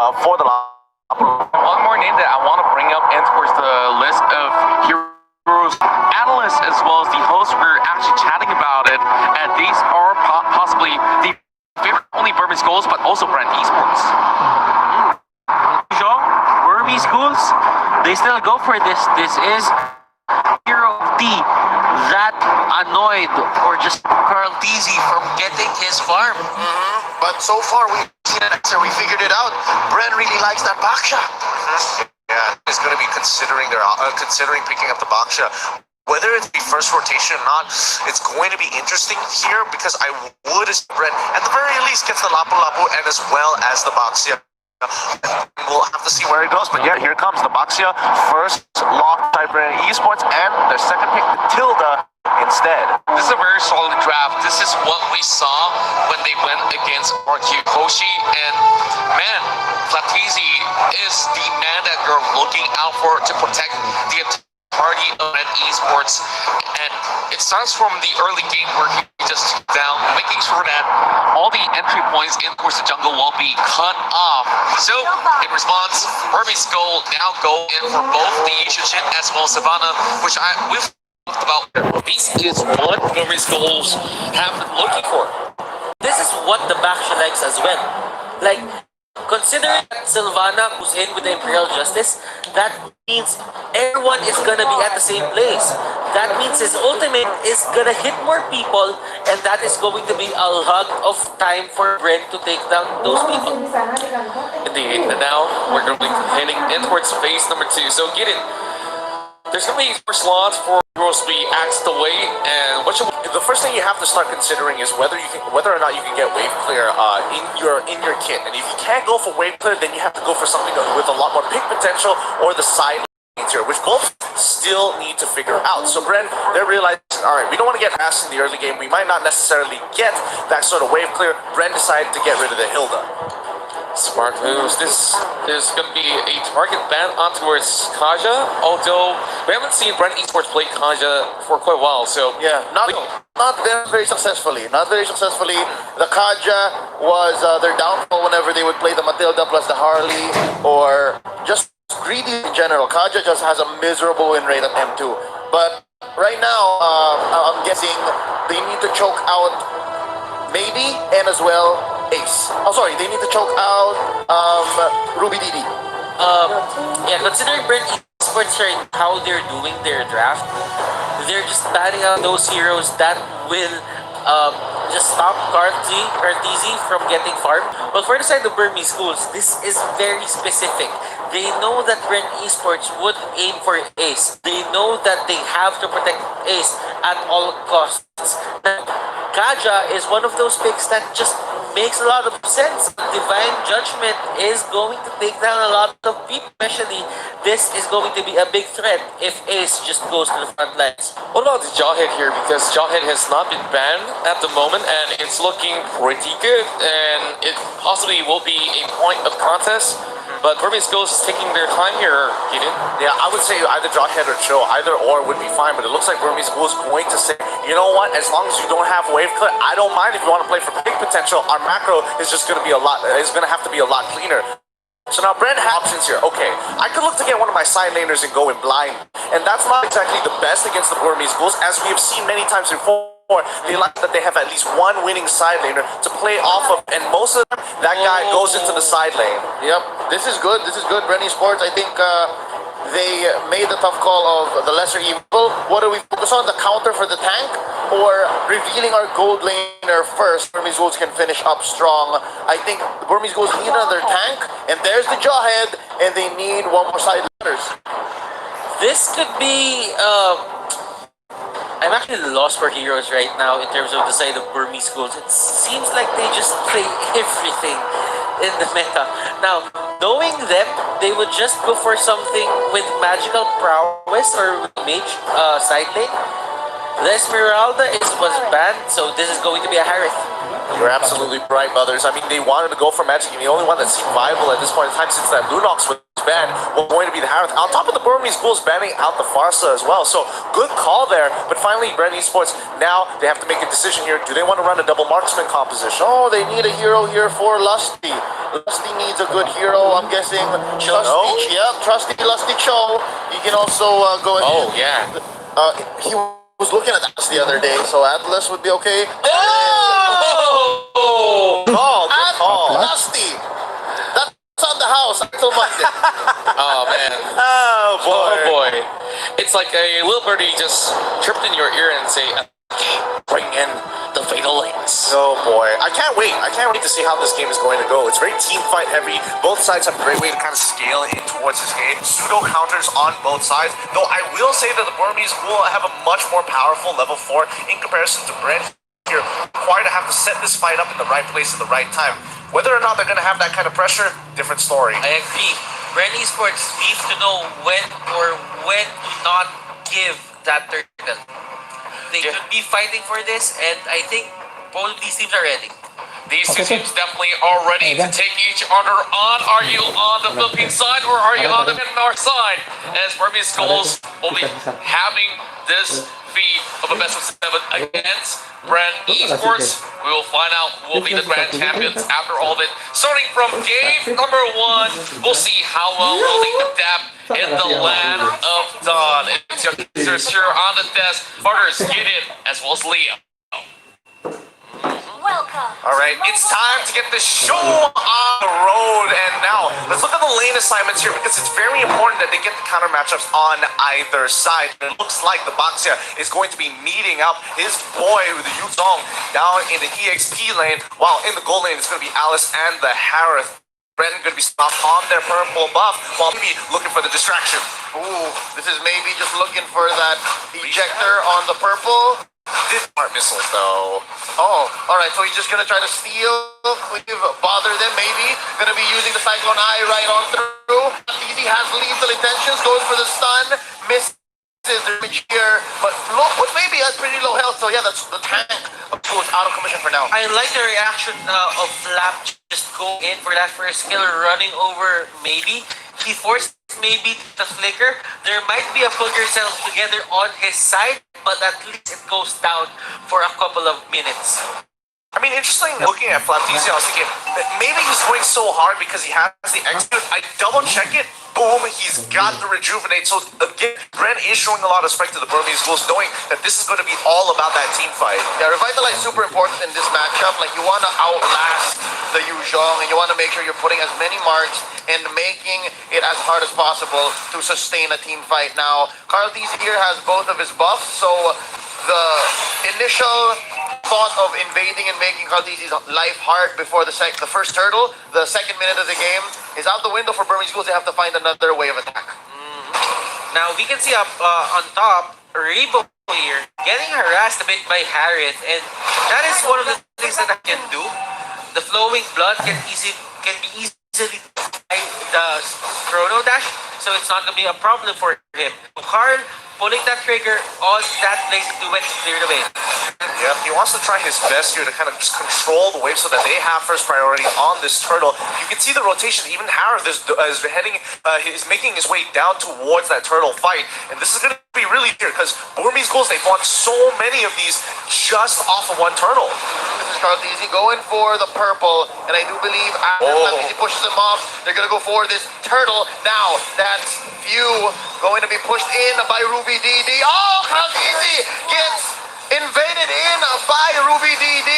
for the one more name that I want to bring up and towards the list of heroes analysts as well as the hosts. We're actually chatting about it, and these are possibly the favorite only BURMESE GHOULS, but also BREN eSports. BURMESE GHOULS, they still go for this. This is Hero D that annoyed or just Carl Teasy from getting his farm. But so far we figured it out. BREN really likes that Baksha. Yeah, he's going to be considering picking up the Baksha. Whether it's the first rotation or not, it's going to be interesting here because I would assume BREN at the very least gets the Lapu Lapu and as well as the Baksha. We'll have to see where it goes, but yeah, here comes the Baksha. First lock by BREN eSports and their second pick, Tilda, instead. This is a very solid draft. This is what we saw when they went against RQ Hoshi, and man, Flatizi is the man that you're looking out for to protect the entirety of BREN eSports. And it starts from the early game where he just down, making sure that all the entry points in course the jungle will be cut off. So in response, BURMESE GHOULS now go in for both the Shin as well as Savannah, which we've talked about. This is what BURMESE GHOULS have been looking for. This is what the Baksha likes as well. Like, considering Sylvana who's in with the Imperial Justice, that means everyone is gonna be at the same place. That means his ultimate is gonna hit more people, and that is going to be a lot of time for BREN to take down those people. Indeed, and now we're going to be heading in towards phase number 2. So get it. There's going to be 4 slots for heroes to be axed away, and the first thing you have to start considering is whether or not you can get wave clear in your kit. And if you can't go for wave clear, then you have to go for something with a lot more pick potential or the side lanes here, which both still need to figure out. So BREN, they're realizing, all right, we don't want to get fast in the early game. We might not necessarily get that sort of wave clear. BREN decided to get rid of the Hilda. Smart moves. There's going to be a target ban on towards Kaja, although we haven't seen BREN eSports play Kaja for quite a while, so yeah, not very successfully. Not very successfully. The Kaja was their downfall whenever they would play the Matilda plus the Harley, or just greedy in general. Kaja just has a miserable win rate at M2. But right now, I'm guessing they need to choke out maybe and as well Ace. Oh, sorry, they need to choke out Ruby DD. Yeah, considering BREN eSports right how they're doing their draft, they're just batting out those heroes that will just stop Carteezy from getting farm. But for the side of BURMESE GHOULS, this is very specific. They know that BREN eSports would aim for Ace. They know that they have to protect Ace at all costs. Kaja is one of those picks that just makes a lot of sense. Divine Judgment is going to take down a lot of people, especially this is going to be a big threat if Ace just goes to the front lines. What about the Jawhead here? Because Jawhead has not been banned at the moment and it's looking pretty good, and it possibly will be a point of contest. But BURMESE GHOULS is taking their time here, Keaton. Yeah, I would say either Jawhead or Chill, either or would be fine, but it looks like BURMESE GHOULS is going to say, you know what, as long as you don't have wave clear, I don't mind if you want to play for big potential. Our macro is just going to be a lot, it's going to have to be a lot cleaner. So now BREN has options here. Okay, I could look to get one of my side laners and go in blind, and that's not exactly the best against the BURMESE GHOULS, as we have seen many times before. They like that they have at least one winning side laner to play off of, and most of them, that guy goes into the side lane. Yep, this is good. This is good. BREN eSports, I think they made the tough call of the lesser evil. What do we focus on? The counter for the tank, or revealing our gold laner first? BURMESE GHOULS can finish up strong. I think the BURMESE GHOULS need another tank, and there's the Jawhead, and they need one more side laners. This could be I'm actually lost for heroes right now in terms of the side of BURMESE GHOULS. It seems like they just play everything in the meta. Now, knowing them, they would just go for something with magical prowess or mage side lane. The Esmeralda was banned, so this is going to be a Harith. You're absolutely right, brothers. I mean, they wanted to go for magic, and the only one that seemed viable at this point in time, since that Lunox was ban was going to be the Harith. On top of the Burmese Ghouls banning out the Farsa as well. So good call there. But finally, BREN Esports, now they have to make a decision here. Do they want to run a double marksman composition? Oh, they need a hero here for Lusty. Lusty needs a good hero. I'm guessing Trusty. Yeah, Trusty, Lusty Cho. You can also go and... Oh, yeah. He was looking at Atlas the other day, so Atlas would be okay. Oh! Good call. Lusty! That's on the house until Monday. Oh man. Oh boy. Oh boy. It's like a little birdie just chirped in your ear and say, bring in the fatal links. Oh boy. I can't wait. I can't wait to see how this game is going to go. It's very team fight heavy. Both sides have a great way to kind of scale in towards this game. Pseudo counters on both sides. Though I will say that the Burmese will have a much more powerful level 4 in comparison to BREN. You're required to have to set this fight up in the right place at the right time. Whether or not they're going to have that kind of pressure, different story. I agree. BREN Esports needs to know when to not give that turtle. They could be fighting for this, and I think both of these teams are ready. These two teams definitely are ready to take each other on. Are you on the Philippine side or are you on the Myanmar side? As Burmese Ghouls will be having this feat of a best of 7 against BREN Esports. We will find out who will be the grand champions after all of it. Starting from game number 1, we'll see how well will they adapt in the land of Dawn. It's your teasers here on the desk. Partners, get in, as well as Leo. All right, it's time to get the show on the road. And now, let's look at the lane assignments here because it's very important that they get the counter matchups on either side. It looks like the Baxia is going to be meeting up his boy, the Yuzong, down in the EXP lane, while in the gold lane, it's going to be Alice and the Harith. BREN going to be stopped on their purple buff while maybe looking for the distraction. Ooh, this is maybe just looking for that ejector on the purple. This smart missiles, though. Oh, alright, so he's just gonna try to steal, bother them maybe. Gonna be using the Cyclone Eye right on through. Easy has lethal intentions, goes for the stun, misses the damage here, but look, what maybe has pretty low health, so yeah, that's the tank. So it's out of commission for now. I like the reaction of Flap just going in for that first kill, running over maybe. He forced maybe the flicker. There might be a pull yourself together on his side, but at least it goes down for a couple of minutes. I mean, interesting looking at Flaptizia, I was thinking that maybe he's going so hard because he has the execute. I double check it, boom, he's got the rejuvenate. So again, BREN is showing a lot of respect to the Burmese Ghouls, knowing that this is going to be all about that team fight. Yeah, Revitalize super important in this matchup. Like, you want to outlast the Yuzhong, and you want to make sure you're putting as many marks and making it as hard as possible to sustain a team fight. Now, Carl DC here has both of his buffs, so the initial thought of invading and making Carl DC's life hard before the first turtle, the second minute of the game, is out the window for Burmese Ghouls. They have to find another way of attack. Now, we can see up on top, Rebo here getting harassed a bit by Harith, and that is one of the things that I can do. The flowing blood can be easily by the chrono dash, so it's not gonna be a problem for him. Carl pulling that trigger on that place to clear the way. Yep, he wants to try his best here to kind of just control the wave so that they have first priority on this turtle. You can see the rotation. Even Harith is heading, is making his way down towards that turtle fight, and this is going to be really weird because Burmese Ghouls, they've won so many of these just off of one turtle. This is Carl DC going for the purple, and I do believe after he pushes him off, they're going to go for this turtle. Now, that's Few going to be pushed in by Ruby DD. Oh, Carl DC gets invaded in by Ruby DD,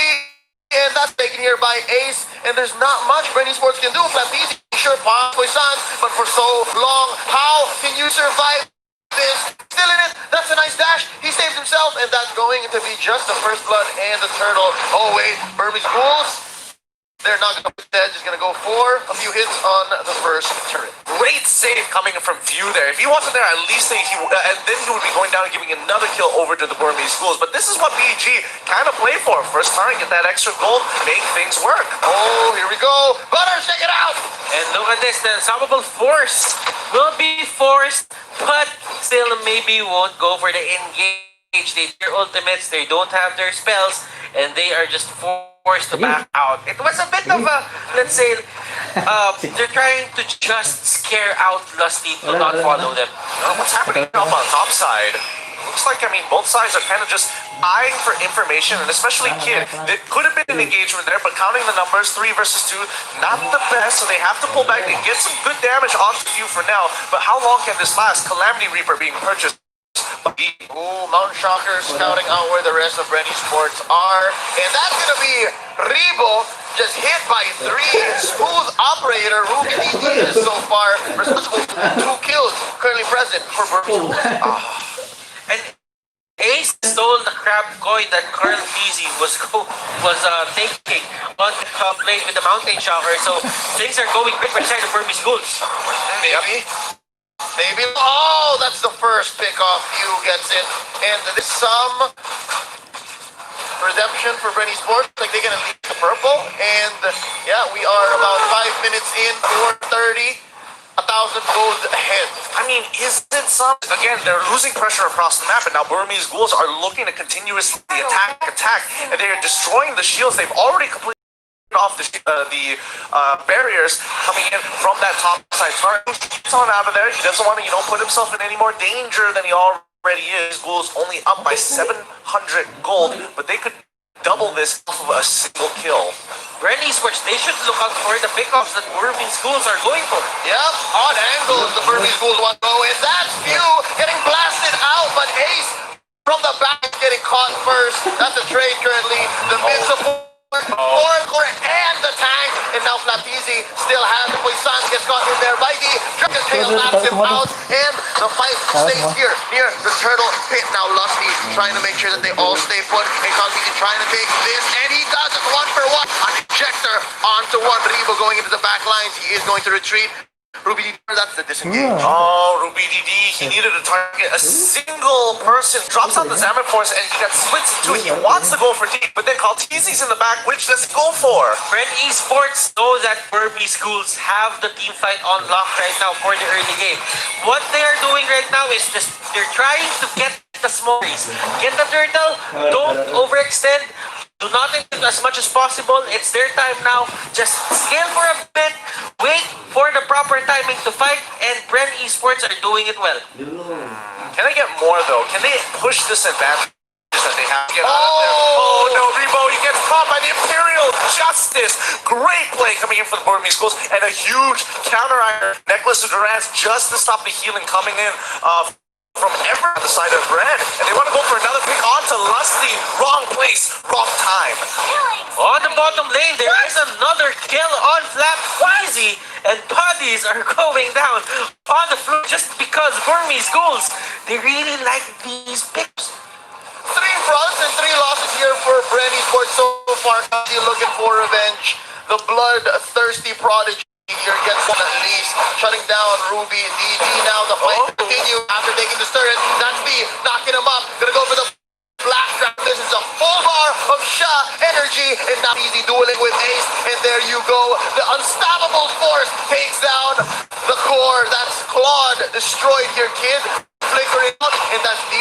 and that's taken here by Ace, and there's not much BREN Esports can do. Flaptizia sure Poisson, but for so long, how can you survive this? Still in it, that's a nice dash, he saves himself, and that's going to be just the first blood and the turtle. Oh wait, Burmese Ghouls, they're not going to be dead, just going to go for a few hits on the first turret. Great save coming from View there. If he wasn't there, at least then he would be going down and giving another kill over to the Burmese Ghouls. But this is what BG kind of play for. First time, get that extra gold, make things work. Oh, here we go. Butters, check it out. And look at this, the unstoppable force will be forced, but still maybe won't go for the engage. They their ultimates, they don't have their spells, and they are just forced to back out. It was a bit of a, let's say, they're trying to just scare out Lusty to not follow them. What's happening up on top side? Looks like, both sides are kind of just eyeing for information, and especially Kid. There could have been an engagement there, but counting the numbers, 3 versus 2, not the best, so they have to pull back. They get some good damage onto you for now, but how long can this last? Calamity Reaper being purchased. Ooh, Mountain Shocker scouting out where the rest of BREN eSports are. And that's going to be Rebo, just hit by 3. Smooth operator, Ruby DD is so far responsible for 2 kills currently present for BURMESE. And Ace stole the crab coin that Carl Peasy was taking on playing with the Mountain Shocker. So things are going great for the side of BURMESE GHOULS. Maybe. Oh, that's the first pick off. You gets it. And there's some redemption for BREN eSports. Like they're going to leave the purple. And yeah, we are about 5 minutes in, 4:30. 1,000 gold ahead. Is it some? Again, they're losing pressure across the map, and now BURMESE GHOULS are looking to continuously attack, and they are destroying the shields. They've already completely off the barriers coming in from that top side turret. He's on out of there. He doesn't want to, put himself in any more danger than he already is. Ghouls only up by 700 gold, but they could double this off of a single kill. BREN eSports, they should look out for the pickups that BURMESE GHOULS are going for. Yep, on angles, the BURMESE GHOULS want to go in. That's Few getting blasted out, but Ace from the back getting caught first. That's a trade currently. The mid support. Core and the tank, and now Flatizi still has the Poisson gets caught in there by the Dragon Tail, knocks him out, and the fight stays here near the turtle pit. Now Lusty trying to make sure that they all stay put, and Flatizi trying to take this, and he does it 1-for-1. An injector onto 1. Rebo going into the back lines. He is going to retreat. Ruby DD, that's the disengage. Oh, Ruby DD, he needed to target a single person. Drops out the Zamet Force and he got splits in 2. He wants to go for deep, but then Kaltizi's in the back. Which does he go for? BREN eSports know that BURMESE GHOULS have the team fight on lock right now for the early game. What they are doing right now is just they're trying to get the smallies. Get the turtle, don't overextend. Do not intend as much as possible. It's their time now. Just scale for a bit. Wait for the proper timing to fight. And BREN eSports are doing it well. Can they get more though? Can they push this advantage that they have to get out of there? Oh no, Rebo, he gets caught by the Imperial Justice. Great play coming in for the BURMESE GHOULS. And a huge counter iron necklace to Durant's just to stop the healing coming in from on the side of BREN, and they want to go for another pick onto Lusty. Wrong place, wrong time. On the bottom lane, there is another kill on Flap-Easy, and bodies are going down on the floor just because BURMESE GHOULS, they really like these picks. 3 fronts and 3 losses here for BREN eSports so far. Looking for revenge. The bloodthirsty prodigy here gets one at least, shutting down Ruby DD. Now the fight continues after taking the turret. That's B knocking him up. Gonna go for the black trap. This is a full bar of Sha energy, and now Easy dueling with Ace. And there you go. The unstoppable force takes down the core. That's Claude destroyed your kid. Flickering out, and that's D.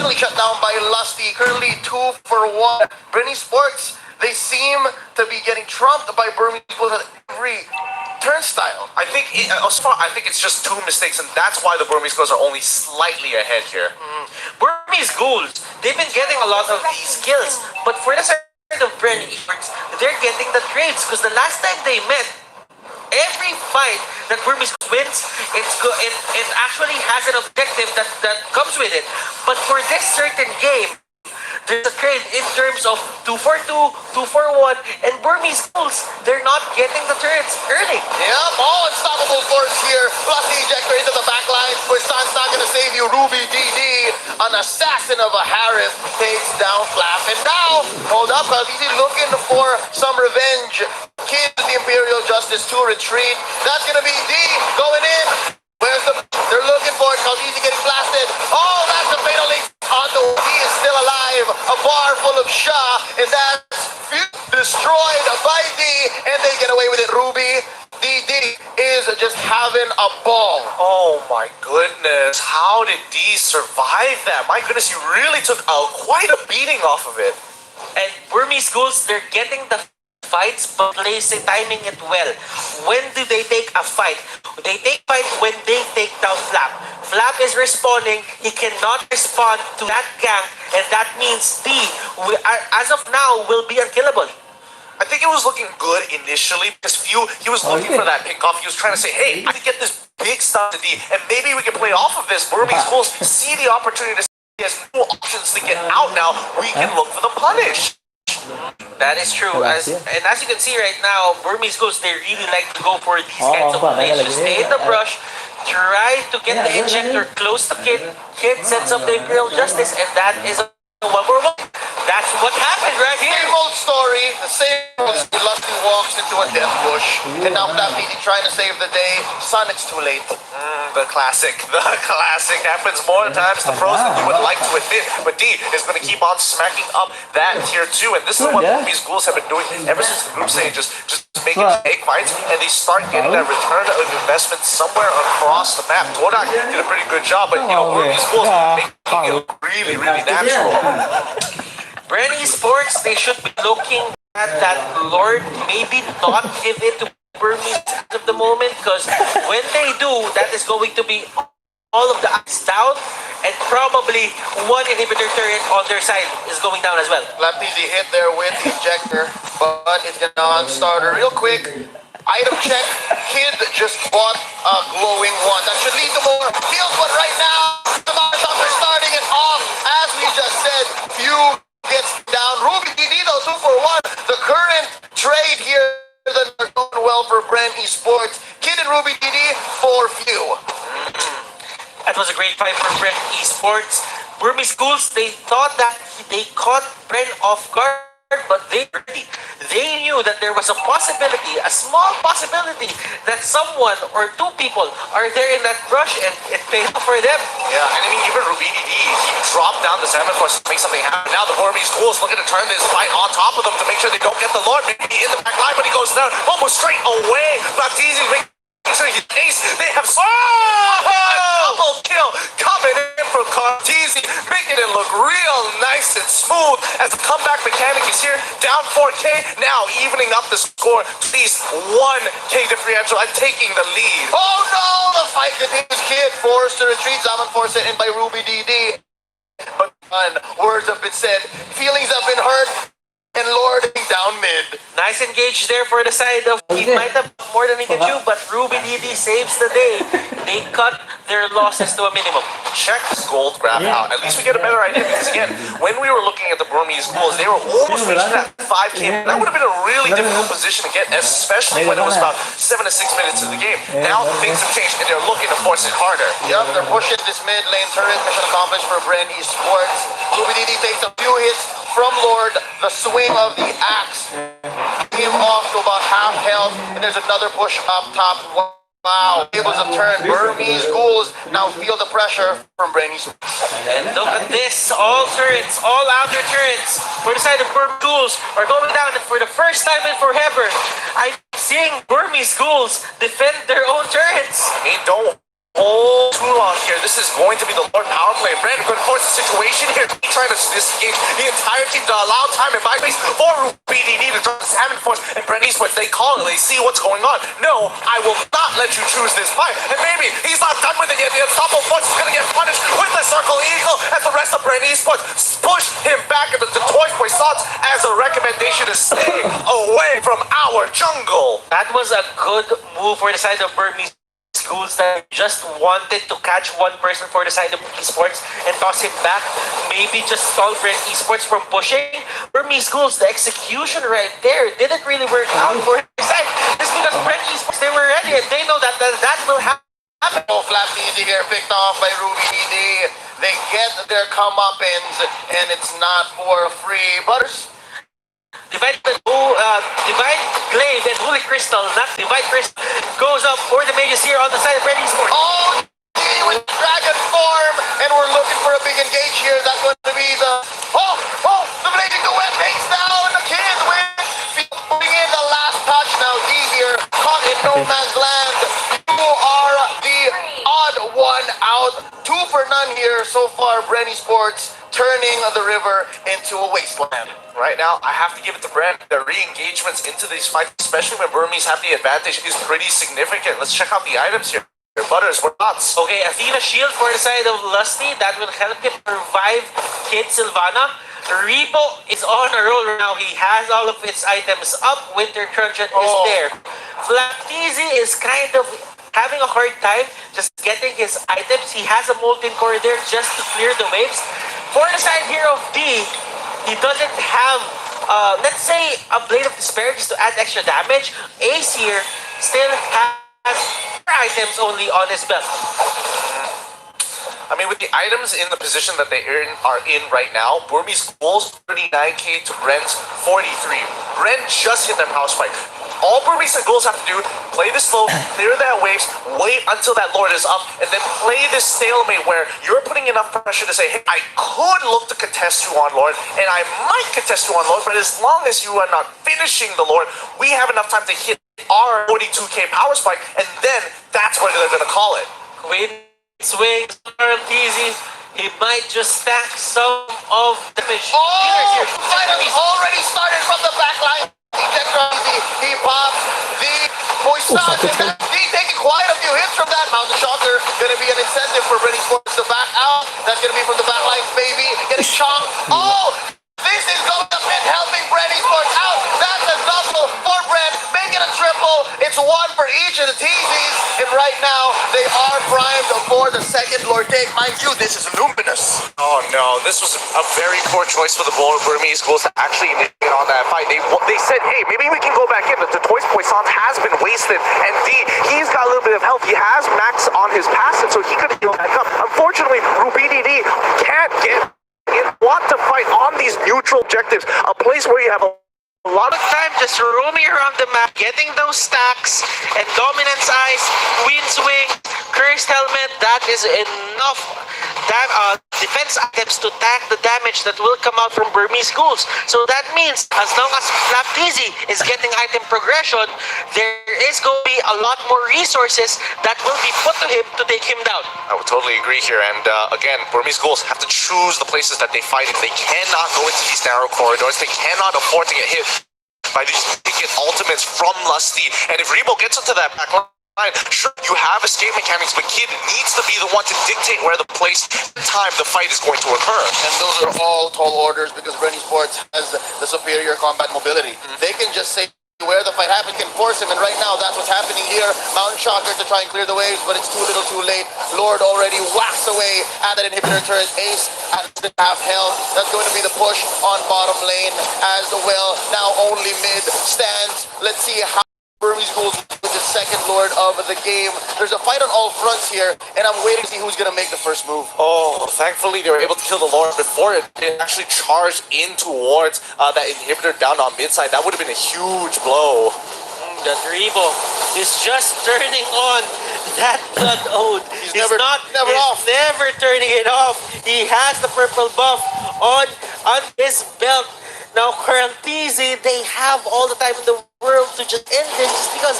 Really shut down by Lusty. Currently 2-for-1. BREN eSports, they seem to be getting trumped by BURMESE GHOULS at every turnstile. I think it's just 2 mistakes, and that's why the BURMESE GHOULS are only slightly ahead here. BURMESE GHOULS, they've been getting a lot of these kills, but for the side of BREN eSports, they're getting the trades because the last time they met, every fight that BURMESE wins, it actually has an objective that comes with it. But for this certain game, there's a trade in terms of 2-for-2, 2-for-1, and BURMESE GHOULS, they're not getting the turrets early. Yep, all unstoppable force here. Plus the ejector into the back line. Poisson's not going to save you. Ruby DD, an assassin of a Harith, takes down Flap. And now, hold up, Kaltizi looking for some revenge. Kid the Imperial Justice to retreat. That's going to be D going in. They're looking for it. Kaltizi getting blasted. Oh, that's a fatal link. Onto he is still alive. A bar full of Sha, and that's destroyed by D, and they get away with it. Ruby DD is just having a ball. Oh my goodness, how did D survive that? My goodness, you really took quite a beating off of it. And BURMESE GHOULS, they're getting the fights, but timing it well. When do they take a fight? They take fight when they take down Flap. Flap is responding. He cannot respond to that gank, and that means D, as of now, will be unkillable. I think it was looking good initially because he was looking for that pickoff. He was trying to say, hey, I can get this big stuff to D, and maybe we can play off of this. Burmese Ghouls see the opportunity to see he has no options to get out now. We can look for the punish. That is true. As you can see right now, Burmese Ghouls, they really like to go for these kinds of plays. Just stay in the brush, try to get the injector close to Kid. Kid sets up the Imperial Justice, and that is a 1-for-1. That's what happened right here. Same old story, the same old Lusty walks into a death bush, and now Flappy trying to save the day. Son, it's too late. The classic happens more times to pros than you would like to admit. But D is going to keep on smacking up that tier 2, and this is what these Ghouls have been doing ever since the group stage, just making fake fights, and they start getting that return of investment somewhere across the map. Todak did a pretty good job, but these Ghouls making it really, really natural. BREN Esports, they should be looking at that Lord, maybe not give it to Burmese as of the moment, because when they do, that is going to be all of the eyes down, and probably one inhibitor turret on their side is going down as well. Flappy hit there with the injector, but it's a non-starter. Real quick, item check. Kid just bought a glowing one. That should lead to more kills, but right now, the shots are starting it off. As we just said, few gets down. Ruby DD though, 2-for-1. The current trade here that are going well for BREN Esports. Kid and Ruby DD for few. That was a great fight for BREN Esports. Burmese Ghouls, they thought that they caught BREN off guard, but they knew that there was a possibility, a small possibility, that someone or two people are there in that brush, and it paid off for them. Yeah, and I mean, even Ruby DD, he dropped down the Salmon Force to make something happen. Now the Burmese Ghouls looking to turn this fight on top of them to make sure they don't get the Lord. Maybe in the back line, but he goes down almost straight away. Not easy. Sure he's ace. They have double kill coming in from Cartesi, making it look real nice and smooth as the comeback mechanic is here. Down 4K, now evening up the score. At least 1K differential and taking the lead. Oh no! The fight continues. Kid forced to retreat. Zaman forced it in by Ruby DD. But words have been said. Feelings have been hurt. And Lord down mid. Nice engage there for the side of, he might have more than he can chew, but Ruby DD saves the day. They cut their losses to a minimum. Check this gold graph out. At least we get a better idea, because again, when we were looking at the Burmese Ghouls, they were almost reaching that 5K. That would have been a really difficult position to get, especially when it was about 7 to 6 minutes in the game. Now things have changed, and they're looking to force it harder. Yep, they're pushing this mid lane turret. Mission accomplished for BREN Esports. Ruby DD takes a few hits from Lord. The swing of the axe came off to about half health, and there's another push up top. Wow, able to turn. Burmese Ghouls now feel the pressure from BREN Esports. And look at this, all turrets, all outer turrets for the side of Burmese Ghouls are going down, and for the first time in forever, I'm seeing Burmese Ghouls defend their own turrets. Hey, don't hold too long here. This is going to be the Lord power play. BREN going to force the situation here. Trying to disengage the entire team to allow time and buy space for Ruby DD to drop the Salmon Force and BREN Esports. They call it. They see what's going on. No, I will not let you choose this fight. And maybe he's not done with it yet. The Unstoppable Force is going to get punished with the Circle Eagle as the rest of BREN Esports push him back into the Toy Poissons as a recommendation to stay away from our jungle. That was a good move for the side of Burmese Ghouls that just wanted to catch one person for the side of Esports and toss him back. Maybe just stall BREN Esports from pushing. Burmese Ghouls, the execution right there didn't really work out for his side. Just because BREN Esports, they were ready and they know that will happen. Oh, Flappy easy here, picked off by Ruby DD. They get their comeuppance, and it's not for free. Butters. Divide Glaive and Holy Crystal, not Divide Crystal, goes up for the mages here on the side of BREN Esports. Oh, with dragon form, and we're looking for a big engage here. That's going to be the the blazing duet takes down the Kid with putting in the last touch. Now D here caught in no man's land. You are the odd one out. 2 for none here so far. BREN Esports turning the river into a wasteland. Right now, I have to give it to Brent. The re-engagements into these fights, especially when Burmese have the advantage, is pretty significant. Let's check out the items here. Butters, what thoughts? Okay, Athena shield for the side of Lusty. That will help him revive Kid Sylvana. Rebo is on a roll right now. He has all of his items up. Winter Truncheon is there. Flaptizi is kind of having a hard time just getting his items. He has a molten core there just to clear the waves. For the side here of D, he doesn't have, let's say, a Blade of Despair just to add extra damage. Ace here still has items only on his belt. I mean, with the items in the position that they are in right now, Burmese Ghouls 39k to Bren's 43. Bren just hit that power spike. All Burmese Ghouls have to do, play this slow, clear that waves, wait until that Lord is up, and then play this stalemate where you're putting enough pressure to say, hey, I could look to contest you on Lord, and I might contest you on Lord, but as long as you are not finishing the Lord, we have enough time to hit our 42k power spike, and then that's when they're going to call it. Queen swings, Easy. He might just stack some of the damage. Fight has already started from the back line. He pops the Moisat. He's taking quite a few hits from that. Mountain Shocker going to be an incentive for BREN Esports to back out. That's going to be from the back line, baby. Getting shocked. Oh! This is going to be helping BREN Esports out. That's a double for Bren. Make it a triple. It's one for each of the TZs. And right now, they are primed for the second Lord take. Mind you, this is luminous. Oh no, this was a very poor choice for the Burmese Ghouls to actually make it on that fight. They said, hey, maybe we can go back in. The Toys Poissons has been wasted. And D, he's got a little bit of health. He has Max on his passive, so he could heal back up. Unfortunately, RuBDD can't get in. Want to fight on these neutral objectives. A place where you have a lot of time just roaming around the map, getting those stacks, and Dominance Eyes, Queen Swing, Cursed Helmet. That is enough defense items to tank the damage that will come out from Burmese Ghouls. So that means as long as Flaptizi is getting item progression, there is going to be a lot more resources that will be put to him to take him down. I would totally agree here. And again, Burmese Ghouls have to choose the places that they fight. If they cannot go into these narrow corridors, they cannot afford to get hit by these ticket ultimates from Lusty. And if Rebo gets into that back line, sure, you have escape mechanics, but Kid needs to be the one to dictate where the place and time the fight is going to occur. And those are all tall orders because BREN Esports has the superior combat mobility. They can just say where the fight happens, can force him, and right now that's what's happening here. Mountain Shocker to try and clear the waves, but it's too little too late. Lord already whacks away at that inhibitor turret. Ace at the half health. That's going to be the push on bottom lane as well. Now only mid stands. Let's see how Burmese Ghouls with the second Lord of the game. There's a fight on all fronts here, and I'm waiting to see who's going to make the first move. Oh, thankfully they were able to kill the Lord before it actually charged in towards that inhibitor down on mid side. That would have been a huge blow. That Rebo is just turning on that blood ode. He's never turning it off. He has the purple buff on his belt. Now, Currentizi, they have all the time in the world to just end this just because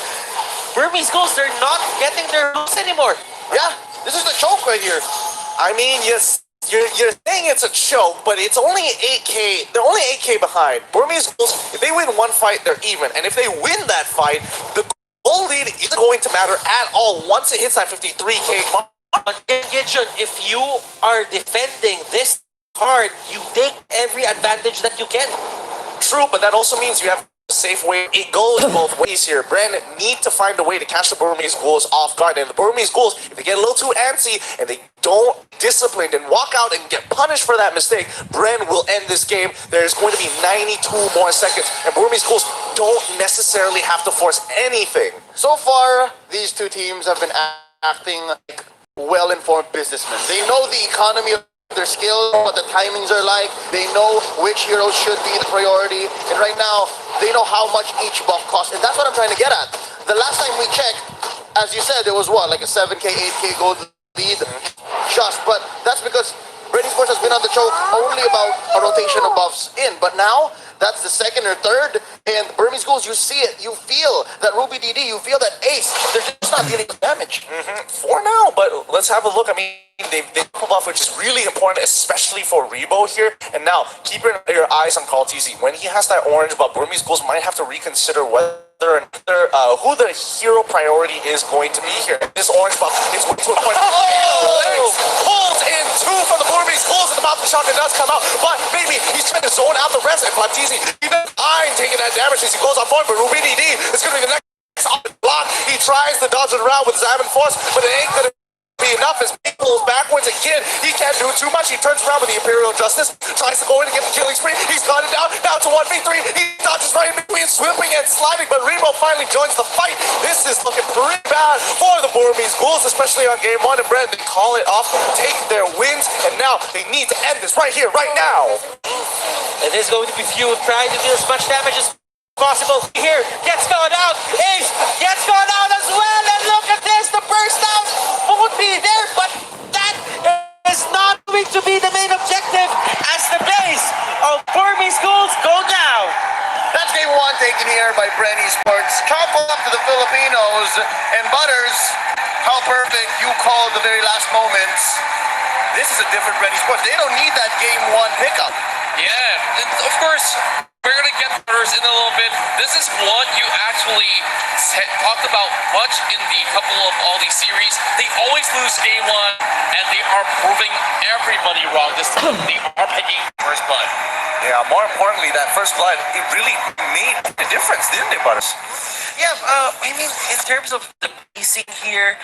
Burmese Ghouls, they're not getting their looks anymore. Yeah, this is the choke right here. I mean, yes, you're saying it's a choke, but it's only 8k. They're only 8k behind. Burmese Ghouls, if they win one fight, they're even. And if they win that fight, the goal lead isn't going to matter at all once it hits that 53k mark. But if you are defending this hard, you take every advantage that you can. True, but that also means you have a safe way. It goes both ways here. Bren need to find a way to catch the Burmese Ghouls off guard. And the Burmese Ghouls, if they get a little too antsy and they don't discipline and walk out and get punished for that mistake, Bren will end this game. There's going to be 92 more seconds. And Burmese Ghouls don't necessarily have to force anything. So far, these two teams have been acting like well-informed businessmen. They know the economy of their skills, what the timings are like. They know which heroes should be the priority. And right now, they know how much each buff costs. And that's what I'm trying to get at. The last time we checked, as you said, there was what, like a 7k, 8k gold lead? Just, but that's because BREN Esports has been on the show only about a rotation of buffs in, but now that's the second or third, and Burmese Ghouls, you see it, you feel that Ruby DD, you feel that Ace, they're just not dealing with damage. For now, but let's have a look. I mean, they buff, which is really important, especially for Rebo here. And now, keep your eyes on Call TZ. When he has that orange buff, Burmese Ghouls might have to reconsider who the hero priority is going to be here. This orange buff is going to a point. Pulls in two from the Burmese Ghouls, and the mouth of the shotgun does come out. But maybe he's trying to zone out the rest, and Platisi, he doesn't mind taking that damage as he goes on forward. But Ruby DD is going to be the next on the block. He tries to dodge it around with his Ivan Force, but it ain't going to be enough as he pulls backwards again. He can't do too much. He turns around with the Imperial Justice, tries to go in and get the killing spree. He's got it down to 1v3. He dodges right in between, swooping and sliding, but Rebo finally joins the fight. This is looking pretty bad for the Burmese Ghouls, especially on game one. And Brent, they call it off, take their wins, and now they need to end this right here, right now. It is going to be Fuel trying to deal as much damage as possible here. Gets gone out. Ace gets gone out as well. And look at this. The burst out won't be there, but that is not going to be the main objective as the base of Burmese Ghouls go down. That's game one taken here by BREN Esports. Couple up to the Filipinos, and Butters, how perfect you called the very last moments. This is a different BREN Esports. They don't need that game one pickup. Yeah, and of course, we're going to get first in a little bit. This is what you actually talked about much in the couple of all these series. They always lose game one, and they are proving everybody wrong this time. They are picking first blood. Yeah, more importantly, that first blood, it really made a difference, didn't it, Butters? Yeah, I mean, in terms of the pacing here,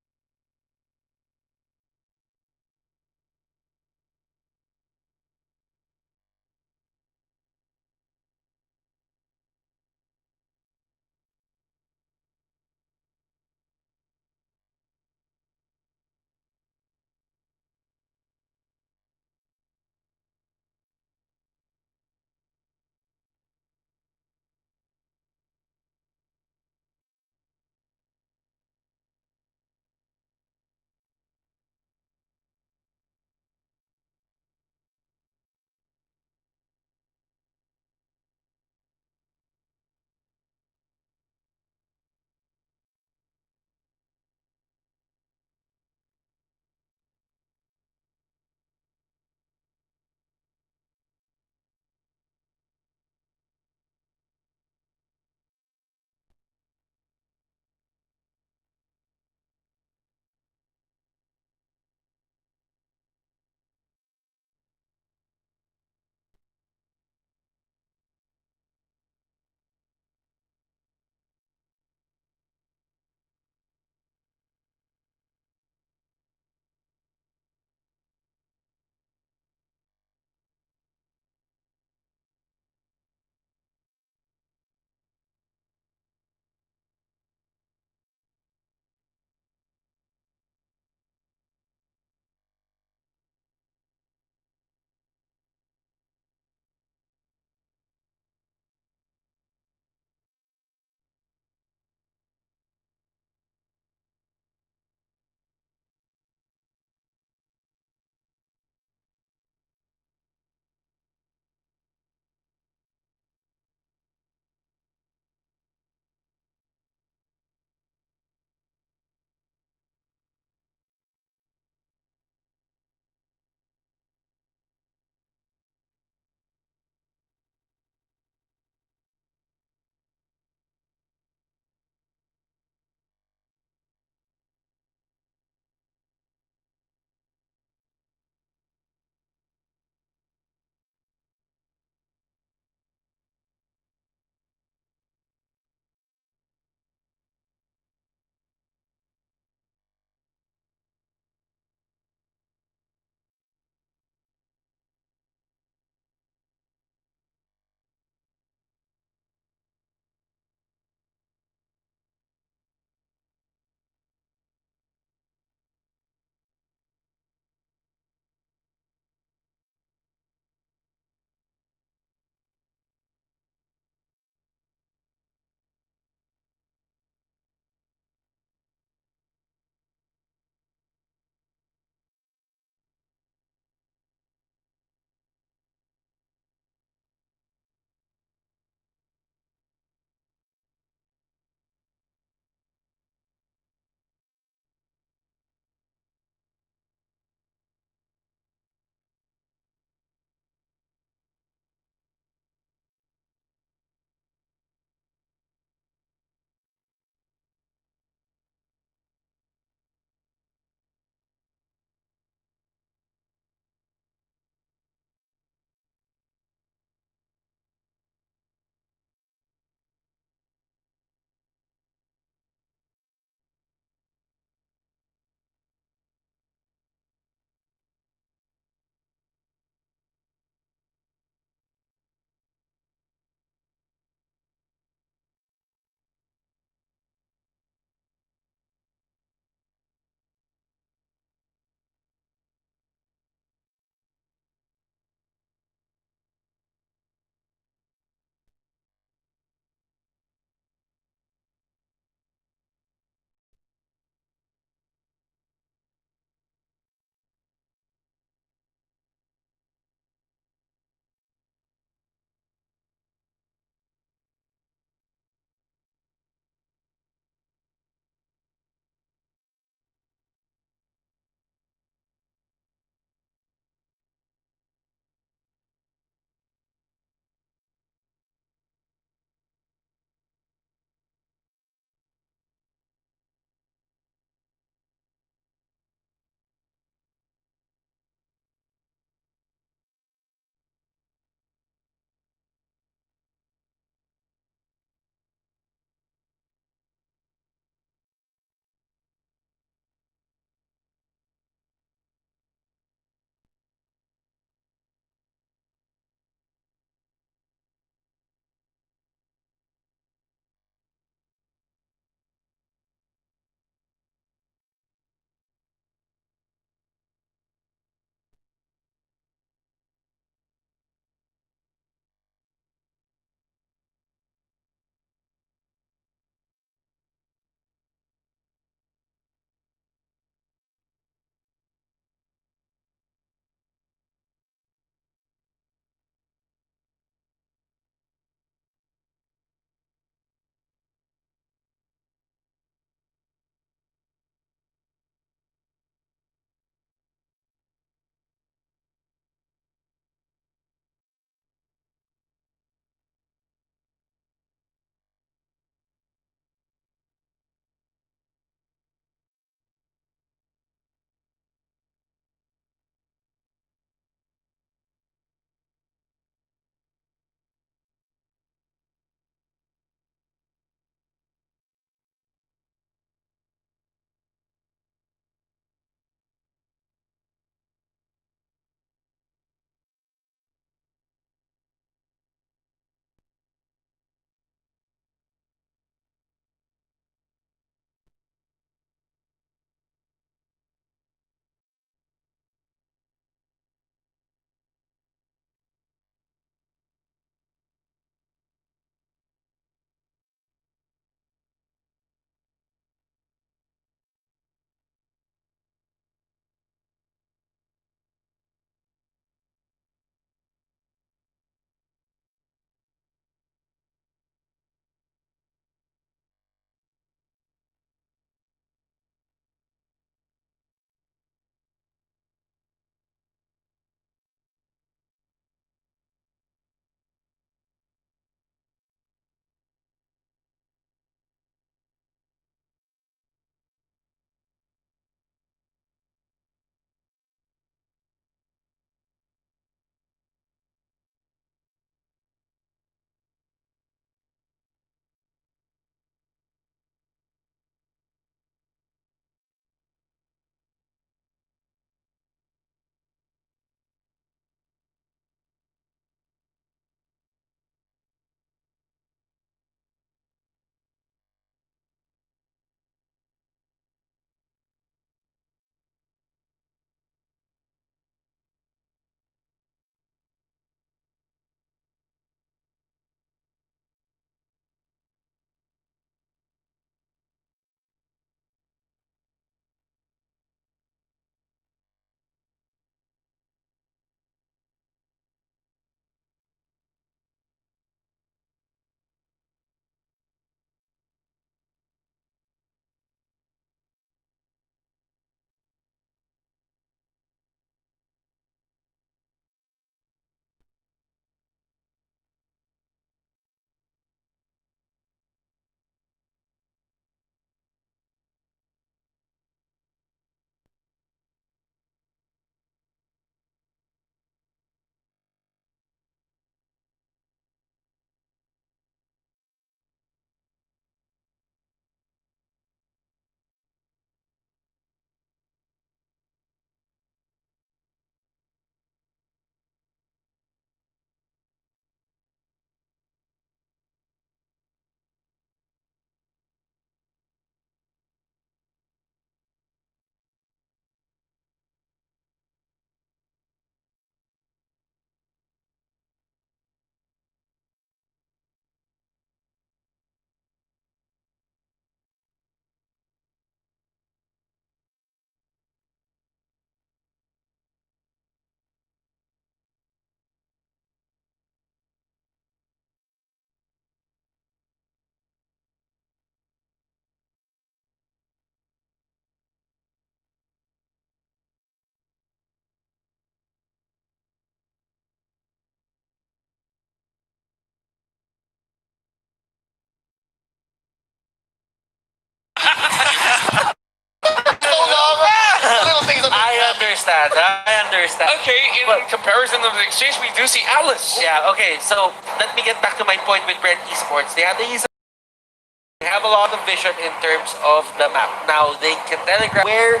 understand. I understand. Okay, in comparison of the exchange, we do see Alice. Yeah, okay, so let me get back to my point with BREN Esports. They have a lot of vision in terms of the map. Now, they can telegraph where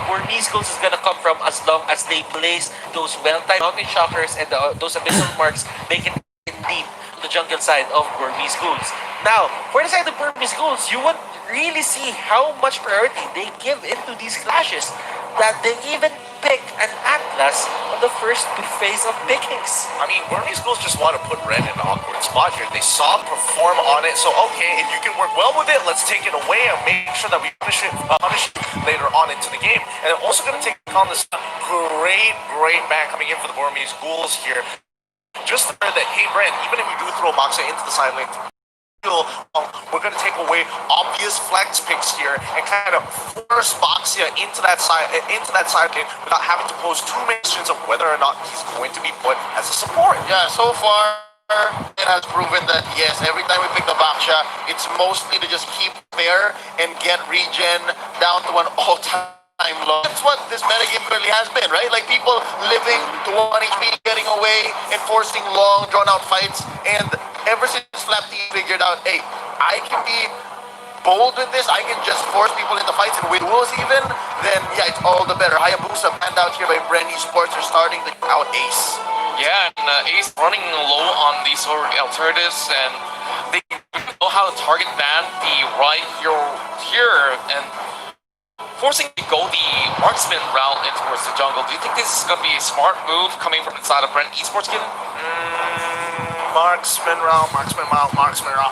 Burmese Ghouls is gonna come from as long as they place those well-timed mountain shockers and those abyssal marks, make it deep to the jungle side of Burmese Ghouls. Now, for the side of Burmese Ghouls, you would really see how much priority they give into these clashes, that they even pick an Atlas on the first phase of pickings. I mean, Burmese Ghouls just want to put Ren in an awkward spot here. They saw him perform on it, so okay, if you can work well with it, let's take it away and make sure that we punish it later on into the game. And they're also going to take on this great man coming in for the Burmese Ghouls here. Just to that, hey, Ren, even if we do throw Moxa into the side lane, we're going to take away obvious flex picks here and kind of force Boxia into that side lane without having to pose too many questions of whether or not he's going to be put as a support. Yeah, so far it has proven that yes, every time we pick the Baksha, it's mostly to just keep fair and get regen down to an all-time low. That's what this metagame currently has been, right? Like people living to 1 HP, getting away, and forcing long, drawn-out fights. And ever since Flap T figured out, hey, I can be bold with this, I can just force people into fights and win duels even, then yeah, it's all the better. Hayabusa panned out here by BREN Esports are starting to out Ace. Yeah, and Ace running low on these sort of alternatives, and they know how to target ban the right hero here, and forcing to go the marksman route in towards the jungle. Do you think this is going to be a smart move coming from inside of BREN Esports, Gideon? Marksman route.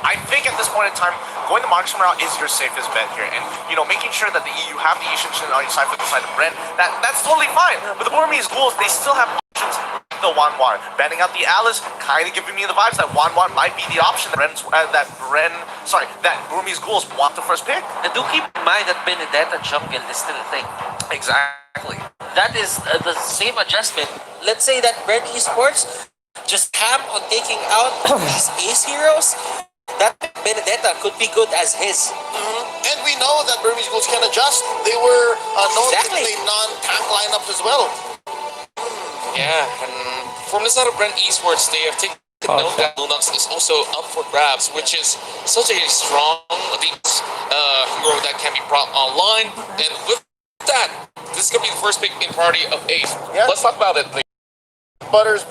I think at this point in time, going the marksman route is your safest bet here. And, you know, making sure that you have the Ishin on your side for the side of BREN, that's totally fine. But the Burmese Ghouls, they still have options. The Wanwan, banning out the Alice, kind of giving me the vibes that Wanwan might be the option that Burmese Ghouls want the first pick. And do keep in mind that Benedetta jungle is still a thing. Exactly. That is the same adjustment. Let's say that BREN Esports just camp on taking out these ace heroes. That Benedetta could be good as his. And we know that Burmese Ghouls can adjust. They were known to Exactly. play non-tank lineups as well. Yeah, and from the side of BREN Esports, they have taken note that Lunox is also up for grabs, which is such a strong hero that can be brought online. And with that, this is going to be the first pick in priority of Ace. Yeah. Let's talk about it. Butter's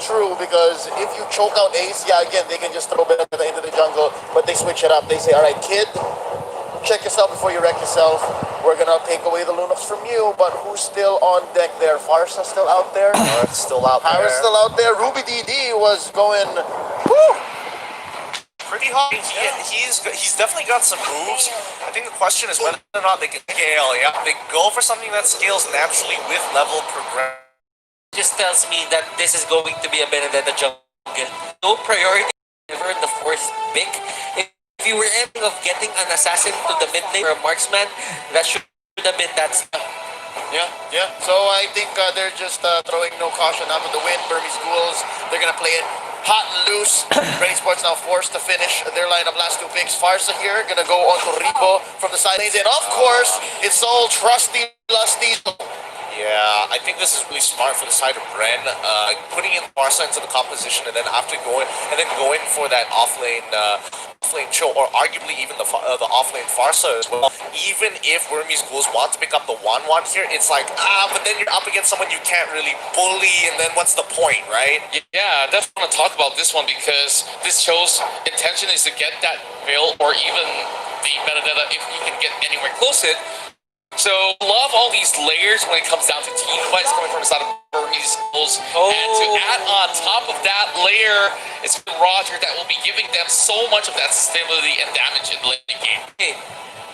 true because if you choke out Ace, yeah, again, they can just throw Benedetta into the jungle, but they switch it up. They say, all right, kid, check yourself before you wreck yourself. We're going to take away the Lunox from you, but who's still on deck there? Farsa still out there? Still out there. Power's still out there. Ruby DD was going, woo! Pretty hard. He's definitely got some moves. I think the question is whether or not they can scale. Yeah, they go for something that scales naturally with level progression. Just tells me that this is going to be a Benedetta jungle. No priority ever in the fourth pick. If you were aiming of getting an assassin to the mid lane or a marksman, that should have been that stuff. Yeah. So I think they're just throwing no caution out of the wind. Burmese Ghouls, they're going to play it hot and loose. BREN Esports now forced to finish their lineup last two picks. Farsa here, going to go on to Rico from the side lanes. And of course, it's all trusty, lusty. Yeah, I think this is really smart for the side of BREN, putting in Farsa into the composition, and then going for that offlane Cho, or arguably even the offlane Farsa as well. Even if Burmese Ghouls want to pick up the Wanwan here, it's like but then you're up against someone you can't really bully, and then what's the point, right? Yeah, I definitely want to talk about this one because this show's intention is to get that Veil or even the Benedetta if you can get anywhere close to it. So, love all these layers when it comes down to team fights coming from the side of Burmese Ghouls. And to add on top of that layer, it's Roger that will be giving them so much of that sustainability and damage in the late game. Okay,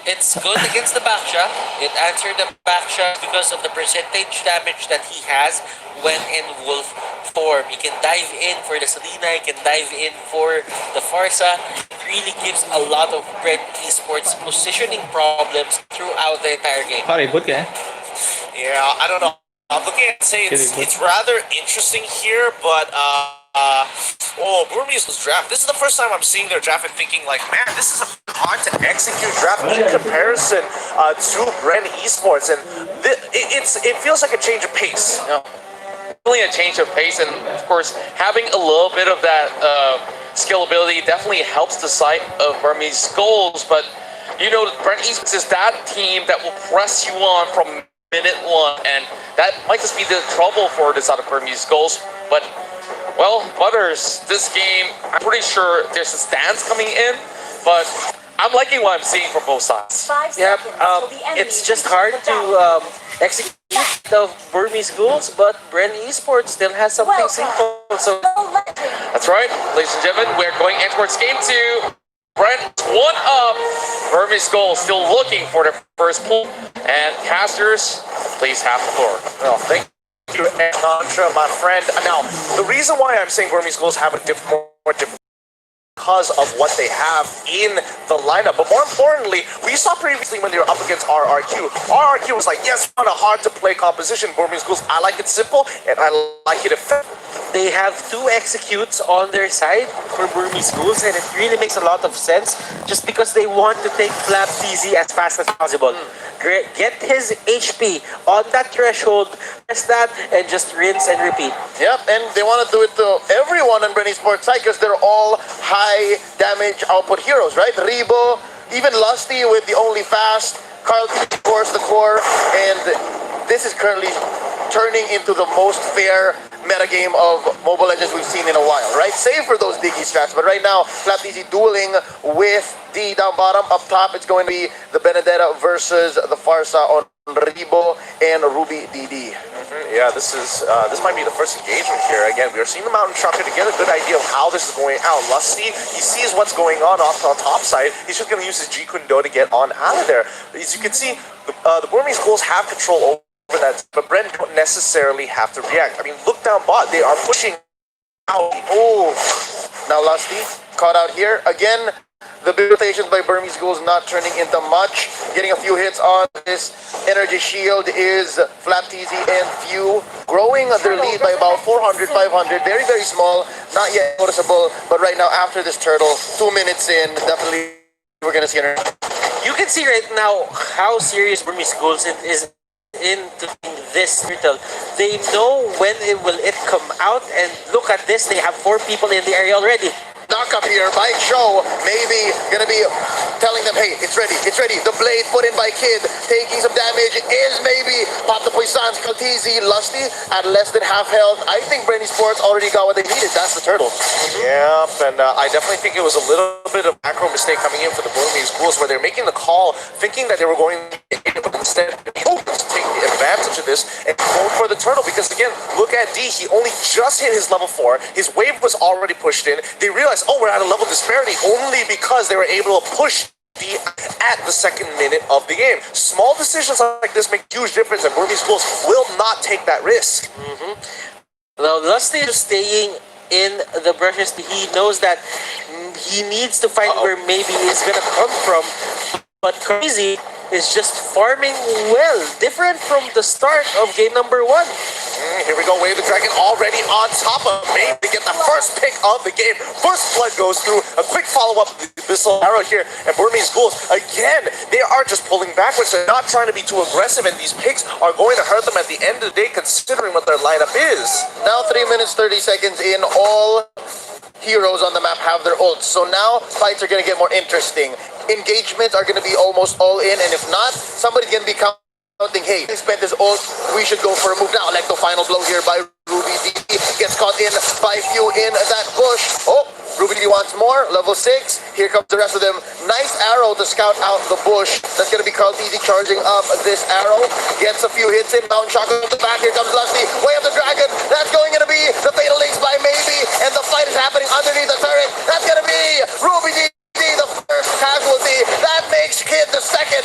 it's good against the Baksha. It answered the Baksha because of the percentage damage that he has when in Wolf form. He can dive in for the Selena, he can dive in for the Farsa. It really gives a lot of BREN Esports positioning problems throughout the entire game. Yeah, I don't know. I'm looking at say it's rather interesting here, but Burmese draft. This is the first time I'm seeing their draft and thinking like, man, this is a hard to execute draft in comparison to BREN Esports, and it feels like a change of pace. Yeah. Definitely a change of pace, and of course, having a little bit of that scalability definitely helps the side of BURMESE GHOULS. But you know, BREN Esports is that team that will press you on from minute one, and that might just be the trouble for the side of BURMESE GHOULS. But well, Butters, this game, I'm pretty sure there's a stance coming in, but I'm liking what I'm seeing from both sides. Yep, it's just hard to execute the BURMESE GHOULS, but BREN Esports still has something simple. So That's right, ladies and gentlemen, we're going in towards game 2. BREN one up. BURMESE GHOULS still looking for their first pull, and casters, please have the floor. Well, thank you, Contra, my friend. Now, the reason why I'm saying BURMESE GHOULS have a more different because of what they have in the lineup. But more importantly, we saw previously when they were up against RRQ. RRQ was like, yes, on a hard-to-play composition. BURMESE GHOULS, I like it simple, and I like it effective. they have 2 executes on their side for BURMESE GHOULS, and it really makes a lot of sense just because they want to take Flap TZ as fast as possible. Get his HP on that threshold, press that, and just rinse and repeat. Yep, and they want to do it to everyone on BREN Esports side because they're all high damage output heroes, right? Rebo, even Lusty with the only fast, Carl of course the core, and this is currently turning into the most fair metagame of Mobile Legends we've seen in a while, right? Save for those Diggy strats, but right now, FlapDZ dueling with D down bottom. Up top, it's going to be the Benedetta versus the Farsa on Rebo and Ruby DD. Yeah, this might be the first engagement here. Again, we are seeing the Mountain Trucker to get a good idea of how this is going out. Lusty, he sees what's going on top side. He's just going to use his G Kundo to get on out of there. As you can see, the BURMESE GHOULS have control over that, but BREN don't necessarily have to react. I mean, look down bot, they are pushing out. Oh, now Lusty caught out here. Again, the big rotations by BURMESE GHOULS not turning into much. Getting a few hits on this energy shield is FlapTZ and Few. Growing their lead by about 400, 500. Very, very small. Not yet noticeable. But right now, after this turtle, 2 minutes in, definitely we're going to see an... You can see right now how serious BURMESE GHOULS is into this turtle. They know when it come out, and look at this, they have 4 people in the area already. Knock up here by Show, maybe gonna be telling them, hey, it's ready, it's ready. The blade put in by Kid, taking some damage, is maybe Pop the Poissons, Kaltizi, Lusty at less than half health. I think BREN Esports already got what they needed. That's the turtle. Yep, and I definitely think it was a little bit of macro mistake coming in for the BURMESE GHOULS, where they're making the call, thinking that they were going to instead take the advantage of this and go for the turtle. Because again, look at D, he only just hit his level 4. His wave was already pushed in. They realized, oh, we're at a level disparity only because they were able to push D at the 2nd minute of the game. Small decisions like this make huge difference, and BURMESE GHOULS will not take that risk. Now, Lusty is staying in the brushes. He knows that he needs to find where maybe it's gonna come from. But Crazy is just farming well, different from the start of game number 1. Here we go, Wave the Dragon already on top of me to get the first pick of the game. First blood goes through, a quick follow-up with the Abyssal Arrow here, and BURMESE GHOULS, again, they are just pulling backwards. They're not trying to be too aggressive, and these picks are going to hurt them at the end of the day, considering what their lineup is. Now 3 minutes, 30 seconds in, all heroes on the map have their ults. So now fights are going to get more interesting. Engagements are going to be almost all in, and if not, somebody's going to be counting, hey, he spent his ult, we should go for a move now. Like the final blow here by Ruby D. Gets caught in by Few in that bush. Oh, Ruby D wants more. Level 6. Here comes the rest of them. Nice arrow to scout out the bush. That's going to be Carl TZ charging up this arrow. Gets a few hits in. Mountain Shock on the back. Here comes Lusty. Way up the dragon. That's going to be the Fatal Links by Maybe. And the fight is happening underneath the turret. That's going to be Ruby D. The first casualty. That makes Kid the second.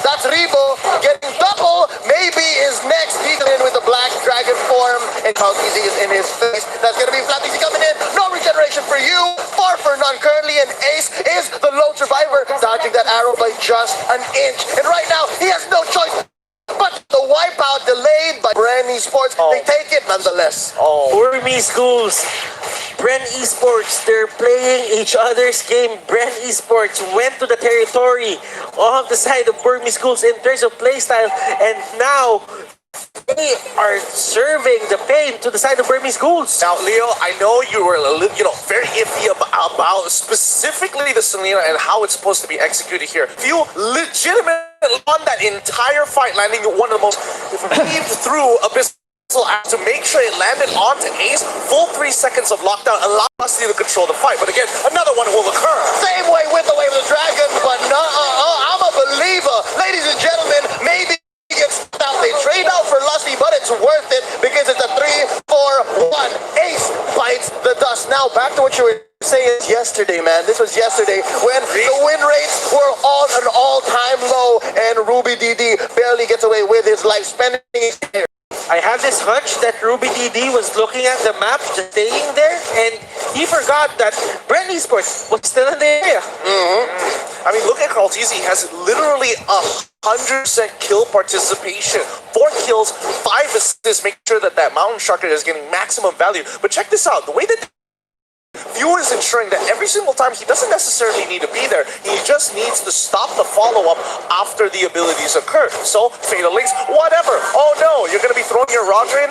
That's Rebo getting double. Maybe is next. He's in with the black dragon form. And Kalkiz is in his face. That's going to be FlapDZ coming in. No regeneration for you. Far for none currently. And Ace is the lone survivor. Dodging that arrow by just an inch. And right now, he has no choice. But the wipeout delayed by BREN Esports. They take it nonetheless. BURMESE GHOULS BREN Esports, they're playing each other's game. BREN Esports went to the territory of the side of Burmese Schools in terms of playstyle, and now they are serving the pain to the side of Burmese Schools. Now, Leo, I know you were very iffy about specifically the Selena and how it's supposed to be executed here. You legitimately won that entire fight, landing one of the most weaved through abyssal to make sure it landed onto Ace. Full 3 seconds of lockdown allowed us to control the fight. But again, another one will occur. Same way with the Wave of the Dragon, but I'm a believer. Ladies and gentlemen, maybe he gets out. They trade out for Lusty, but it's worth it because it's a 3-4-1. Ace bites the dust. Now, back to what you were saying yesterday, man. This was yesterday when the win rates were on an all-time low, and Ruby DD barely gets away with his life, spending his hair. I have this hunch that Ruby DD was looking at the map, just staying there, and he forgot that BREN Esports was still in the area. I mean, look at Carltese. He has literally 100% kill participation. 4 kills, 5 assists, make sure that Mountain Sharker is getting maximum value. But check this out. The way that View is ensuring that every single time he doesn't necessarily need to be there, he just needs to stop the follow-up after the abilities occur. So, Fatal Links, whatever. Oh no, you're going to be throwing your Roger in?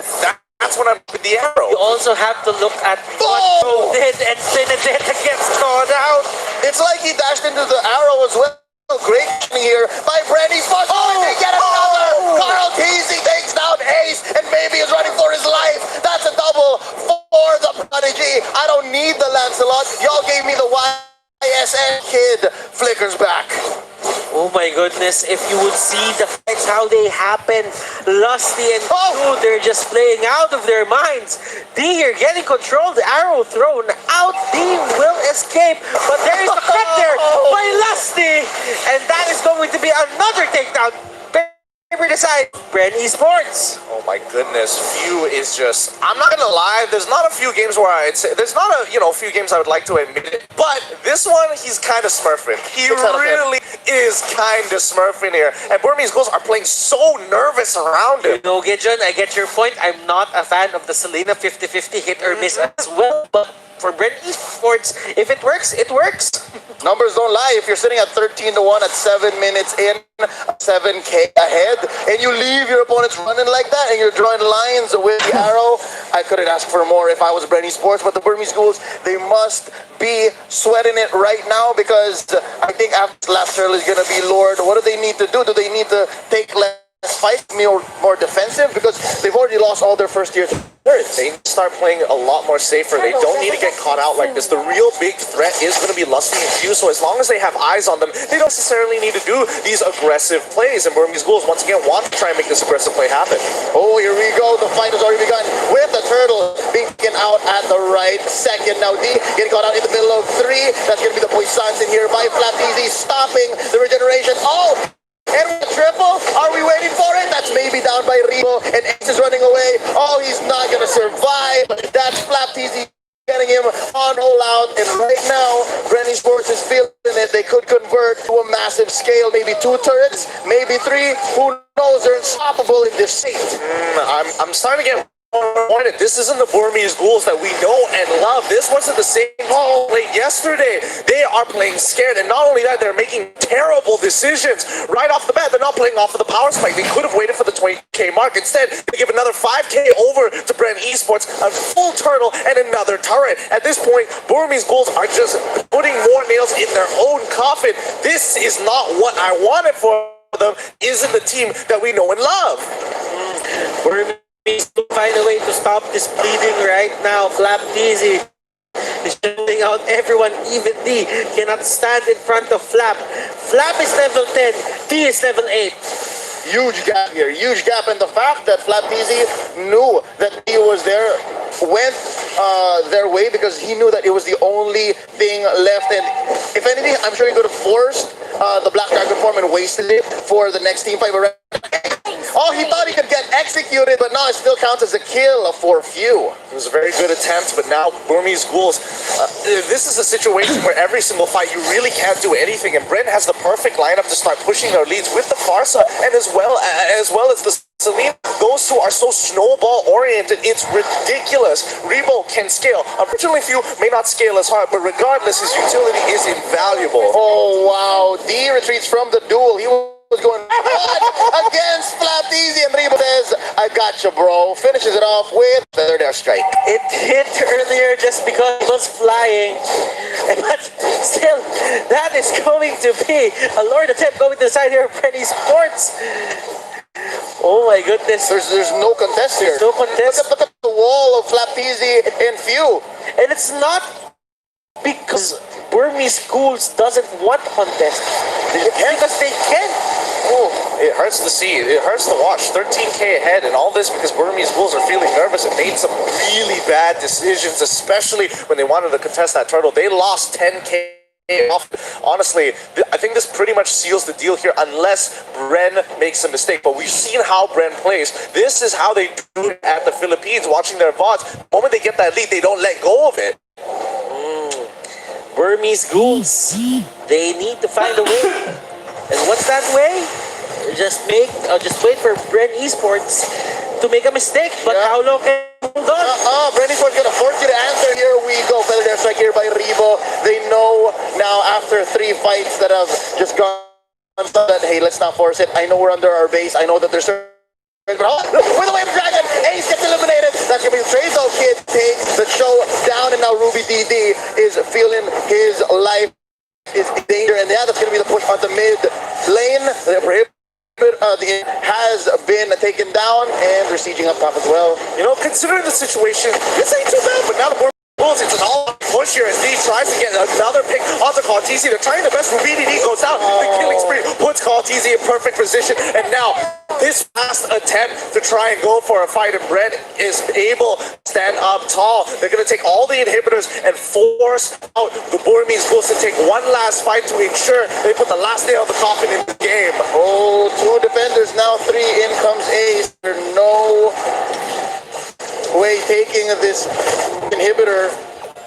That's when I'm with the arrow. You also have to look at what Joe did, and Benedetta gets caught out. It's like he dashed into the arrow as well. Great here by BREN Esports. Oh, they get another! Carltese takes down Ace and maybe is running for his life. That's a double for the Prodigy. I don't need the Lancelot. Y'all gave me the YSN kid. Flickers back. Oh my goodness, if you would see the fights, how they happen. Lusty and Crew, they're just playing out of their minds. D here getting control, the arrow thrown out. D will escape, but there is a cut there by Lusty. And that is going to be another takedown. Favorite aside, BREN Esports. Oh my goodness, View is just, I'm not gonna lie, there's not a few games where I'd say, there's not a few games I would like to admit it, but this one, he's kind of smurfing. He really is kind of smurfing here, and Burmese Ghouls are playing so nervous around him. You know, Gideon, I get your point. I'm not a fan of the Selena 50-50 hit or miss as well, but for BREN Esports, if it works, it works. Numbers don't lie. If you're sitting at 13-1 at 7 minutes in, 7K ahead, and you leave your opponents running like that, and you're drawing lines with the arrow, I couldn't ask for more if I was BREN Esports. But the Burmese Ghouls, they must be sweating it right now, because I think after last turtle is going to be Lord. What do they need to do? Do they need to take less fight, more defensive? Because they've already lost all their first tier turrets. They start playing a lot more safer. They don't need to get caught out like this. The real big threat is going to be Lusty and Q, so as long as they have eyes on them, they don't necessarily need to do these aggressive plays. And Burmese Ghouls, once again, want to try and make this aggressive play happen. Oh, here we go. The fight has already begun with the turtle being taken out at the right second. Now D getting caught out in the middle of 3. That's going to be the Poissons in here by Flatteezy, stopping the regeneration. Oh! And with the triple, are we waiting for it? That's maybe down by Rebo, and Ace is running away. Oh, he's not going to survive. That's Flatteezy getting him on all out. And right now, BREN Esports is feeling it. They could convert to a massive scale. Maybe 2 turrets, maybe 3. Who knows? They're unstoppable in this state. I'm starting to get disappointed. This isn't the Burmese Ghouls that we know and love. This wasn't the same ball played yesterday. They are playing scared, and not only that, they're making terrible decisions right off the bat. They're not playing off of the power spike. They could have waited for the 20K mark. Instead, they give another 5K over to BREN Esports, a full turtle and another turret. At this point, Burmese Ghouls are just putting more nails in their own coffin. This is not what I wanted for them. Isn't the team that we know and love. To find a way to stop this bleeding right now. Flatteezy is shutting out everyone evenly. Cannot stand in front of Flap. Flap is level 10. D is level 8. Huge gap here, huge gap, and the fact that Flatteezy knew that he was there went their way, because he knew that it was the only thing left. And if anything, I'm sure he could have forced the Black Dragon form and wasted it for the next team fight. Oh, he thought he could get executed, but no, it still counts as a kill for Few. It was a very good attempt, but now Burmese Ghouls, this is a situation where every single fight you really can't do anything, and BREN has the perfect lineup to start pushing their leads with the Farsa, and as well as the Celine, those two are so snowball oriented, it's ridiculous. Rebo can scale. Unfortunately, few may not scale as hard, but regardless, his utility is invaluable. Oh, wow. D retreats from the duel. He was going against Flateezy, and Rebo says, I gotcha, bro. Finishes it off with the air strike. It hit earlier just because it was flying. But still, that is going to be a Lord attempt going to the side here of BREN ESPORTS. Oh my goodness. There's no contest here. There's no contest. Look at the wall of Flateezy and Few. And it's not because BURMESE Ghouls doesn't want contest. It's because they can. Oh, it hurts to see. It hurts to watch. 13K ahead, and all this because Burmese Ghouls are feeling nervous and made some really bad decisions, especially when they wanted to contest that turtle. They lost 10K off. Honestly, I think this pretty much seals the deal here unless BREN makes a mistake. But we've seen how BREN plays. This is how they do it at the Philippines, watching their VODs. The moment they get that lead, they don't let go of it. BURMESE Ghouls, they need to find a way. And what's that way? Just wait for BREN ESPORTS to make a mistake. But how long can hold on? BREN ESPORTS gonna force you to answer. Here we go. Feather air strike here by Rebo. They know now after 3 fights that have just gone that, hey, let's not force it. I know we're under our base. I know that there's with the Wave Dragon, Ace gets eliminated. That's gonna be the Trazo Kid takes the show down, and now Ruby DD is feeling his life is in danger, and yeah, that's gonna be the push on the mid lane. The has been taken down, and they're sieging up top as well. You know, considering the situation, this ain't too bad, but now the Bulls, it's an all push here as D tries to get another pick onto Kaltizi. They're trying their best. Ruby DD goes out. The killing spree puts Kaltizi in perfect position, and now this last attempt to try and go for a fight, and BREN is able to stand up tall. They're going to take all the inhibitors and force out the Burmese Ghouls to take one last fight to ensure they put the last nail in the coffin in the game. Oh, 2 defenders, now 3. In comes Ace. There's no way taking this inhibitor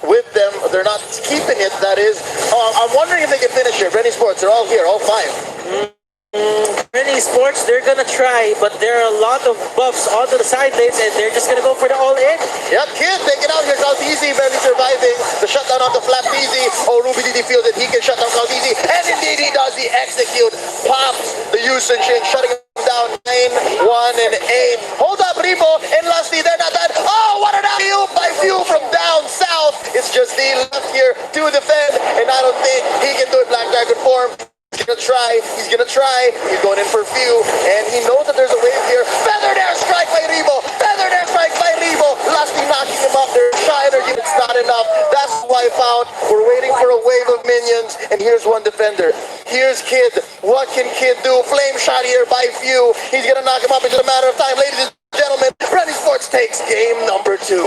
with them. They're not keeping it, that is. I'm wondering if they can finish here. BREN ESPORTS, they're all here, all 5. BREN ESPORTS, they're gonna try, but there are a lot of buffs onto the side lanes, and they're just gonna go for the all-in. Yep, Kid taking out here. Kaltizi barely surviving. The shutdown onto Flateezy. Oh, Ruby DD feels that he can shut down Kaltizi, and indeed he does. The execute pops the Yusun Shin, shutting him down 9, 1, and 8. Hold up, Rebo and Lusty, they're not done. Oh, what an alley-oop by Few from down south. It's just the left here to defend, and I don't think he can do it Black Dragon form. He's gonna try. He's going in for Few, and he knows that there's a wave here. Feathered air strike by Rebo. Feathered air strike by Rebo. Lusty knocking him up. They're shy. It's not enough. That's wipe out. We're waiting for a wave of minions, and here's one defender. Here's Kid. What can Kid do? Flame shot here by Few. He's gonna knock him up. It's a matter of time, ladies and gentlemen. BREN ESPORTS takes game number 2.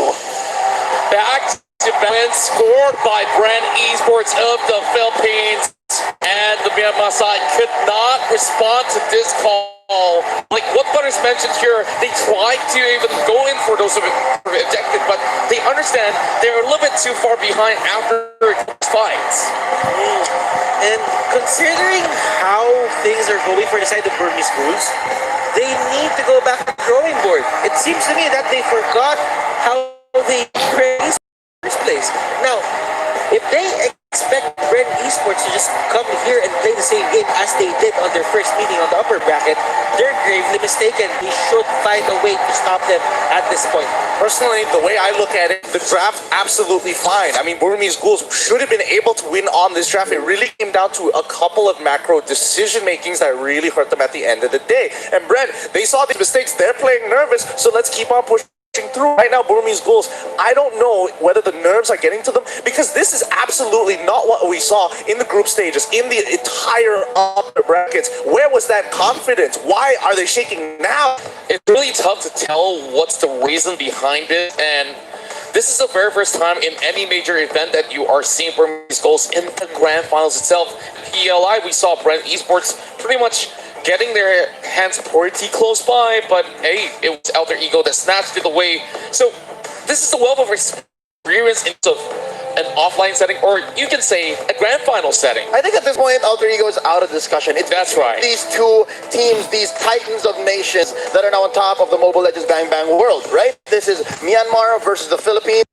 Back to win scored by BREN ESPORTS of the Philippines. And the Myanmar side could not respond to this call. Like what Butters mentioned here, they tried to even go in for those objectives, but they understand they're a little bit too far behind after fights. And considering how things are going for the side of BURMESE Ghouls, they need to go back to the drawing board. It seems to me that they forgot how they trained in the first place. Now, if they expect BREN ESPORTS to just come here and play the same game as they did on their first meeting on the upper bracket, they're gravely mistaken. They should find a way to stop them at this point. Personally, the way I look at it, the draft absolutely fine. I mean, Burmese Ghouls should have been able to win on this draft. It really came down to a couple of macro decision makings that really hurt them at the end of the day. And BREN, they saw these mistakes. They're playing nervous, so let's keep on pushing through. Right now, Burmese Ghouls, I don't know whether the nerves are getting to them, because this is absolutely not what we saw in the group stages, in the entire upper brackets. Where was that confidence? Why are they shaking now? It's really tough to tell what's the reason behind it, and this is the very first time in any major event that you are seeing Burmese Ghouls in the grand finals itself. PLI, we saw BREN ESPORTS pretty much getting their hands pretty close by, but hey, it was Alter Ego that snatched it away. So this is a wealth of experience in terms of an offline setting, or you can say a grand final setting. I think at this point, Alter Ego is out of discussion. That's right. These two teams, these titans of nations that are now on top of the Mobile Legends Bang Bang world, right? This is Myanmar versus the Philippines.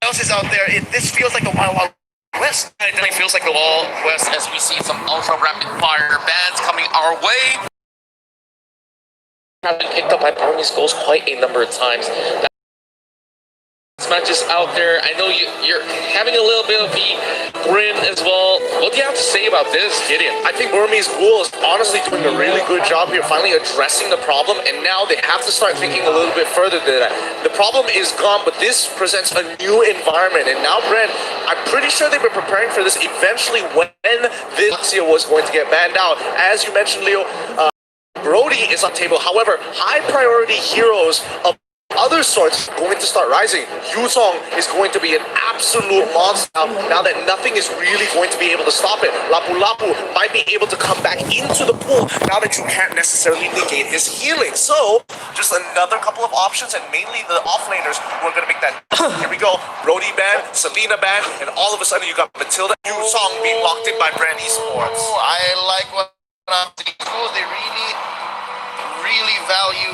else is out there. This feels like the Wild Wild West. It definitely feels like the Wild West as we see some ultra rapid fire bands coming our way. Have been picked up by Burmese Ghouls quite a number of times. This match is out there. I know you're having a little bit of the grin as well. What do you have to say about this, Gideon? I think Burmese Ghouls honestly doing a really good job here, finally addressing the problem, and now they have to start thinking a little bit further than that. The problem is gone, but this presents a new environment, and now Bren, I'm pretty sure they've been preparing for this eventually when this was going to get banned out. As you mentioned, Leo, Brody is on table. However, high priority heroes of other sorts are going to start rising. Yuzong is going to be an absolute monster now that nothing is really going to be able to stop it. Lapu Lapu might be able to come back into the pool now that you can't necessarily negate his healing. So, just another couple of options, and mainly the offlaners who are going to make that. Here we go. Brody ban, Selena ban, and all of a sudden you got Matilda Yuzong being locked in by BREN ESPORTS. I like what they really value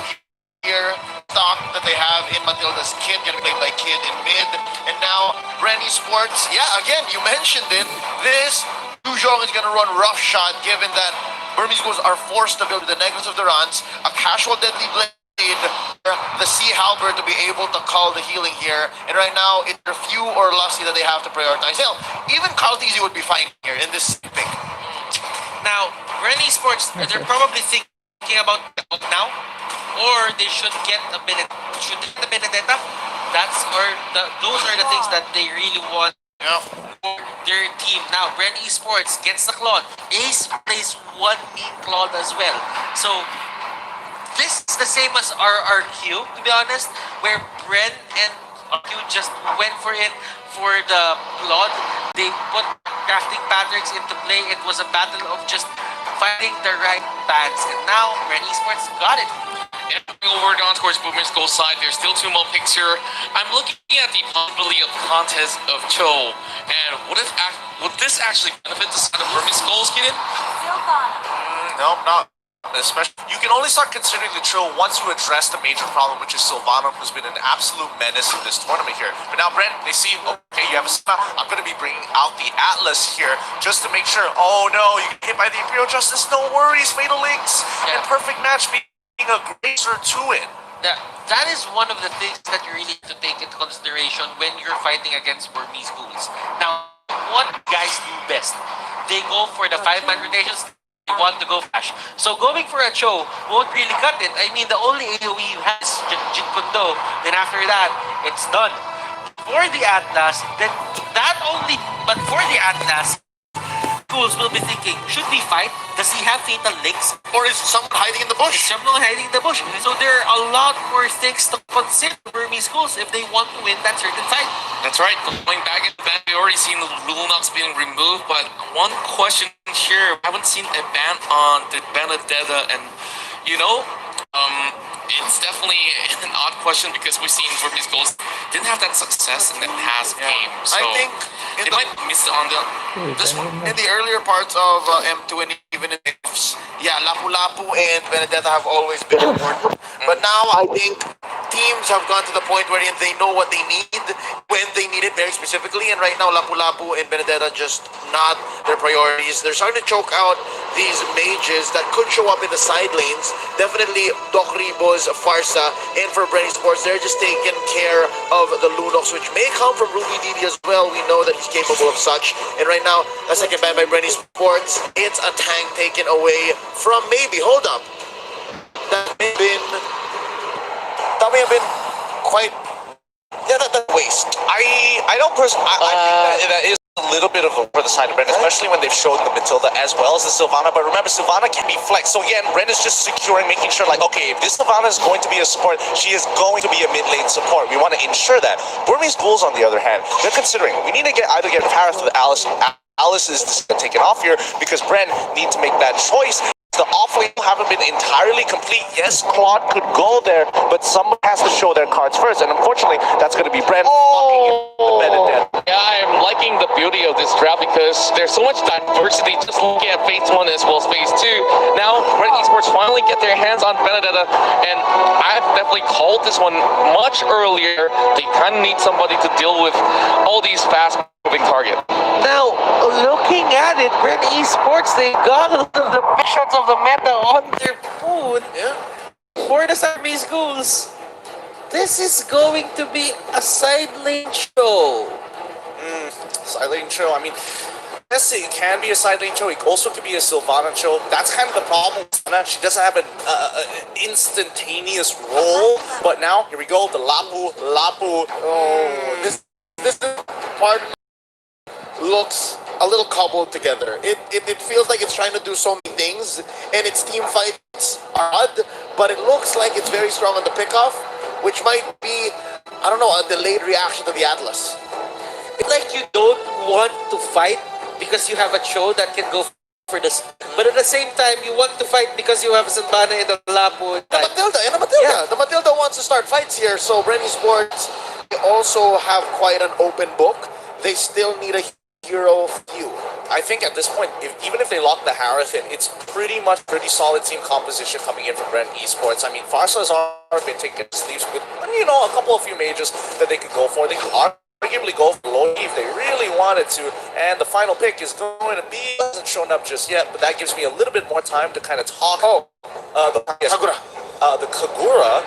here. Stock that they have in Matilda's Kid, getting played by Kid in mid, and now BREN ESPORTS. Yeah, again, you mentioned it. This Yuzong is gonna run roughshod, given that Burmese Ghouls are forced to build the negatives of the runs, a casual deadly blade, the Sea Halberd to be able to call the healing here, and right now it's a few or Lusty that they have to prioritize. Hell, even Kaltizi would be fine here in this pick. Now, BREN ESPORTS, they're probably thinking about now, or they should get a Benedetta. Those are the things that they really want for their team. Now, BREN ESPORTS gets the Claude. Ace plays one mean Claude as well. So, this is the same as RRQ, to be honest, where BREN and RQ just went for it for the Claude. They put crafting patterns into play. It was a battle of just finding the right bans, and now BREN ESPORTS got it. And over down towards Burmese Ghouls side, there's still two more picks here. I'm looking at the possibility of the contest of Cho, and would this actually benefit the side of Burmese Ghouls, Gideon? No, not. Especially, you can only start considering the Trill once you address the major problem, which is Sylvana, who's been an absolute menace in this tournament here. But now, Brent, they see, okay, you have a spell. I'm going to be bringing out the Atlas here just to make sure. Oh no, you get hit by the Imperial Justice. No worries, Fatal Links and perfect match being a grazer to it. That is one of the things that you really have to take into consideration when you're fighting against Burmese Ghouls. Now, what guys do best? They go for the 5-man rotations. They want to go flash. So going for a Cho won't really cut it. I mean, the only AoE you have is Jin Kundo. Then after that, it's done. For the Atlas, but for the Atlas, Ghouls will be thinking, should we fight? Does he have Fatal Links? Or is someone hiding in the bush? Is someone hiding in the bush? So there are a lot more things to consider Burmese Ghouls if they want to win that certain fight. That's right. Going back in the ban, we already seen the Lunox being removed, but one question here, I haven't seen a ban on the Benedetta, and it's definitely an odd question because we've seen Burmese Ghouls didn't have that success in the past game. So I think they might miss it on this one. In the earlier parts of M2 and even in Lapu Lapu and Benedetta have always been important. But now I think teams have gone to the point wherein they know what they need when they need it very specifically, and right now Lapu Lapu and Benedetta just not their priorities. They're starting to choke out these mages that could show up in the side lanes. Definitely Doc Ribo's Farsa, and for BREN ESPORTS, they're just taking care of the Lunox, which may come from Ruby Didi as well. We know that he's capable of such. And right now, a second ban by BREN ESPORTs. It's a tank taken away from maybe. Hold up. That may have been quite. Yeah, that waste. I don't personally. I think that is a little bit of a for the side of Bren, especially when they've shown the Matilda as well as the Sylvana. But remember, Sylvana can be flexed. So again, Bren is just securing, making sure, like, okay, if this Sylvana is going to be a support, she is going to be a mid-lane support. We want to ensure that. Burmese Ghouls, on the other hand, they're considering we need to either get Paris with Alice. Alice is taken off here because Bren need to make that choice. The off-lane haven't been entirely complete. Yes, Claude could go there, but someone has to show their cards first, and unfortunately, that's going to be Bren walking in the Benedetta. Yeah, I'm liking the beauty of this draft because there's so much diversity. Just looking at phase 1 as well as phase 2. Now, BREN Esports finally get their hands on Benedetta, and I've definitely called this one much earlier. They kind of need somebody to deal with all these fast-moving targets. Now, looking at it, BREN Esports, they got the bishops of the meta on their phone for the BURMESE GHOULs. This is going to be a side lane show. Side lane show, I mean, yes, it can be a side lane show. It also could be a Sylvana show. That's kind of the problem with Sylvana. She doesn't have an instantaneous role. But now, here we go, the Lapu. Oh, this part looks a little cobbled together. It feels like it's trying to do so many things, and its team fights are odd, but it looks like it's very strong on the pickoff, which might be, I don't know, a delayed reaction to the Atlas. It's like you don't want to fight because you have a show that can go for this, but at the same time, you want to fight because you have Sylvana and the Lapu. The Matilda. Yeah. The Matilda wants to start fights here, so BREN Esports, they also have quite an open book. They still need a hero few. I think at this point, even if they lock the Harith in, it's pretty solid team composition coming in from BREN Esports. I mean, Farsa has already been taking sleeves with, a couple of few mages that they could go for. They could arguably go for Loki if they really wanted to. And the final pick is going to be, hasn't shown up just yet, but that gives me a little bit more time to kind of talk. Kagura. The Kagura.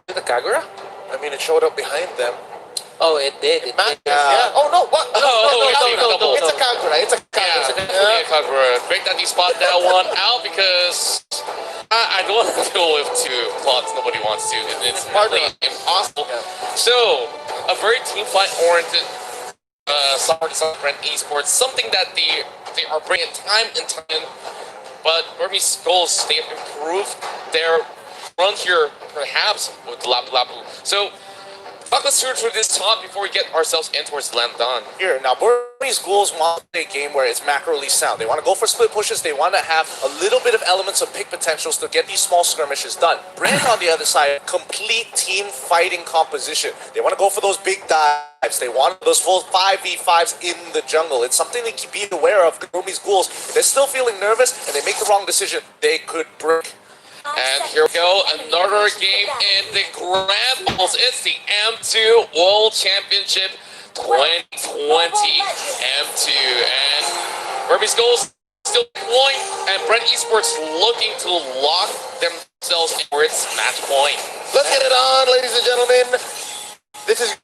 The Kagura? I mean, it showed up behind them. Oh, it did. It did. Yeah. Oh, no, what? No. It's a Kagura. It's a Kagura. Yeah, Kagura. Great that you spot that one out because I don't want to deal with two plots nobody wants to. It's hardly impossible. Yeah. So, a very team fight oriented soccer design BREN Esports, something that they are bringing time and time, but BURMESE GHOULS, they have improved their run here perhaps with Lapu Lapu. So, let's through this talk before we get ourselves in towards the land done. Here, now BURMESE GHOULS want to play a game where it's macroly sound. They want to go for split pushes. They want to have a little bit of elements of pick potentials to get these small skirmishes done. BREN on the other side, complete team fighting composition. They want to go for those big dives. They want those full 5v5s in the jungle. It's something they keep being aware of. BURMESE GHOULS, if they're still feeling nervous and they make the wrong decision, they could break. And here we go, another game in the Grand Finals. It's the M2 World Championship 2020 M2. And BURMESE GHOULS still deploying, and BREN Esports looking to lock themselves in for its match point. Let's get it on, ladies and gentlemen. This is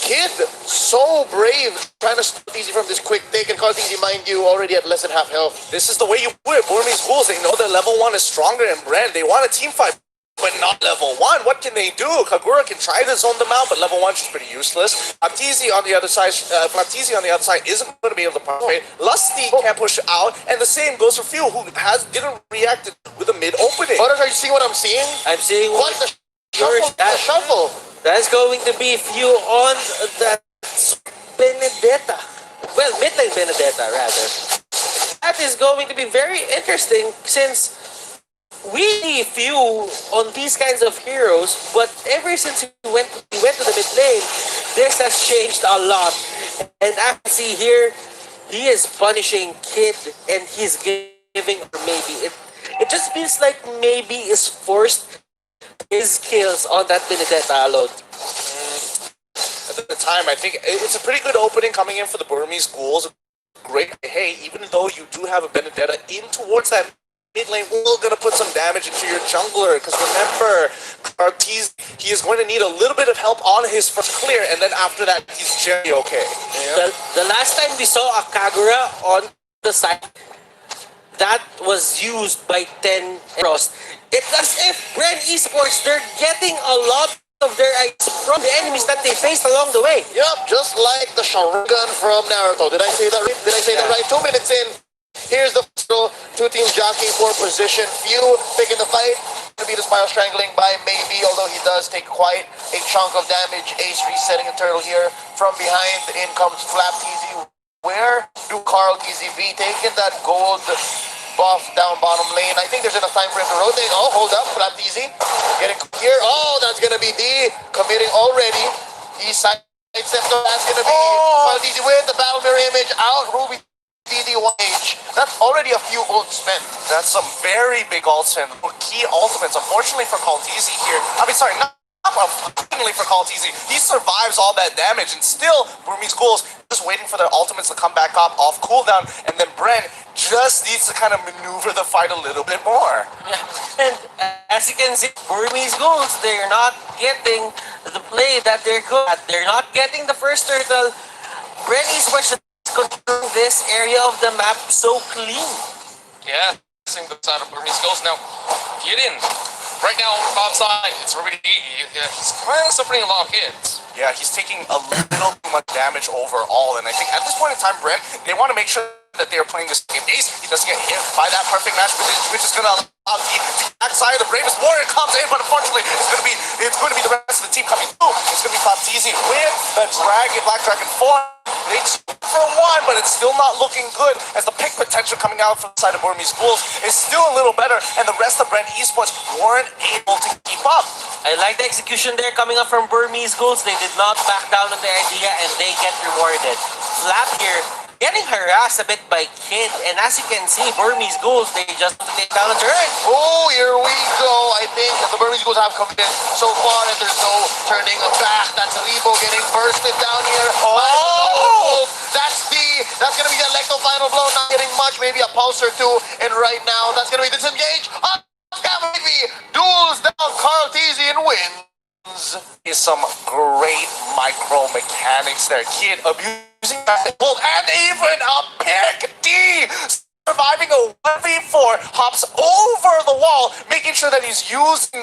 Kid, so brave, trying to stop easy from this quick take and cause easy, mind you, already at less than half health. This is the way you do it. BURMESE GHOULS, they know their level 1 is stronger than BREN. They want a team fight, but not level 1. What can they do? Kagura can try to zone them out, but level 1 is pretty useless. Flattizi on the other side, isn't going to be able to participate. Lusty can't push out, and the same goes for Few, who didn't react with a mid opening. Butters, are you seeing what I'm seeing? I'm seeing What the shuffle? That's going to be Few on that Benedetta. Well, midlane Benedetta, rather. That is going to be very interesting since we see Few on these kinds of heroes, but ever since he went to the mid lane, this has changed a lot. And I can see here, he is punishing Kid and he's giving her maybe. It just feels like maybe is forced his kills on that Benedetta alone. At the time, I think it's a pretty good opening coming in for the BURMESE GHOULS. Great. Hey, even though you do have a Benedetta in towards that mid lane, we're going to put some damage into your jungler. Because remember, Artiz, he is going to need a little bit of help on his first clear, and then after that, he's generally okay. Yeah. The last time we saw a Kagura on the side, that was used by 10 Frost. It's as if BREN Esports, they're getting a lot of their ideas from the enemies that they faced along the way. Yep, just like the Sharingan from Naruto. Did I say that right? Did I say that right? 2 minutes in. Here's the two teams jockeying for position. Few picking the fight. Gonna be the Spiral Strangling by maybe, although he does take quite a chunk of damage. Ace resetting a turtle here. From behind, in comes Flattizi Where do Carl Easy be taking that gold buff down bottom lane? I think there's enough time for him to rotate. Oh, hold up, Flat Easy. Getting here. Oh, that's gonna be D committing already. He sidesteps. So that's gonna be Carl Easy with the battle mirror image out. Ruby DD1H. That's already a few ults spent. That's some very big ults and key ultimates. Unfortunately for Kaltizi here, not unfortunately for Kaltizi, he survives all that damage, and still Burmese Ghouls just waiting for their ultimates to come back up off cooldown, and then Bren just needs to kind of maneuver the fight a little bit more. Yeah, and as you can see, Burmese Ghouls, they're not getting the play that they're good at. They're not getting the first turtle. BREN eSports controlling this area of the map so clean. Yeah, same the side of Burmese Ghouls. Now, get in. Right now, top side, it's already he's kind of suffering a lot of hits. Yeah, he's taking a little too much damage overall, and I think at this point in time, Bren, they want to make sure that they are playing this game ace. He doesn't get hit by that perfect match, which is going to allow the backside of the bravest warrior comes in, but unfortunately, it's going to be the rest of the team coming through. It's going to be Fatizi with the Black Dragon 4. They for one, but it's still not looking good as the pick potential coming out from the side of Burmese Ghouls is still a little better, and the rest of BREN eSports weren't able to keep up. I like the execution there coming up from Burmese Ghouls. They did not back down on the idea, and they get rewarded. Flap here getting harassed a bit by Kid, and as you can see, Burmese Ghouls, they just take down a turret. Oh, here we go. I think the Burmese Ghouls have come in so far, and there's no turning back. That's Rebo getting bursted down here. Oh! That's gonna be the electro final blow. Not getting much, maybe a pulse or two. And right now, that's gonna be disengaged. Maybe duels down. Carl Teasy and wins. Is some great micro mechanics there. Kid abusing that bolt and even a pick D. Surviving a 1v4, hops over the wall, making sure that he's using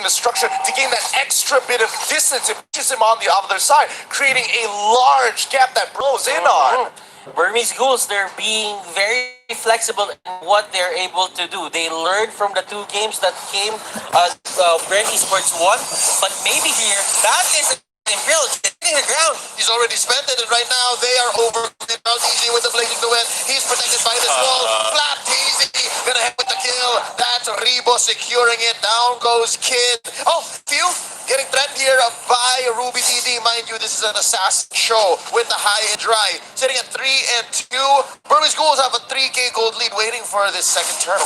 the structure to gain that extra bit of distance. It pushes him on the other side, creating a large gap that blows in on. Burmese Ghouls, they're being very flexible in what they're able to do. They learned from the 2 games that came BREN eSports won, but maybe here, that is Imperial hitting the ground. He's already spent it, and right now they are over. Now Easy with the blazing to win. He's protected by this wall. Flat Easy gonna hit with the kill. That's Rebo securing it. Down goes Kid. Oh, Few getting threatened here by Ruby DD. Mind you, this is an assassin show with the high and dry. Sitting at 3-2. Burmese Ghouls have a 3K gold lead waiting for this second turtle.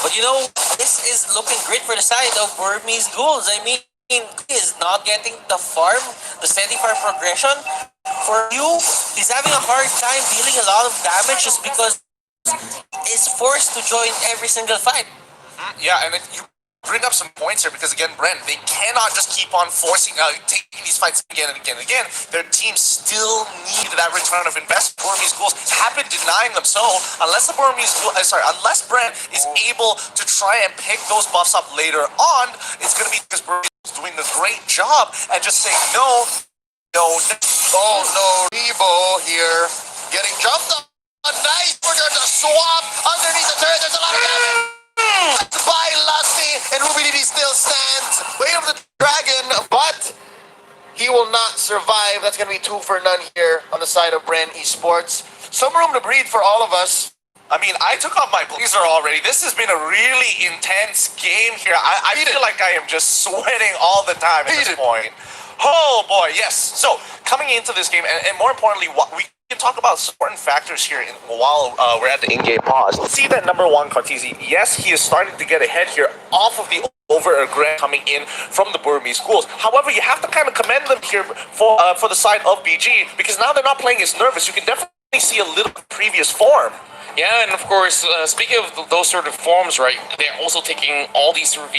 But you know, this is looking great for the side of Burmese Ghouls. I mean, he is not getting the steady farm progression. For you, he's having a hard time dealing a lot of damage just because he's forced to join every single fight. Yeah, and you bring up some points here because again, Bren, they cannot just keep on forcing, taking these fights again and again and again. Their team still need that return of investment. Burmese Ghouls have been denying them so. Unless Bren is able to try and pick those buffs up later on, it's going to be because Burmese is doing a great job and just saying no. Oh no, Rebo here getting jumped on. Nice for the swap underneath the turret. There's a lot of damage. By Lusty, and Ruby DD still stands. Way of the dragon, but he will not survive. That's going to be 2 for none here on the side of BREN eSports. Some room to breathe for all of us. I mean, I took off my blazer already. This has been a really intense game here. I feel like I am just sweating all the time at this point. Oh boy, yes. So, coming into this game, and more importantly, what we can talk about certain factors here while we're at the in-game pause. Let's see that number 1, Cartesi. Yes, he is starting to get ahead here off of the over-aggression coming in from the Burmese Ghouls. However, you have to kind of commend them here for the side of BG, because now they're not playing as nervous. You can definitely see a little previous form. Yeah, and of course, speaking of those sort of forms, right, they're also taking all these sort of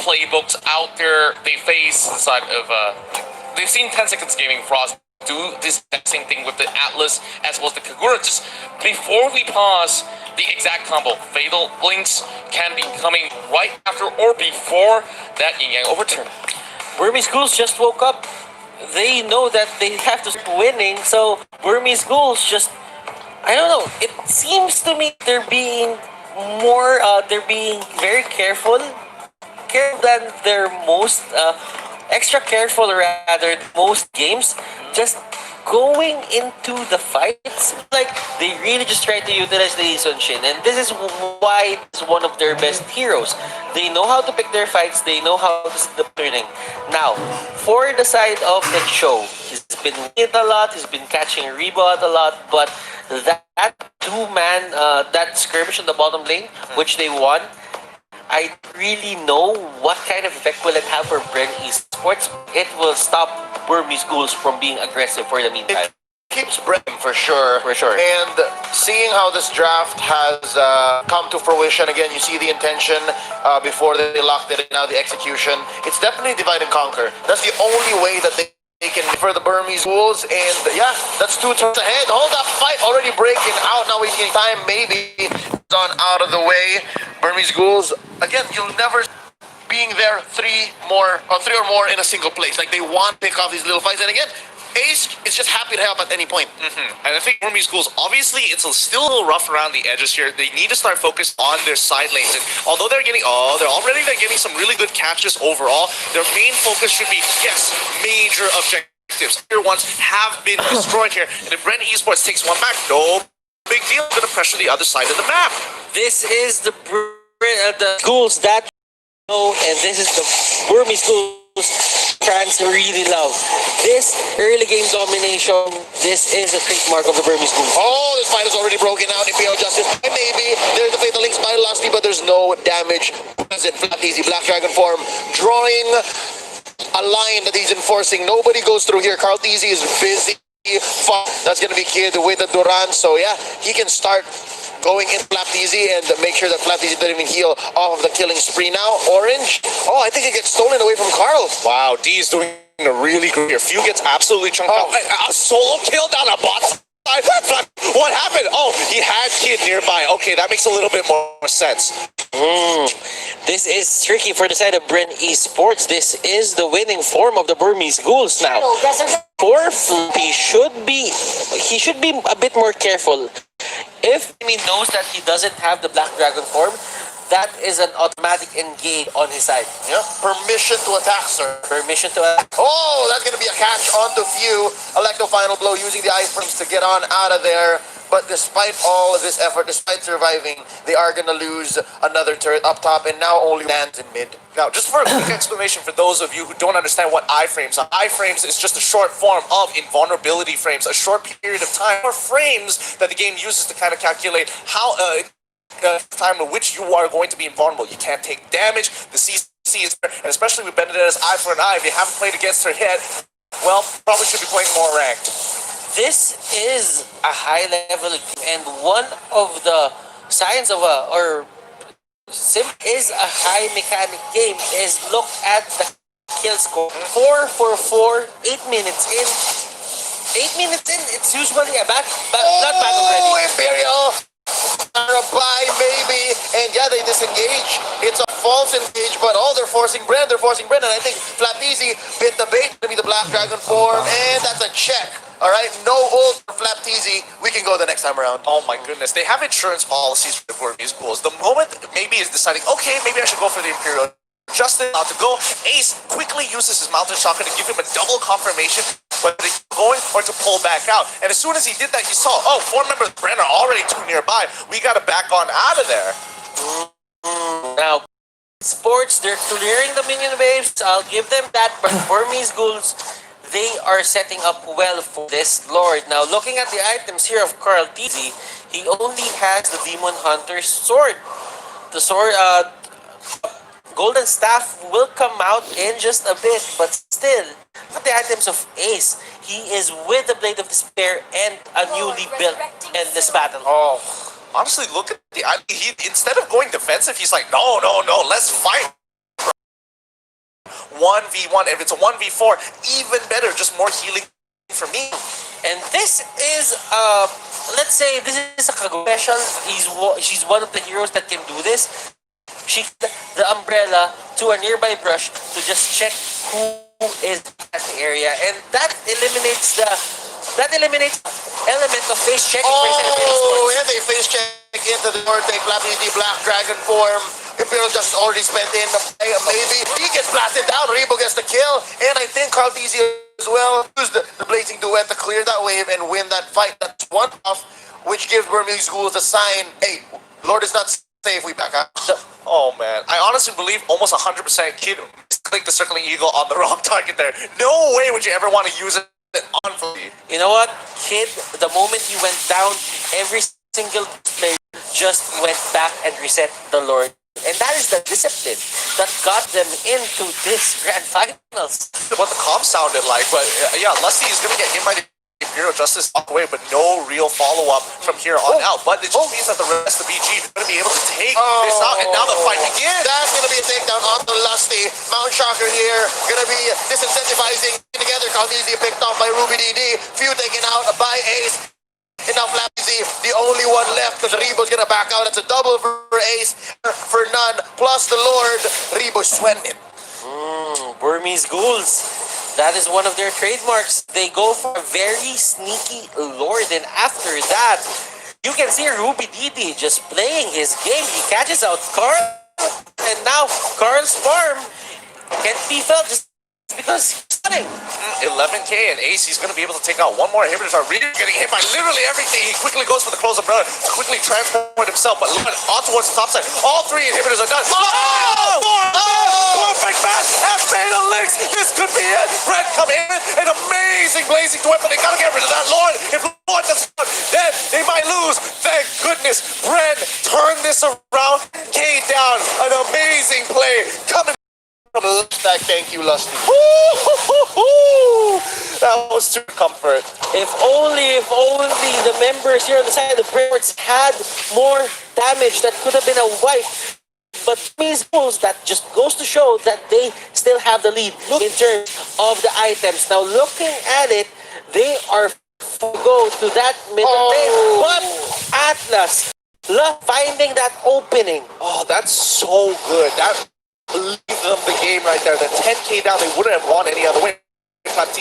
playbooks out there. They face the side of, they've seen 10 Seconds Gaming Frost do this same thing with the Atlas as well as the Kagura. Just before we pause, the exact combo, Fatal Links can be coming right after or before that yin-yang overturn. Burmese Ghouls just woke up. They know that they have to start winning, so Burmese Ghouls just, I don't know, it seems to me they're being very careful than their most, extra careful rather, most games. Just going into the fights, like they really just try to utilize the Lee Sun Shin, and this is why it's one of their best heroes. They know how to pick their fights. They know how to set the turning. Now, for the side of the show, he's been winning it a lot. He's been catching Reboot a lot, but that two-man, that skirmish on the bottom lane, which they won, I really know what kind of effect will it have for BREN Esports. It will stop Burmese Ghouls from being aggressive for the meantime. Keeps BREN for sure. For sure. And seeing how this draft has come to fruition, again, you see the intention before they locked it in, now the execution. It's definitely divide and conquer. That's the only way that they can for the Burmese Ghouls. And yeah, that's 2 turns ahead. Hold up, fight already breaking out. Now wasting time, maybe on out of the way. Burmese Ghouls, again, you'll never being there 3 or more in a single place. Like they want to pick off these little fights. And again, Ace is just happy to help at any point. And I think Burmese Ghouls, obviously, it's still a little rough around the edges here. They need to start focused on their side lanes. And although they're getting some really good catches overall, their main focus should be, yes, major objectives. Tier 1s have been destroyed here. And if BREN Esports takes one back, no big deal. Going to pressure the other side of the map. This is the Ghouls that know, and this is the Burmese Ghouls fans really love. This early game domination, this is a trademark of the Burmese Ghouls. Oh, this fight is already broken out. Imperial Justice, and maybe there's the Fatal Links by Lusty, but there's no damage. Is it flat easy? Black Dragon form, drawing a line that he's enforcing. Nobody goes through here. Carl Teasy is busy. That's going to be killed with the Duran. So yeah, he can start going in Flat Easy and make sure that Flat Easy doesn't even heal off of the killing spree now. Orange. Oh, I think it gets stolen away from Carl. Wow, D is doing a really good here. Few gets absolutely chunked out. A solo kill down a bot side. What happened? Oh, he had Kid nearby. Okay, that makes a little bit more sense. This is tricky for the side of BREN Esports. This is the winning form of the Burmese Ghouls now. For Flippy, he should be a bit more careful. If he knows that he doesn't have the Black Dragon form, that is an automatic engage on his side. Yeah, permission to attack, sir. Permission to attack. Oh, that's going to be a catch onto Few. Electo final blow using the iframes to get on out of there. But despite all of this effort, despite surviving, they are going to lose another turret up top and now only lands in mid. Now, just for a quick explanation for those of you who don't understand what iframes are. Iframes is just a short form of invulnerability frames, a short period of time or frames that the game uses to kind of calculate how time in which you are going to be invulnerable. You can't take damage, the CC is there, and especially with Benedetta's eye for an eye, if you haven't played against her yet, well, probably should be playing more ranked. This is a high level game, and one of the signs of is a high mechanic game is look at the kill score. 4 for 4, 8 minutes in. 8 minutes in, it's usually a blood battle ready. Imperial! Buy maybe, and yeah, they disengage. It's a false engage, but they're forcing BREN, and I think Flat Easy bit the bait, maybe the Black Dragon form, and that's a check. All right, no ult for Flat Easy. We can go the next time around. Oh my goodness, they have insurance policies for the Burmese Ghouls. The moment maybe is deciding, okay, maybe I should go for the Imperial. Just about to go, Ace quickly uses his mountain shotgun to give him a double confirmation whether he's going or to pull back out. And as soon as he did that, you saw, 4 members of BREN are already 2 nearby. We got to back on out of there. Now, Sports, they're clearing the minion waves. I'll give them that. But Burmese Ghouls, they are setting up well for this Lord. Now, looking at the items here of Carl Teasy, he only has the Demon Hunter's sword. The sword, Golden Staff will come out in just a bit, but still, look at the items of Ace. He is with the Blade of Despair and a newly built Endless Battle. Oh, honestly, look at he instead of going defensive, he's like, no, let's fight. 1v1, if it's a 1v4, even better, just more healing for me. And this is, let's say, this is a Kago special. She's one of the heroes that can do this. She the umbrella to a nearby brush to just check who is at the area, and that eliminates element of face checking. Oh, yeah, they face check into the north. They Flat Easy Black Dragon form. Imperial just already spent in maybe he gets blasted down. Rebo gets the kill, and I think Carl Teasy as well used the blade blazing duet to clear that wave and win that fight. That's one off, which gives Burmese Ghouls a sign, hey, Lord is not safe, we back up. Oh man, I honestly believe almost 100% Kid clicked the circling eagle on the wrong target there. No way would you ever want to use it on for me. You know what, Kid? The moment you went down, every single player just went back and reset the Lord. And that is the discipline that got them into this grand finals. What the comp sounded like, but yeah, Lusty is gonna get hit by the Imperial Justice walk away, but no real follow-up from here on out. But it just means that the rest of BG is gonna be able to take this out, and now the fight begins. That's gonna be a takedown on the Lusty. Mount Shocker here, gonna be disincentivizing together. Caldeezy picked off by Ruby DD. Few taken out by Ace. And now Flappy, the only one left, because Rebo's gonna back out. It's a double for Ace, for none, plus the Lord. Rebo sweating. Burmese Ghouls. That is one of their trademarks. They go for a very sneaky Lord, and after that, you can see Ruby Didi just playing his game. He catches out Carl, and now Carl's farm can't be felt just because he's stunning. 11k and Ace, he's going to be able to take out one more inhibitors. Are really getting hit by literally everything. He quickly goes for the close umbrella to quickly transport himself, but look on towards the top side. All three inhibitors are done. Perfect match. Beta Licks. This could be it. Red come in. An amazing blazing duet, but they got to get rid of that Lord. If Lord doesn't, then they might lose. Thank goodness. Bren turned this around. K down. An amazing play. Coming. Thank you, Lusty. That was true comfort. If only the members here on the side of the Brewers had more damage, that could have been a wipe. But these Bulls, that just goes to show that they still have the lead in terms of the items. Now, looking at it, they are go to that middle lane, but Atlas finding that opening. Oh, that's so good. That leaves them the game right there. The 10k down, they wouldn't have won any other way.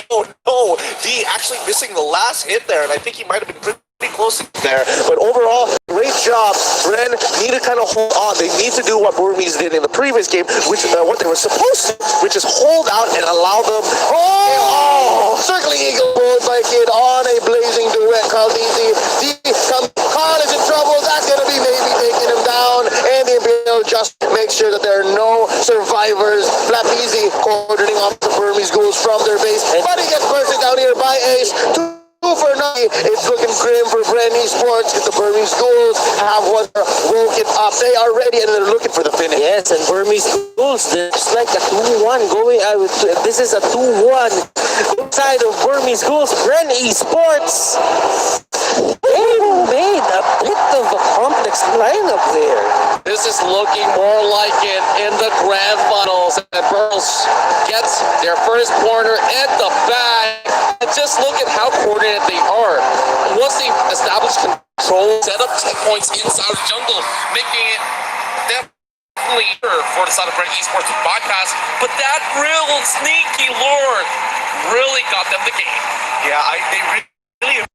Oh no, D actually missing the last hit there, and I think he might have been pretty close there. But overall, great job. Bren need to kind of hold on. They need to do what Burmese did in the previous game, which what they were supposed to, which is hold out and allow them. Circling Eagle pulled by Kid on a blazing duet. Caldeezy. Carl is in trouble. That's gonna be maybe taking him down, and the Imperial just make sure that there are no survivors. Flappy cordoning off the Burmese Ghouls from their base, but he gets bursted down here by Ace. Two for 9. It's looking grim for BREN Esports. If the Burmese Ghouls have one woken up, they are ready and they're looking for the finish. Yes, and Burmese Ghouls, just like a 2-1 going. This is a 2-1 side of Burmese Ghouls. BREN Esports. They made a bit of a complex lineup there. This is looking more like it in the grand finals. And Burls gets their first corner at the back. And just look at how coordinated they are. Once they establish control, set up checkpoints inside the jungle, making it definitely for the side of BREN Esports to bypass. But that real sneaky Lord really got them the game. Yeah, they really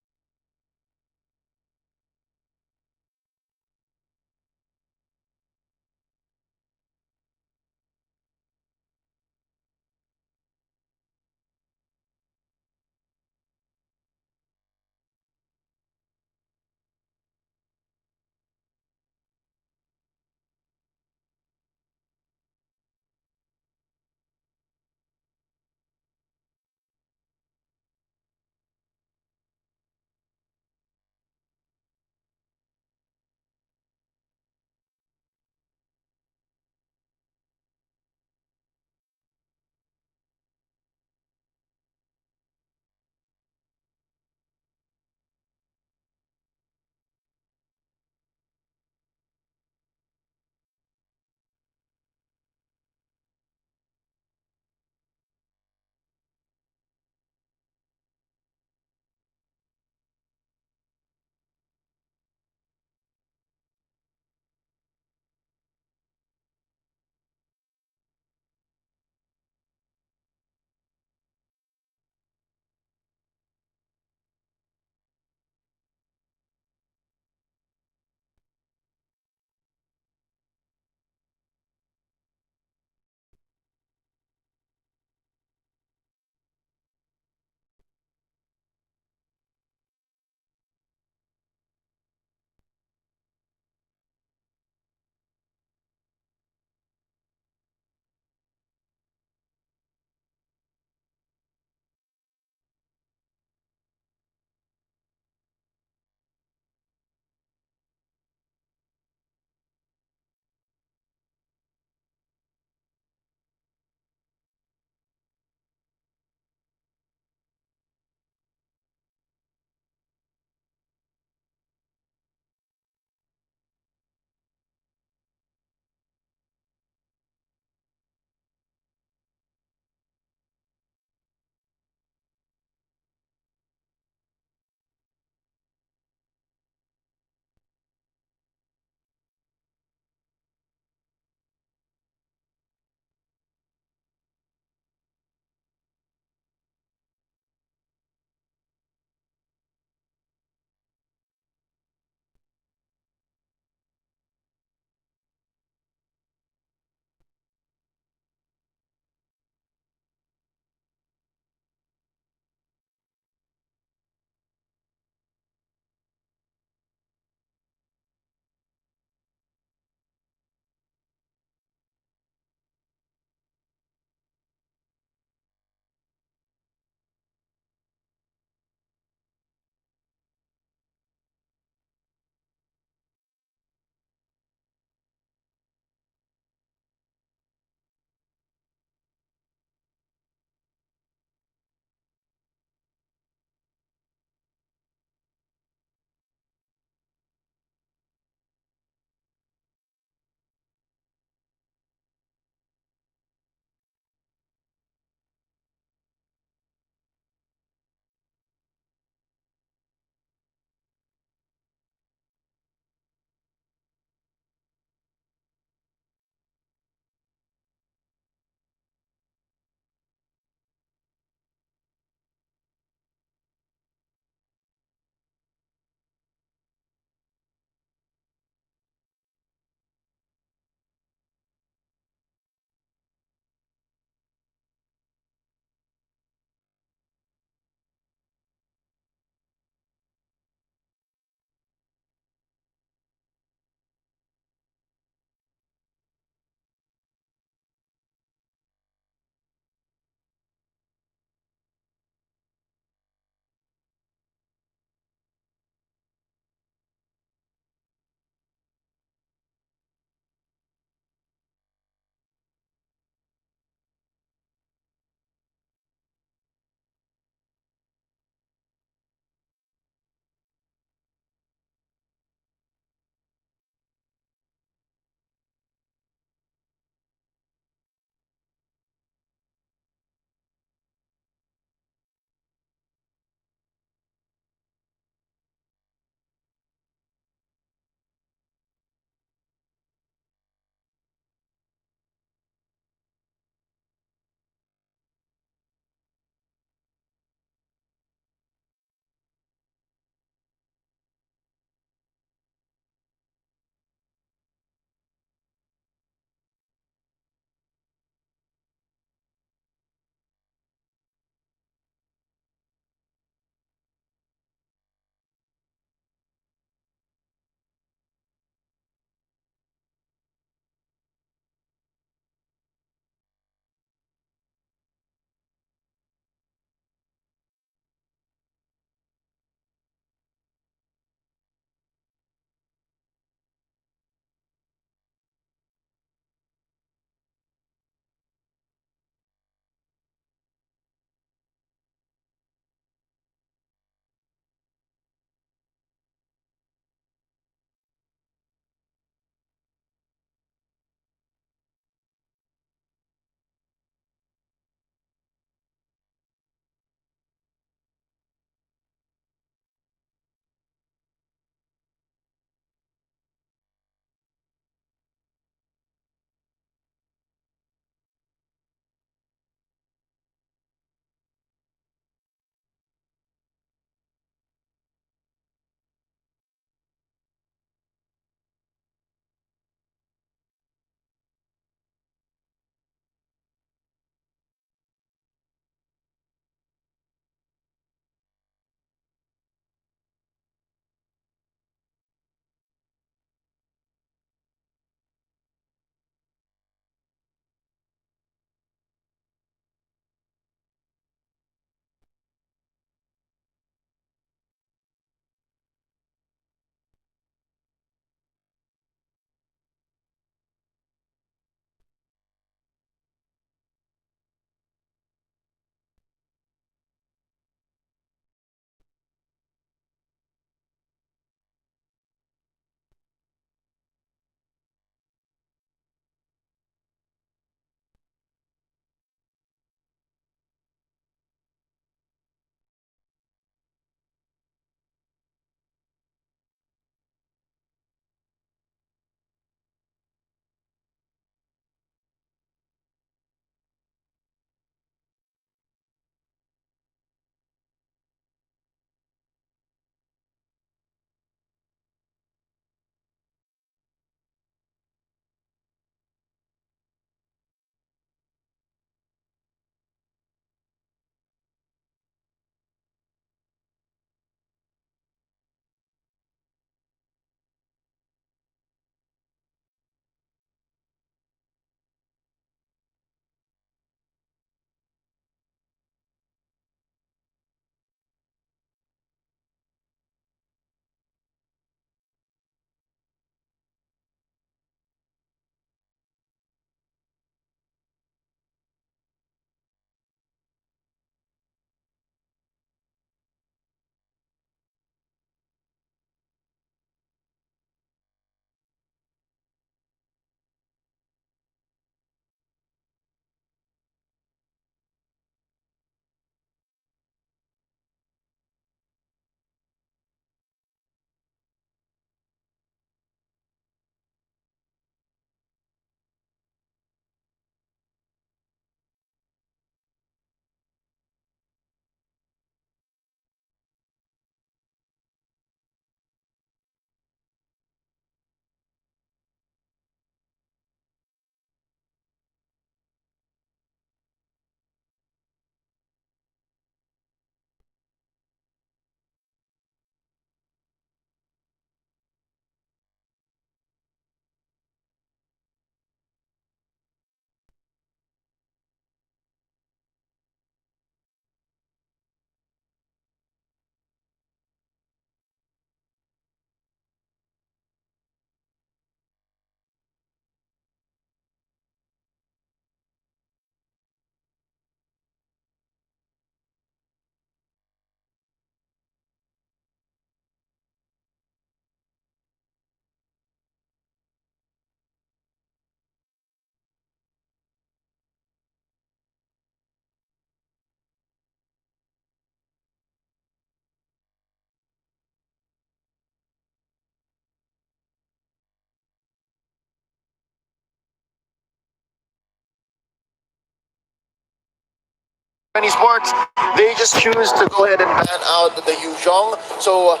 BREN eSports, they just choose to go ahead and ban out the Yuzhong. So,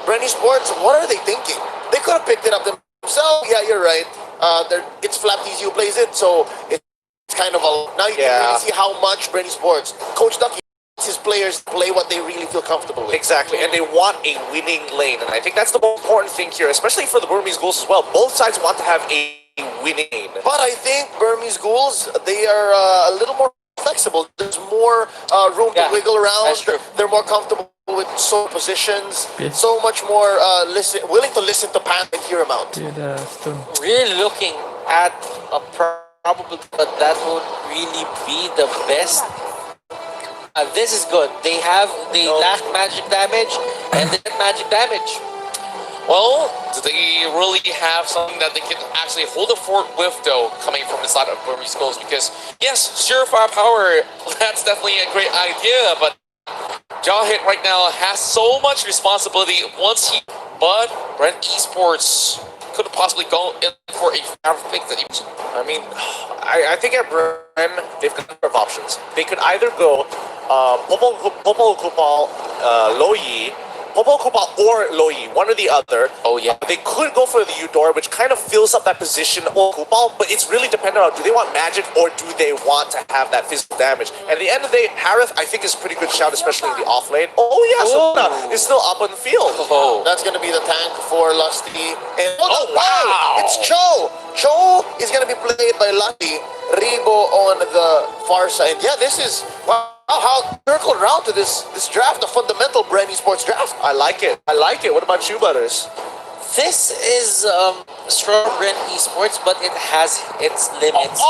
BREN eSports, what are they thinking? They could have picked it up themselves. Yeah, you're right. It's Flapteasy who plays it, so it's kind of a... Now you can really see how much BREN eSports, Coach Ducky, his players play what they really feel comfortable with. Exactly, and they want a winning lane, and I think that's the most important thing here, especially for the Burmese Ghouls as well. Both sides want to have a winning lane. But I think Burmese Ghouls, they are a little more flexible. There's more room to wiggle around. That's true. They're more comfortable with so positions, so much more willing to listen to Pan and hear him out. Really looking at a probable, but that won't really be the best. This is good. They lack magic damage, and they get magic damage. Well, do they really have something that they can actually hold the fort with, though, coming from inside of Burmese Ghouls? Because, yes, surefire power, that's definitely a great idea, but Jawhead right now has so much responsibility but BREN eSports could have possibly gone in for a fair pick that I mean, I think at BREN, they've got a number of options. They could either go Popo Kupal, Loyi, Popo Kupal or Loyi, one or the other. Oh, yeah. They could go for the Eudora, which kind of fills up that position of Kupal, but it's really dependent on do they want magic or do they want to have that physical damage. At the end of the day, Harith, I think, is a pretty good shout, especially in the off lane. Oh, yeah, Sona is still up on the field. Oh. That's going to be the tank for Lusty. And wow. It's Cho. Cho is going to be played by Lusty. Ribo on the far side. Yeah, this is... Wow. How circled around to this draft, the fundamental BREN eSports draft. I like it. I like it. What about you, Butters? This is strong BREN eSports, but it has its limits.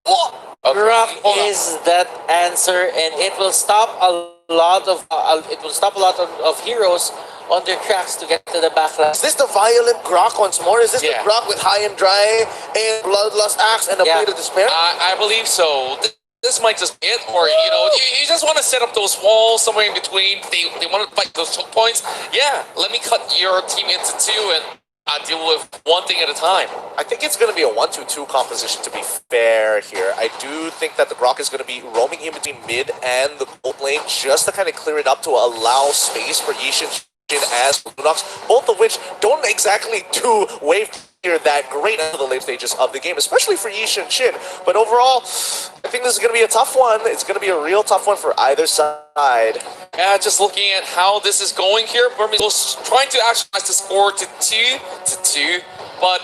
Rock is that answer, and it will stop a lot of heroes on their tracks to get to the backline. Is this the violent Grok once more? Is this the Grok with High and Dry and Bloodlust Axe and a Blade of Despair? I believe so. This might just be it, or you just want to set up those walls somewhere in between. They want to fight those choke points. Yeah, let me cut your team into two and deal with one thing at a time. I think it's going to be a 1-2-2 composition, to be fair here. I do think that the Grok is going to be roaming in between mid and the gold lane just to kind of clear it up to allow space for Yishin as Lunox, both of which don't exactly do wave clear that great into the late stages of the game, especially for Yishin Shin. But overall, I think this is going to be a tough one. It's going to be a real tough one for either side. Yeah, just looking at how this is going here, Burmese was trying to actualize the score to 2-2, but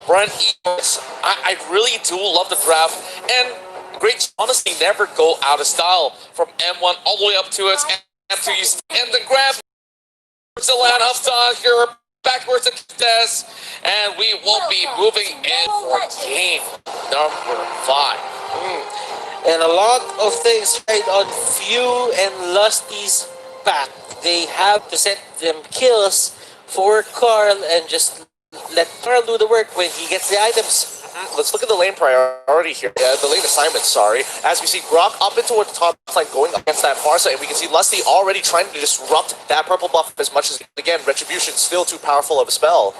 BREN eSports, I really do love the draft, and great honestly never go out of style from M1 all the way up to its M2 and the grab. The land up top here, backwards to test, and we will be moving in for game number 5. And a lot of things right on Few and Lusty's back. They have to set them kills for Carl and just let Carl do the work when he gets the items. Let's look at the lane priority here. The lane assignment, sorry. As we see Grok up into a top line going against that far side, and we can see Lusty already trying to disrupt that purple buff as much as, again, Retribution still too powerful of a spell.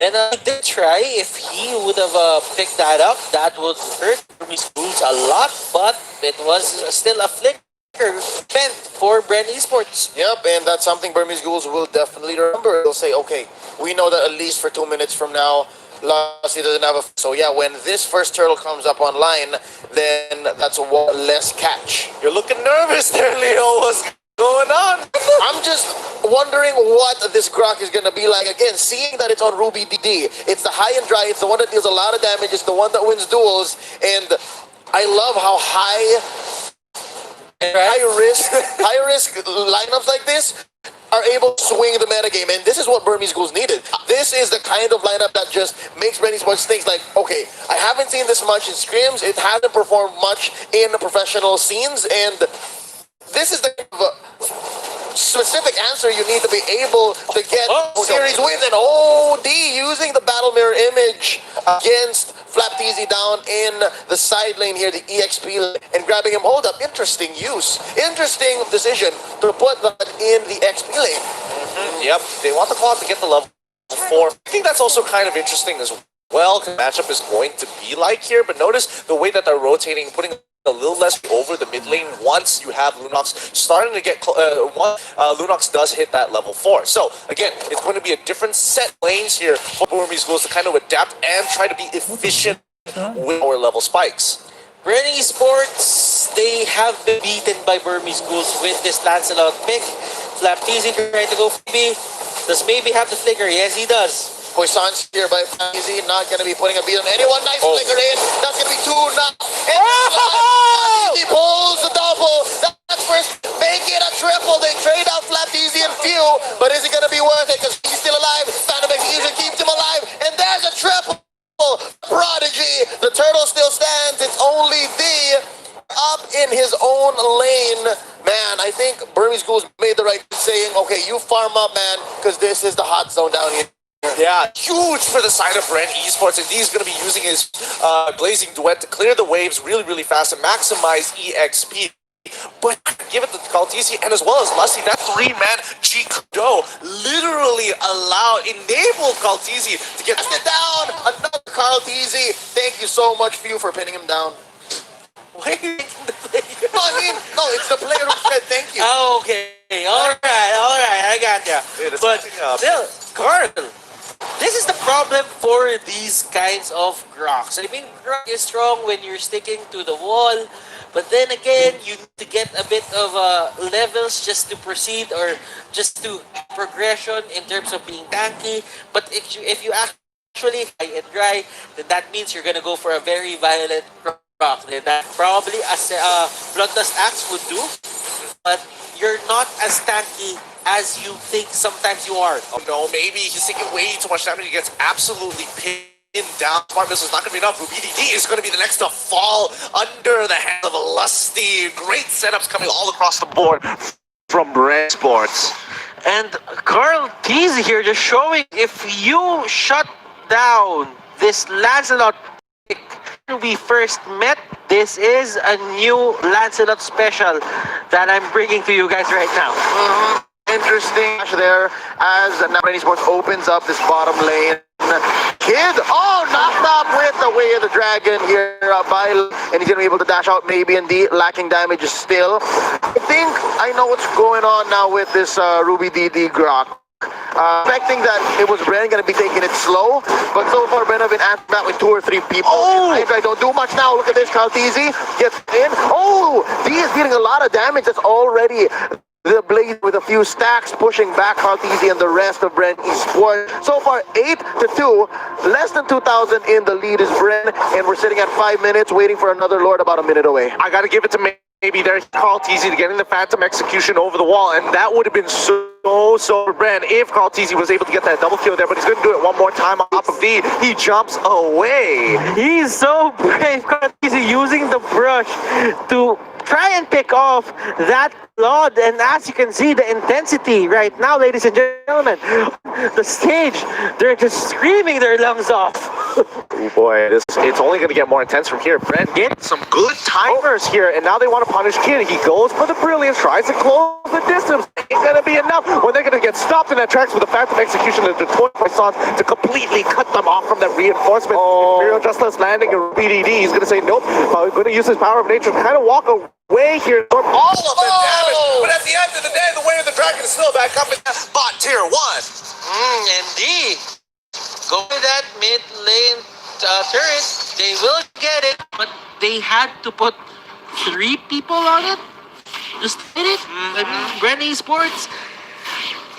And I did try, if he would have picked that up, that would hurt Burmese Ghouls a lot, but it was still a flicker spent for BREN eSports. Yep, and that's something Burmese Ghouls will definitely remember. They'll say, okay, we know that at least for 2 minutes from now, Lusty doesn't have a... So yeah, when this first turtle comes up online, then that's one less catch. You're looking nervous there, Leo. What's going on? I'm just wondering what this Grok is going to be like. Again, seeing that it's on Ruby DD. It's the high and dry. It's the one that deals a lot of damage. It's the one that wins duels. And I love how high risk lineups like this are able to swing the metagame, and this is what Burmese Ghouls needed. This is the kind of lineup that just makes BREN eSports think like, okay, I haven't seen this much in scrims, it hasn't performed much in professional scenes, and this is the kind of specific answer you need to be able to get series wins. And OD using the battle mirror image against Flapteasy down in the side lane here, the EXP lane, and grabbing him. Hold up, interesting use. Interesting decision to put that in the XP lane. Yep, they want the clock to get the level 4. I think that's also kind of interesting as well matchup is going to be like here, but notice the way that they're rotating, putting a little less over the mid lane once you have Lunox starting to get Lunox does hit that level 4. So again, it's going to be a different set lanes here for Burmese Ghouls to kind of adapt and try to be efficient with lower level spikes. BREN Esports, they have been beaten by Burmese Ghouls with this Lancelot pick. Flapteasy trying to go for B. Does maybe have the flicker? Yes, he does. Poisson's here by Easy, not going to be putting a beat on anyone. Nice flicker in. That's going to be 2 now. He pulls the double. That's first. Make it a triple. They trade out Flapteasy and Few, but is it going to be worth it? Because he's still alive. Dynamic Fusion keeps him alive. And there's a triple. Prodigy. The turtle still stands. It's only the up in his own lane. Man, I think Burmese Ghouls made the right saying, okay, you farm up, man, because this is the hot zone down here. Yeah, huge for the side of BREN Esports, and he's going to be using his Blazing Duet to clear the waves really fast and maximize EXP. But give it to Kaltisi and as well as Lusty, that 3-man G Kudo literally enabled Kaltisi to get down. Another Kaltisi. Thank you so much, Few, for pinning him down. Why are you making the player? No, it's the player who said thank you. Oh, okay. All right, I got ya. But still, Carl, this is the problem for these kinds of Groks. I mean, Grok is strong when you're sticking to the wall, but then again, you need to get a bit of levels just to proceed or just to progression in terms of being tanky. But if you actually high and dry, then that means you're gonna go for a very violent Grok. Then that probably as Bloodlust Axe would do, but you're not as tanky as you think sometimes you are. Oh no, maybe he's taking way too much damage. He gets absolutely pinned down. Smart Missile is not going to be enough. BDD is going to be the next to fall under the hands of a Lusty. Great setups coming all across the board from BREN Esports. And Carl Teasy here just showing if you shut down this Lancelot pick when we first met, this is a new Lancelot special that I'm bringing to you guys right now. Interesting there as now BREN Esports opens up this bottom lane. Kid, knocked up with the Way of the Dragon here by, and he's gonna be able to dash out maybe indeed, lacking damage still. I think I know what's going on now with this Ruby DD Grok. Expecting that it was BREN gonna be taking it slow, but so far BREN have been at that with 2 or 3 people. I don't do much now. Look at this, Kaltisi gets in. D is dealing a lot of damage. That's already the Blaze with a few stacks pushing back Kaltisi and the rest of BREN Esports. So far 8-2, less than 2,000 in the lead is BREN, and we're sitting at 5 minutes waiting for another Lord about a minute away. I gotta give it to maybe there's Kaltisi to getting the Phantom Execution over the wall, and that would have been so for BREN if Kaltisi was able to get that double kill there, but he's going to do it one more time on top of D. He jumps away. He's so brave, Kaltisi, using the brush to try and pick off that Lord, and as you can see the intensity right now, ladies and gentlemen, the stage, they're just screaming their lungs off. Oh boy, it's only going to get more intense from here. BREN get some good timers here, and now they want to punish Kid. He goes for the Brilliance, tries to close the distance. Ain't going to be enough when they're going to get stopped in their tracks with the Phantom Execution of the toy Poissons to completely cut them off from that reinforcement. Imperial Justice landing a BDD. He's going to say, nope, I'm going to use his power of nature to kind of walk away here from all of the damage. But at the end of the day, the Way of the Dragon is still back up in bot tier 1. And D, go with that mid lane turret. They will get it, but they had to put 3 people on it. Just hit it. I mean, BREN Esports,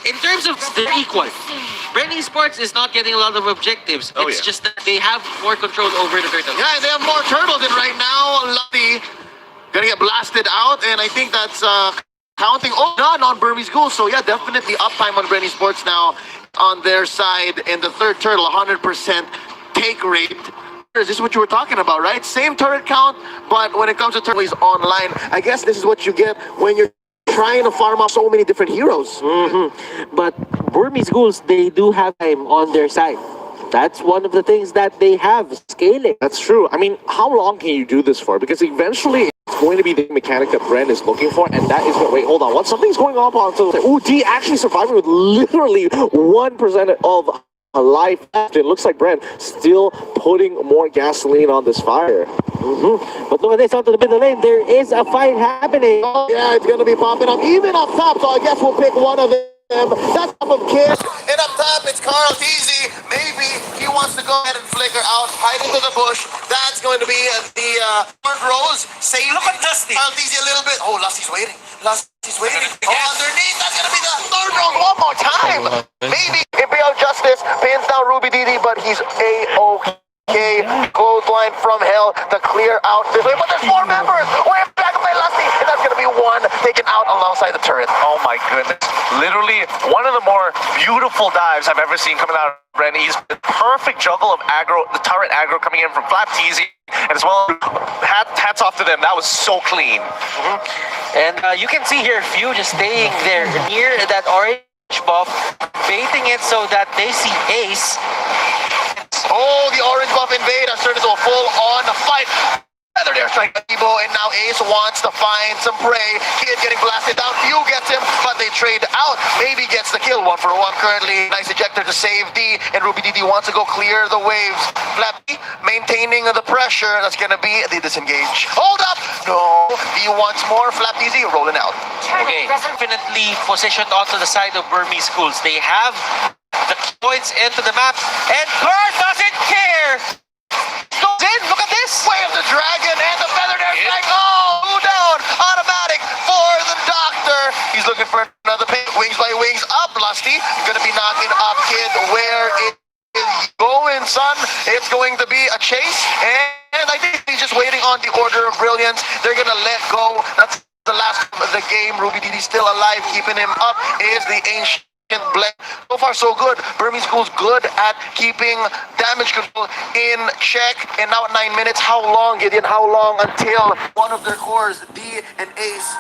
in terms of they're equal. BREN Esports is not getting a lot of objectives. It's just that they have more control over the turtle. Yeah, they have more turtles, and right now, Lucky gonna get blasted out, and I think that's counting none on Burmese Ghouls. So yeah, definitely uptime on BREN Esports now on their side, and the third turtle, 100% take rate. This is what you were talking about, right? Same turret count, but when it comes to turtles online, I guess this is what you get when you're trying to farm up so many different heroes. But Burmese Ghouls, they do have time on their side. That's one of the things that they have, scaling. That's true. I mean, how long can you do this for? Because eventually it's going to be the mechanic that BREN is looking for, and that is what, wait, hold on, what? Something's going on. D actually surviving with literally 1% of life left. It looks like Bren still putting more gasoline on this fire. But look at this, onto the middle lane. There is a fight happening. Yeah, it's going to be popping up even up top, so I guess we'll pick one of them. That's top of Kid. And up top, it's Carl Teasy. Maybe he wants to go ahead and flicker out, hide into the bush. That's going to be the front rows. Say, look at Dusty. Carl Teasy a little bit. Oh, Lusty's waiting. Lusty's waiting. Oh, underneath. That's going to be the third row one more time. Maybe Imperial Justice pins down Ruby Didi, but he's A-OK. Clothesline from hell to clear out this way. But there's four members. We're back to play Lusty, and that's going to be one taken out alongside the turret. Oh my goodness. Literally one of the more beautiful dives I've ever seen coming out of Bren. He's the perfect juggle of aggro, the turret aggro coming in from Flap Teasy, and as well, hats off to them. That was so clean. And you can see here Few just staying there near that orange buff, baiting it so that they see Ace. Oh, the orange buff invade has turned into a full-on fight. Feather there, strike Ebo, and now Ace wants to find some prey. Kid getting blasted down. Few gets him, but they trade out. Maybe gets the kill, 1 for 1 currently. Nice ejector to save D, and Ruby Didi wants to go clear the waves. Flappy maintaining the pressure. That's gonna be the disengage. Hold up! No, D wants more. Flap Easy rolling out. Okay, definitely positioned onto the side of Burmese Schools. They have the points into the map, and Carl doesn't care! Goes in, look at this! Wave the dragon and the feather there strike. Oh, two down. Automatic for the doctor. He's looking for another pick. Wings by wings up. Lusty gonna be knocking up Kid. Where it is going, son? It's going to be a chase. And I think he's just waiting on the order of brilliance. They're gonna let go. That's the last of the game. Ruby Didi still alive. Keeping him up is the ancient Blend. So far so good. Burmese School's good at keeping damage control in check. And now at 9 minutes, how long, Gideon? How long until one of their cores, D and Ace,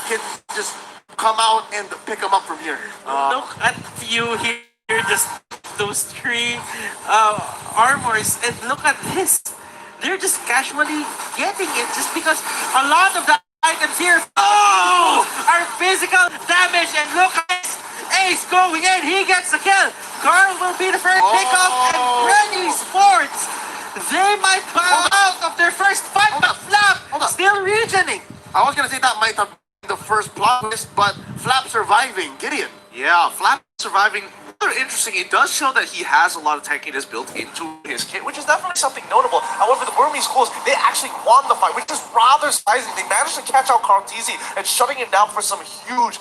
can just come out and pick them up from here? Look at Few here, just those three armors, and look at this. They're just casually getting it just because a lot of the items here are physical damage, and look at this. Ace going in, he gets the kill. Carl will be the first pickup, and BREN ESPORTS, they might bow out of their first fight, but Flap still regioning. I was gonna say that might have been the first plot twist, but Flap surviving. Gideon. Yeah, Flap surviving. Rather interesting. It does show that he has a lot of tankiness built into his kit, which is definitely something notable. However, the Burmese Schools, they actually won the fight, which is rather surprising. They managed to catch out Carl Teasy and shutting him down for some huge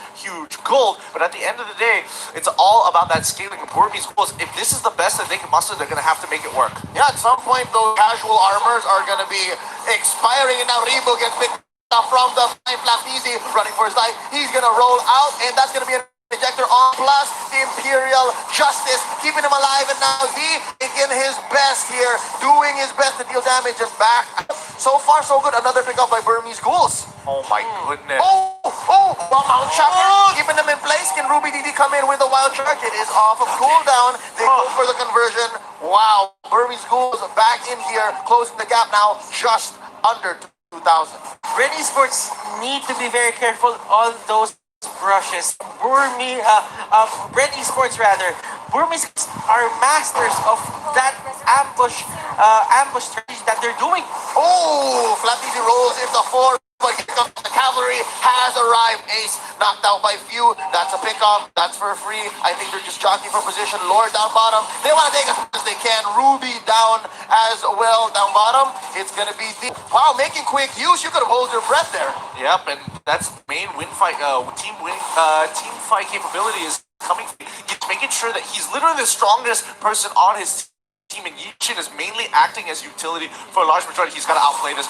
gold. But at the end of the day, it's all about that scaling of Burmese Schools. If this is the best that they can muster, they're going to have to make it work. Yeah, at some point, those casual armors are gonna be expiring, and now Rebo gets picked up from the Flap Easy, running for his life. He's gonna roll out, and that's gonna be an ejector on, plus the Imperial Justice keeping him alive, and now he in his best here, doing his best to deal damage and back. So far so good. Another pickup by Burmese Ghouls. Oh my goodness. Well, Mount Chopper keeping them in place. Can Ruby Didi come in with a wild charge? It is off of cooldown. They go for the conversion. Wow, Burmese Ghouls back in here, closing the gap now, just under 2,000. BREN ESPORTS need to be very careful on those brushes. BREN ESPORTS rather. Burmese are masters of that ambush strategy that they're doing. Oh, Flap Easy rolls into 4, but here comes the cavalry has arrived. Ace knocked out by Few. That's a pickup. That's for free. I think they're just jockeying for position. Lord down bottom. They want to take as much as they can. Ruby down as well down bottom. It's gonna be wow, making quick use. You could have held your breath there. Yep, and that's the main win fight, team fight capability is coming. He's making sure that he's literally the strongest person on his team, and Yichin is mainly acting as utility for a large majority. He's got to outplay this.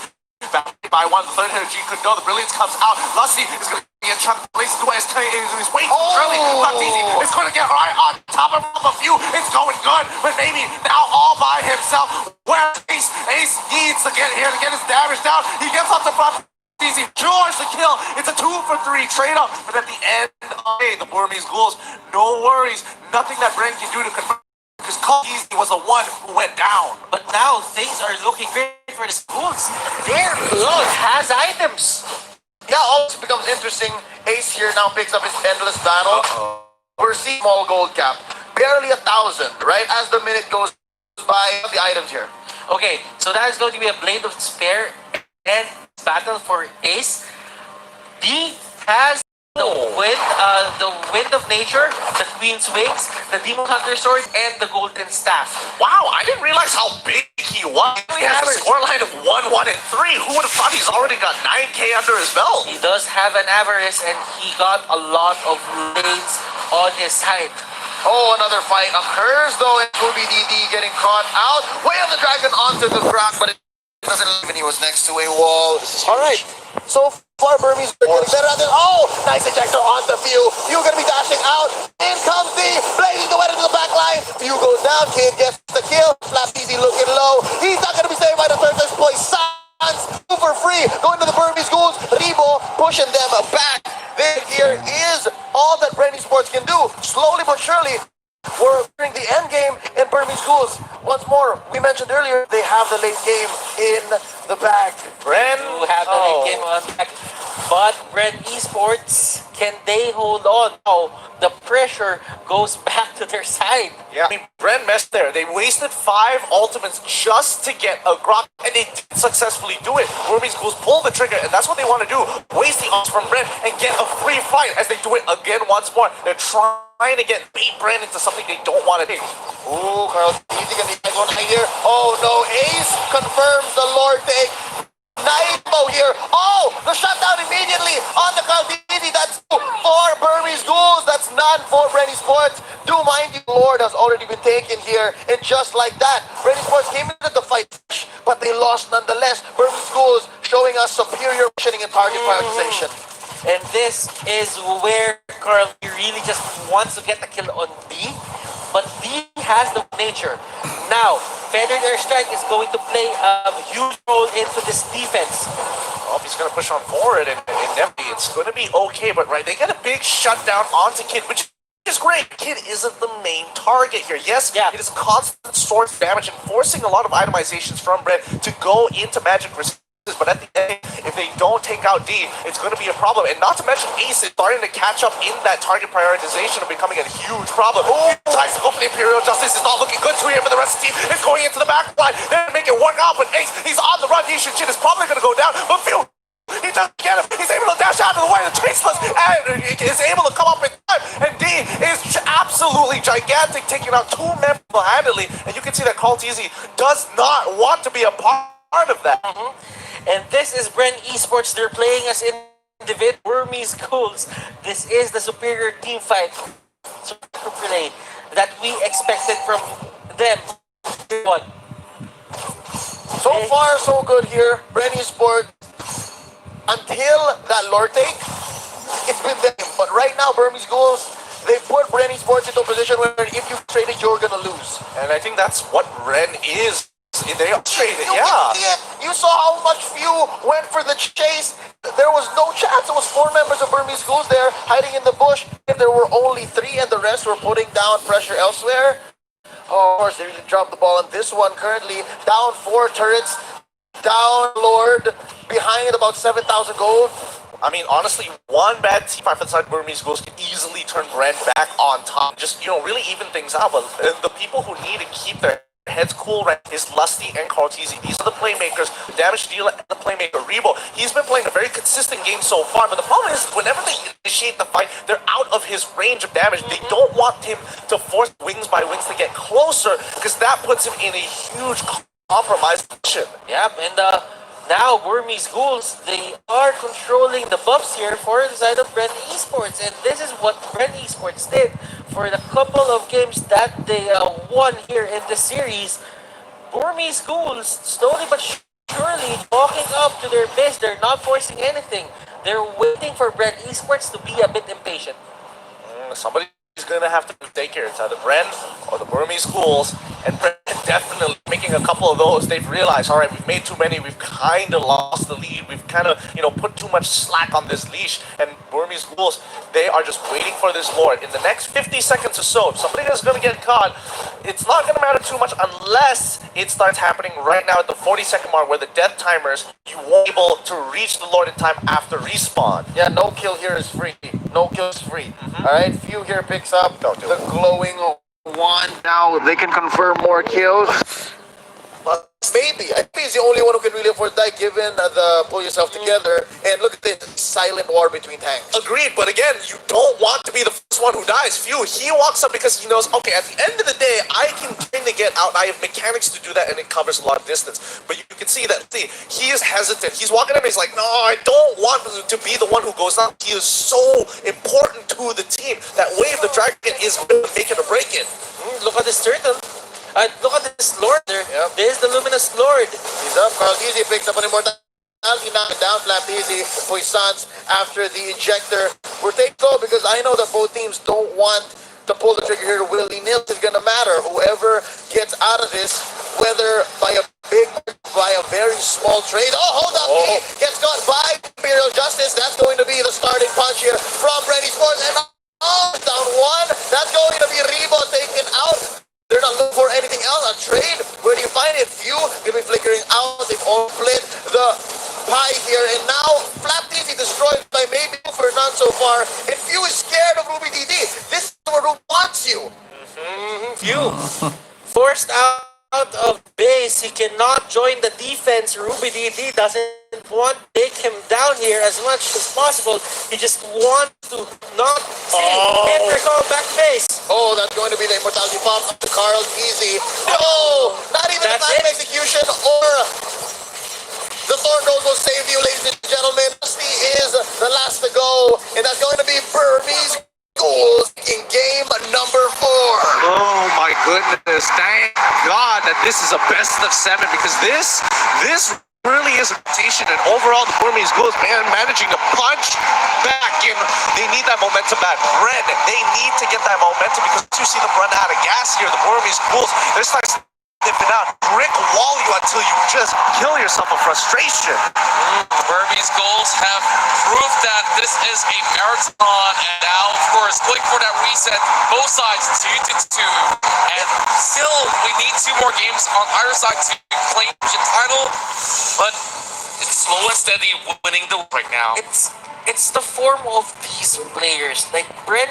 Back by one, the third energy could go. The brilliance comes out. Lusty is going to be in chunk places the way he's way too early. Not easy. It's going to get right on top of a few. It's going good, but maybe now all by himself. Where Ace needs to get here to get his damage down. He gets up to front. Easy, George the kill. It's a 2 for 3 trade up, but at the end of the day, the Burmese Ghouls, no worries, nothing that BREN can do to convert. Because Easy was the one who went down. But now things are looking great for the schools. Their clone has items. Yeah, also becomes interesting. Ace here now picks up his endless battle. We're seeing small gold cap. barely 1,000, right? As the minute goes by, the items here. Okay, so that is going to be a Blade of Despair and battle for Ace. D has the wind of nature, the Queen's Wings, the Demon Hunter Sword, and the Golden Staff. Wow, I didn't realize how big he was. He has a scoreline of 1, 1, and 3. Who would have thought he's already got 9K under his belt? He does have an avarice, and he got a lot of blades on his side. Oh, another fight occurs though, and Ruby DD getting caught out. Way of the Dragon onto the ground, but it doesn't even. He was next to a wall. All right, so far Burmese are getting better at this. Oh, nice ejector on the Few. Few gonna be dashing out. In comes the blazing the way into the back line. Few goes down. Kid gets the kill. Flap easy looking low. He's not gonna be saved by the third exploit. Super free, going to the Burmese Ghouls. Rebo pushing them back. This here is all that BREN Esports can do. Slowly but surely, we're entering the end game in Burmese Ghouls. Once more, we mentioned earlier, they have the late game in the bag. BREN, To have the late game on back. But BREN Esports, can they hold on? Oh, the pressure goes back to their side. Yeah, I mean, BREN messed there. They wasted 5 ultimates just to get a Grok, and they did successfully do it. Burmese Ghouls pull the trigger, and that's what they want to do. Waste the ults from BREN and get a free fight as they do it again once more. They're trying to get bait BREN into something they don't want to do. Ooh, Carl, easy gonna be one right here. Oh no, Ace confirms the Lord take. Naimo here. Oh, the shutdown immediately on the Caldini. That's for Burmese Ghouls. That's none for BREN Esports. Do mind you, Lord has already been taken here. And just like that, BREN Esports came into the fight, but they lost nonetheless. Burmese Ghouls showing us superior positioning and target prioritization. And this is where Carl really just wants to get the kill on D. But D has the nature. Now, Feathered Airstrike is going to play a huge role into this defense. Oh, he's going to push on forward, and it's going to be okay, but right, they get a big shutdown onto Kid, which is great. Kid isn't the main target here. Yes, it is constant source damage and forcing a lot of itemizations from BREN to go into magic resistance. But at the end, if they don't take out D, it's going to be a problem. And not to mention Ace is starting to catch up in that target prioritization of becoming a huge problem. Oh, tries to go for the Imperial Justice. It's not looking good to here for the rest of the team. It's going into the back line. They're making it work out, but Ace, he's on the run. He shit is probably going to go down. But Phil, he doesn't get him. He's able to dash out of the way. The Traceless and is able to come up in time. And D is absolutely gigantic, taking out 2 men handily. And you can see that Calteezy does not want to be a part of that. And this is BREN Esports. They're playing us in individual Burmese Ghouls. This is the superior team fight play that we expected from them. What? So far, so good here. BREN Esports, until that Lord take, it's been them. But right now, Burmese Ghouls, they put BREN Esports into a position where if you trade it, you're gonna lose. And I think that's what BREN is. They are traded, You can see it. You saw how much Few went for the chase. There was no chance. There was 4 members of Burmese Ghouls there hiding in the bush. And there were only 3, and the rest were putting down pressure elsewhere. Oh, of course, they really dropped the ball on this one. Currently down 4 turrets, down Lord, behind about 7,000 gold. I mean, honestly, one bad team fight for the side of Burmese Ghouls can easily turn BREN back on top. Just, really even things out. But the people who need to keep their heads cool right is Lusty and Calteezy. These are the playmakers, the damage dealer and the playmaker. Rebo, he's been playing a very consistent game so far, but the problem is whenever they initiate the fight, they're out of his range of damage. They don't want him to force wings by wings to get closer, because that puts him in a huge compromised position. Yep, and now Burmese Ghouls, they are controlling the buffs here for the side of BREN Esports. And this is what BREN Esports did for the couple of games that they won here in the series. Burmese Ghouls, slowly but surely, walking up to their base. They're not forcing anything. They're waiting for BREN Esports to be a bit impatient. Somebody's going to have to take care. It's either BREN or the Burmese Ghouls. And BREN definitely making a couple of those. They've realized, all right, we've made too many. We've kind of lost the lead. We've kind of, put too much slack on this leash. And Burmese Ghouls, they are just waiting for this Lord. In the next 50 seconds or so, if somebody is going to get caught, it's not going to matter too much unless it starts happening right now at the 40-second mark where the death timers, you won't be able to reach the Lord in time after respawn. Yeah, no kill here is free. No kill is free. All right, Few here picks up the glowing one. Now they can confirm more kills. But maybe. I think he's the only one who can really afford that given the pull yourself together. And look at this silent war between tanks. Agreed, but again, you don't want to be the first one who dies. Phew, he walks up because he knows, okay, at the end of the day, I can kind of get out. I have mechanics to do that, and it covers a lot of distance. But you can see that, see, he is hesitant. He's walking up, and he's like, no, I don't want to be the one who goes down. He is so important to the team. That wave, the dragon, is going to make it or break it. Look at this turtle. Look at this lord there. Yep. There's the luminous lord. He's up. Carl Easy picks up an immortality. Knocked down Flap Easy. Puissance after the ejector. We're taking slow because I know that both teams don't want to pull the trigger here willy-nilly. It's going to matter. Whoever gets out of this, whether by a very small trade. Oh, hold up. He gets caught by Imperial Justice. That's going to be the starting punch here from BREN ESPORTS. And down one. That's going to be Rebo taken out. They're not looking for anything else. A trade? Where do you find it? Few will be flickering out. They've all split the pie here. And now, Flap Easy destroyed by maybe for none so far. And Few is scared of Ruby DD. This is where Ruby wants you. Few. Forced out of base. He cannot join the defense. Ruby DD doesn't want to take him down here as much as possible. He just wants to not see him recall back base. Oh, that's going to be the immortality pop to Carl Easy. No! Not even the That's time it? execution or the Thorn Rose will save you, ladies and gentlemen. Dusty is the last to go, and that's going to be Burmese Ghouls in game number 4. Oh my goodness! Thank God that this is a best of 7 because this really is a rotation, and overall the Burmese Ghouls managing to punch back in. They need that momentum back. BREN, they need to get that momentum because once you see them run out of gas here, the Burmese Ghouls, they're starting to sniffing out, brick wall you until you just kill yourself of frustration. The Burmese Ghouls have proved that this is a marathon, and now, of course, going for that reset, both sides 2-2, and still we need 2 more games on either side to claim the title, but it's slow and steady winning the right now. It's the form of these players. Like BREN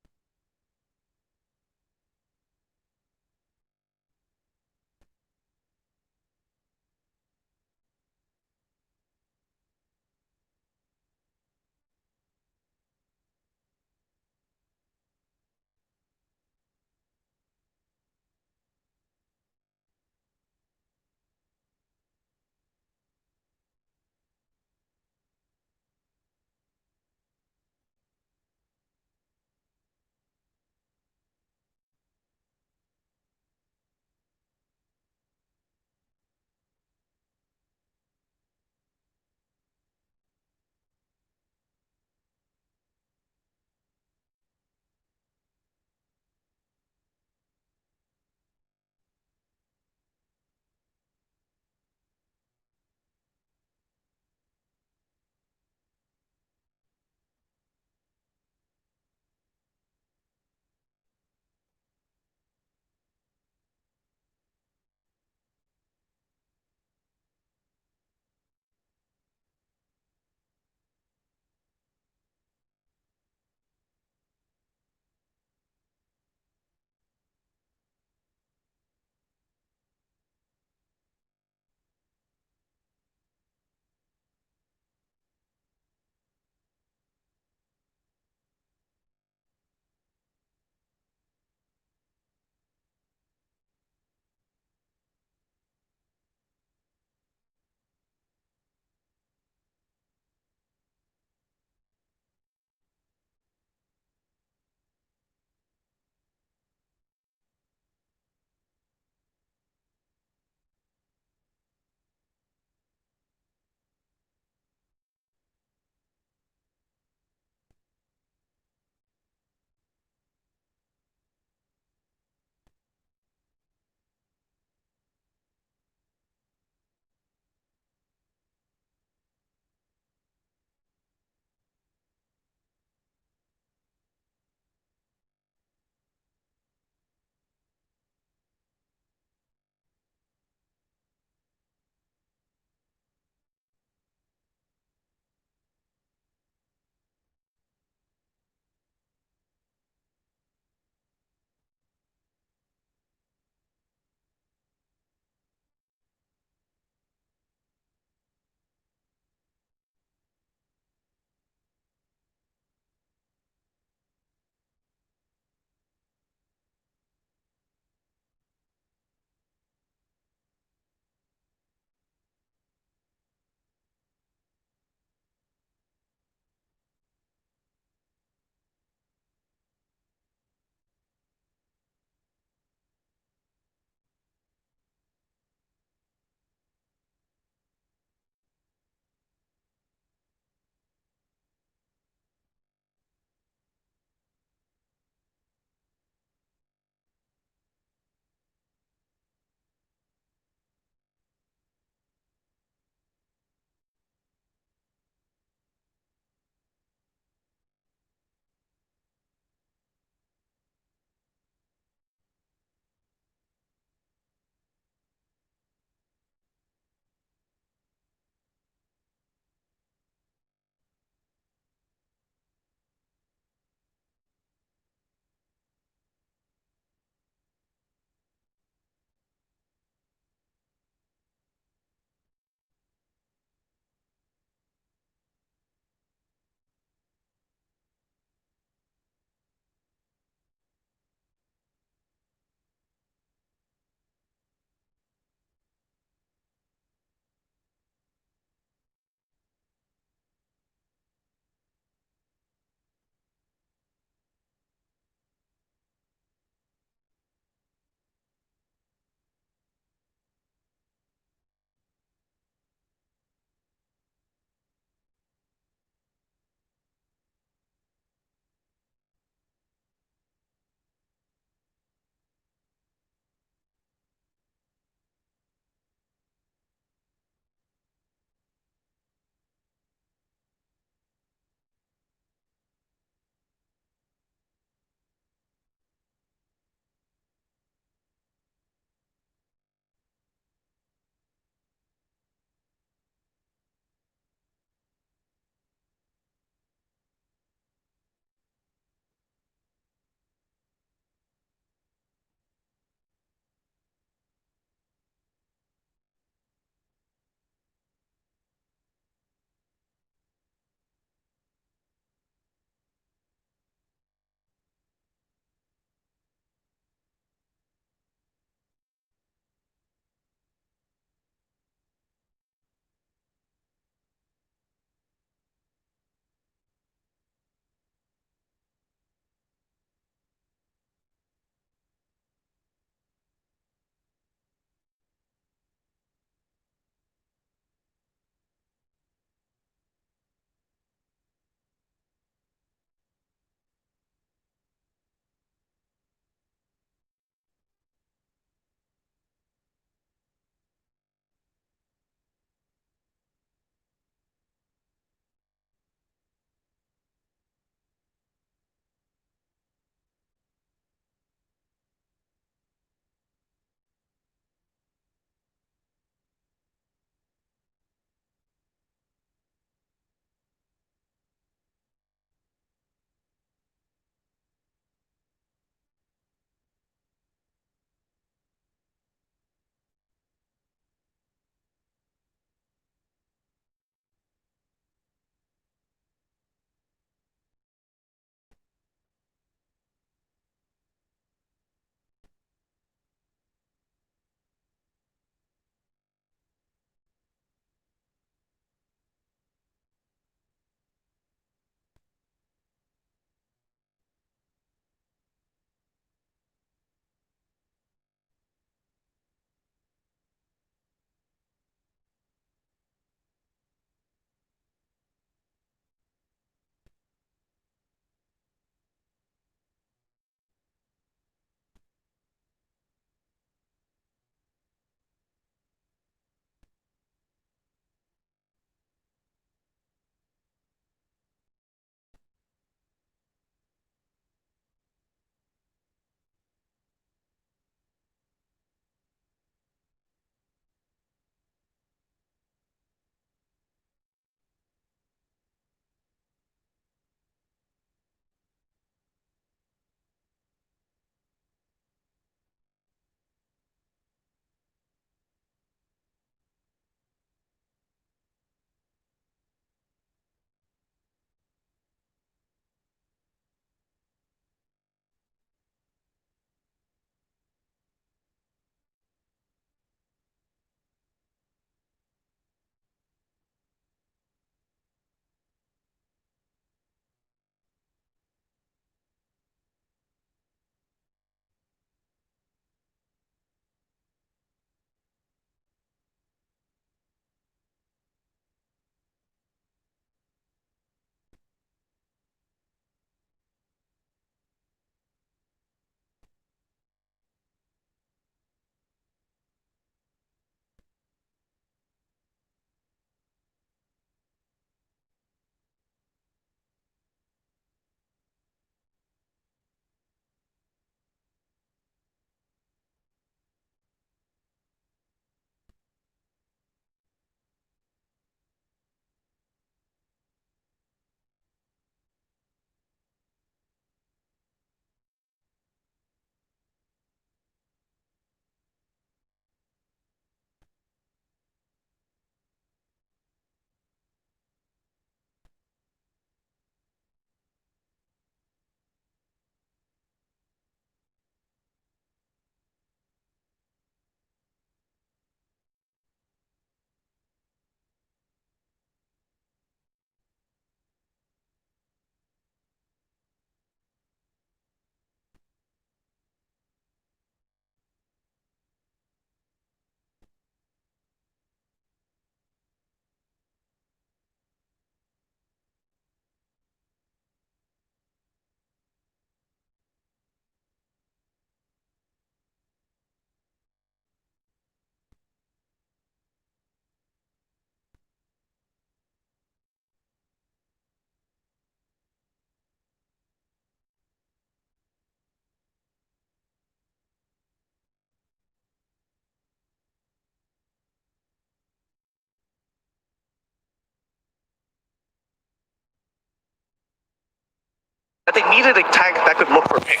that they needed a tank that could look for pick.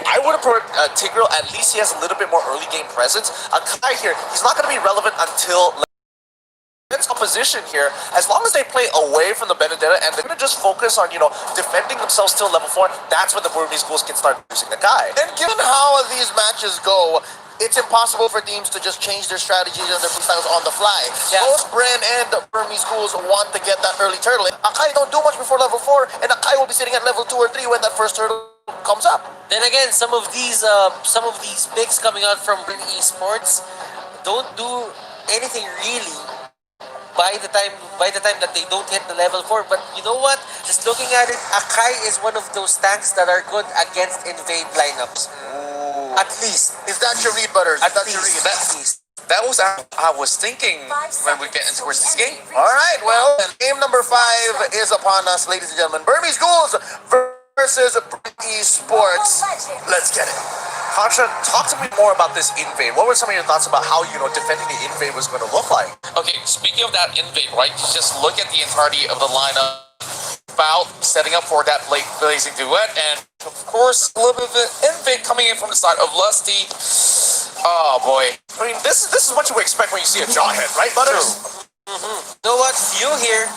I would have put Tigreal. At least he has a little bit more early game presence. Akai here, he's not going to be relevant until opposition here. As long as they play away from the Benedetta and they're going to just focus on, defending themselves till level 4, that's when the Burmese Ghouls can start using the guy. And given how these matches go, it's impossible for teams to just change their strategies and their styles on the fly. Yeah. Both Bren and Burmese Ghouls want to get that early turtle. Akai don't do much before level 4, and Akai will be sitting at level 2 or 3 when that first turtle comes up. Then again, some of these picks coming out from BREN Esports don't do anything really by the time that they don't hit the level 4. But you know what? Just looking at it, Akai is one of those tanks that are good against invade lineups. Ooh. At least. Is that your read, Butters? At That's least. your read. At least. That was I was thinking when we get into this game. All right, well, game number 5 is upon us, ladies and gentlemen. Burmese Ghouls versus BREN Esports. Let's get it. Contra, talk to me more about this invade. What were some of your thoughts about how, defending the invade was going to look like? Okay, speaking of that invade, right? Just look at the entirety of the lineup. About setting up for that late blazing duet, and of course, a little bit of an invade coming in from the side of Lusty. Oh boy. I mean, this is what you expect when you see a jawhead, right, Butters? You know what? Few here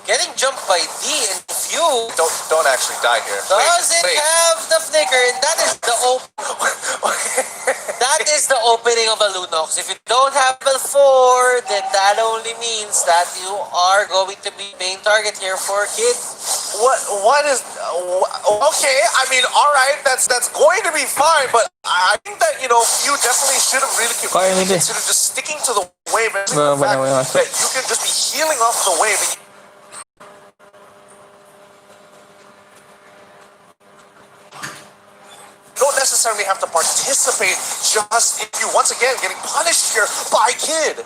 getting jumped by D, and Few Don't actually die here. doesn't wait. have the flicker, and that is the that is the opening of a Lunox. If you don't have level 4, then that only means that you are going to be main target here for Kid. What is okay? I mean, all right, that's going to be fine, but I think that you definitely should have really considered just sticking to the wave and the fact that you can just be healing off the wave. And you don't necessarily have to participate. Just if you once again getting punished here by Kid.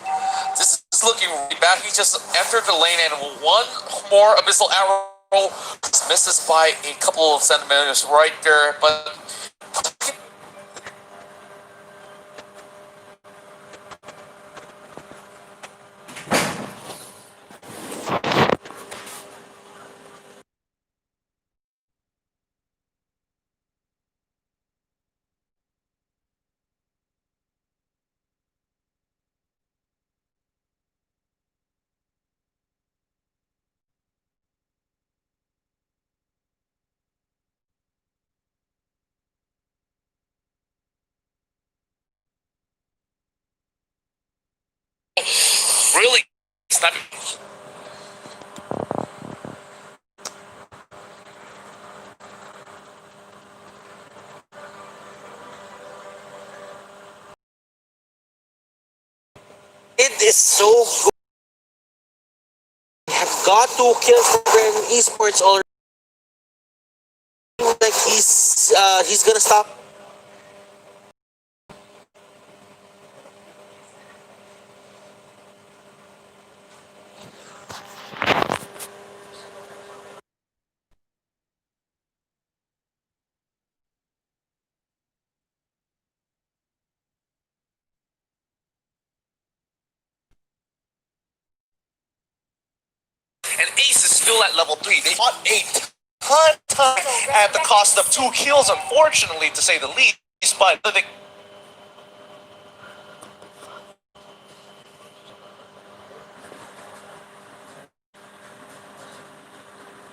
This is looking really bad. He just entered the lane, and one more abyssal arrow misses by a couple of centimeters right there, but really, it's not. It is so good. Have got 2 kills for BREN Esports already. Like he's gonna stop. And Ace is still at level 3. They fought 8 ton at the cost of 2 kills, unfortunately, to say the least. But they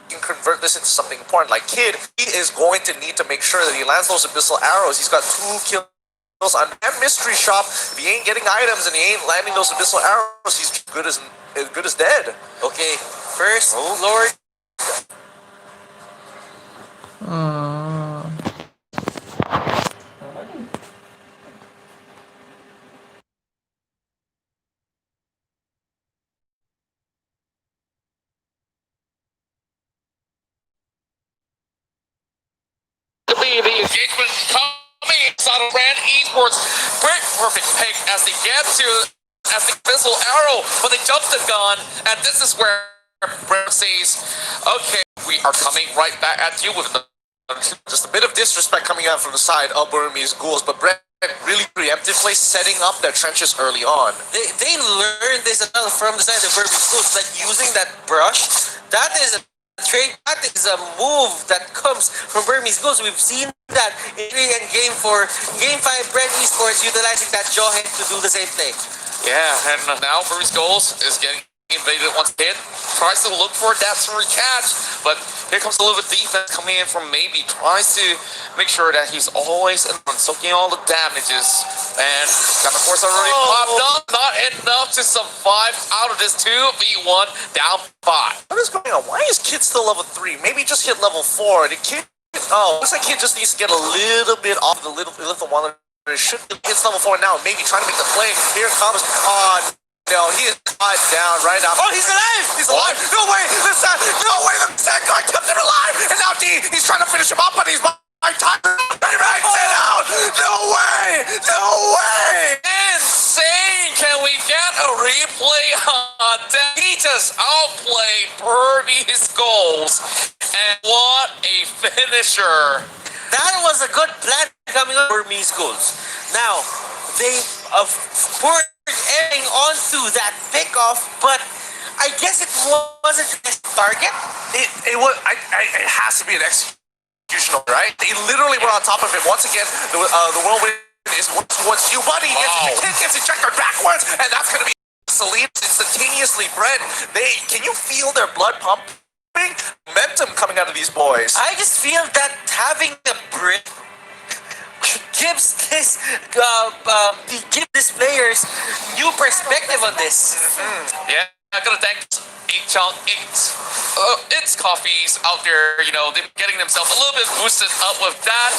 can convert this into something important. Like Kid, he is going to need to make sure that he lands those abyssal arrows. He's got 2 kills on that mystery shop. If he ain't getting items and he ain't landing those abyssal arrows, he's good as dead. Okay, first Lord. The engagement coming out of BREN Esports. Great perfect pick as they get to the abyssal arrow, but they jumped the gun, and this is where BREN says, okay, we are coming right back at you with Just a bit of disrespect coming out from the side of Burmese Ghouls, but BREN really preemptively setting up their trenches early on. They learned this from the side of Burmese Ghouls, like using that brush. That is trade. That is a move that comes from Burmese Ghouls. We've seen that in Game 4, Game 5, BREN Esports utilizing that jawhead to do the same thing. Yeah, and now BURMESE GHOULS is getting invaded once hit. Tries to look for that catch, but here comes a little bit defense coming in from Maybe. Tries to make sure that he's always soaking all the damages. And that, of course, already popped up. Not enough to survive out of this 2v1 down 5. What is going on? Why is Kid still level 3? Maybe just hit level 4. The Kid, looks like Kid just needs to get a little bit off the little one. It should hit level 4 now. Maybe trying to make the play. Here comes on. No, he is caught down right now. Oh, he's alive! He's alive! No way! No way! That guy kept him alive! And now D, he's trying to finish him up, but he's by time. He writes it out! No way! No way! Insane! Can we get a replay on that? He just outplayed BURMESE GHOULS. And what a finisher! That was a good plan coming up for BURMESE Ghouls. Now, they poured everything onto that pickoff, but I guess it wasn't the target. It was. It has to be an executional, right? They literally were on top of him. Once again, the whirlwind is towards you, buddy. Wow. Kid gets ejected backwards, and that's going to be Salim instantaneously. BREN, can you feel their blood pumping? Momentum coming out of these boys. I just feel that having a break gives this players new perspective on this. Yeah, I'm gonna thank 8chong8. It's coffees out there, they're getting themselves a little bit boosted up with that.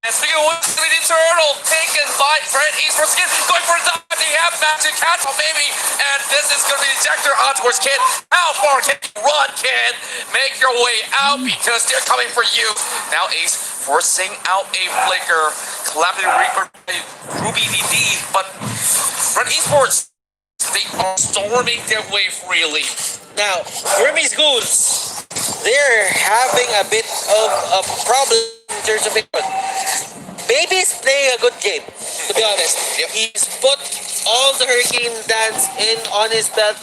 And speaking of which, the turtle taken by BREN Esports again, going for a dive. They have magic catch on Baby, and this is gonna be the ejector on towards Kid. How far can you run, Kid? Make your way out because they're coming for you. Now Ace forcing out a flicker. Calamity Reaper by Ruby DD, but BREN Esports, they are storming their way freely. Now, BURMESE Ghouls, they're having a bit of a problem in terms of it. Baby's playing a good game, to be honest. Yep. He's put all the Hurricane Dance in on his belt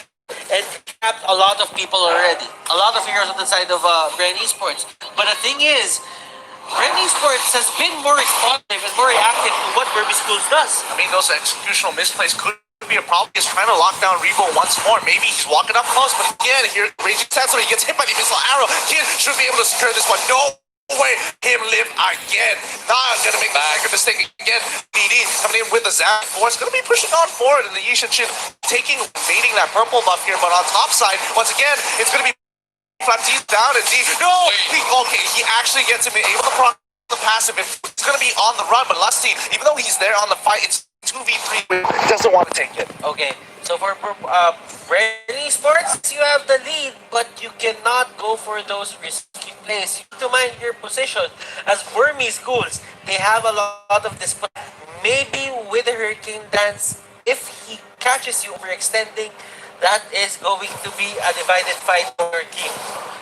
and capped a lot of people already. A lot of heroes on the side of BREN Esports. But the thing is, BREN Esports has been more responsive and more reactive to what BURMESE Ghouls does. I mean, those executional misplays could be a problem. He's trying to lock down Rebo once more. Maybe he's walking up close, but again, here, Raging Sandstorm, he gets hit by the missile arrow. Kid should be able to secure this one. No way, him live again. Not gonna make the second mistake again. BD coming in with the Zap Force, gonna be pushing on forward, and the Yishin Shin baiting that purple buff here, but on top side, once again, it's gonna be Flaptees down and D. No, he actually gets him able to proc the passive. It's gonna be on the run, but Lusty, even though he's there on the fight, it's 2v3, doesn't want to take it. Okay, so for BREN Esports, you have the lead, but you cannot go for those risky plays. You have to mind your position. As BURMESE Ghouls, they have a lot of this. Maybe with the Hurricane Dance, if he catches you overextending, that is going to be a divided fight for your team.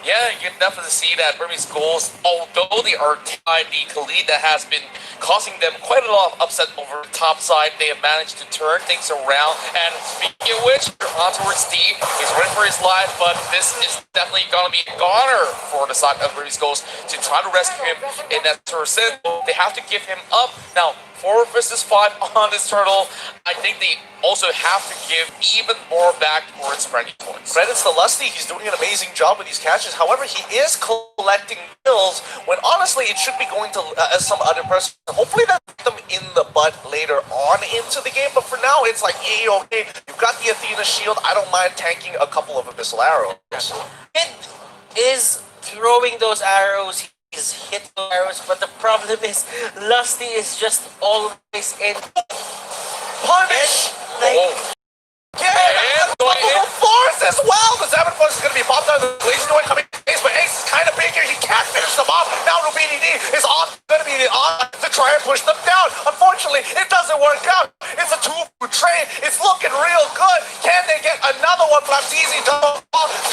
Yeah, you can definitely see that BURMESE GHOULS, although they are tied, the Khalid that has been causing them quite a lot of upset over the top side, they have managed to turn things around. And speaking of which, on towards D, he's running for his life, but this is definitely going to be a goner for the side of BURMESE GHOULS to try to rescue him in that percent. They have to give him up. Now, 4 versus 5 on this turtle. I think they also have to give even more back towards BREN Esports. Credits to Lusty, he's doing an amazing job with these catches. However, he is collecting kills when honestly it should be going to some other person. Hopefully that put them in the butt later on into the game, but for now it's like, hey, okay, you've got the Athena shield, I don't mind tanking a couple of abyssal arrows. It is throwing those arrows. He's hit those arrows, but the problem is Lusty is just always in. Punish! Force as well! The Zap Force is going to be popped out. The Lazy Noise coming in Ace, but Ace is kind of big here. He can't finish them off. Now Rubini D is going to be on to try and push them down. Unfortunately, it doesn't work out. It's a 2-foot train. It's looking real good. Can they get another one? Perhaps easy to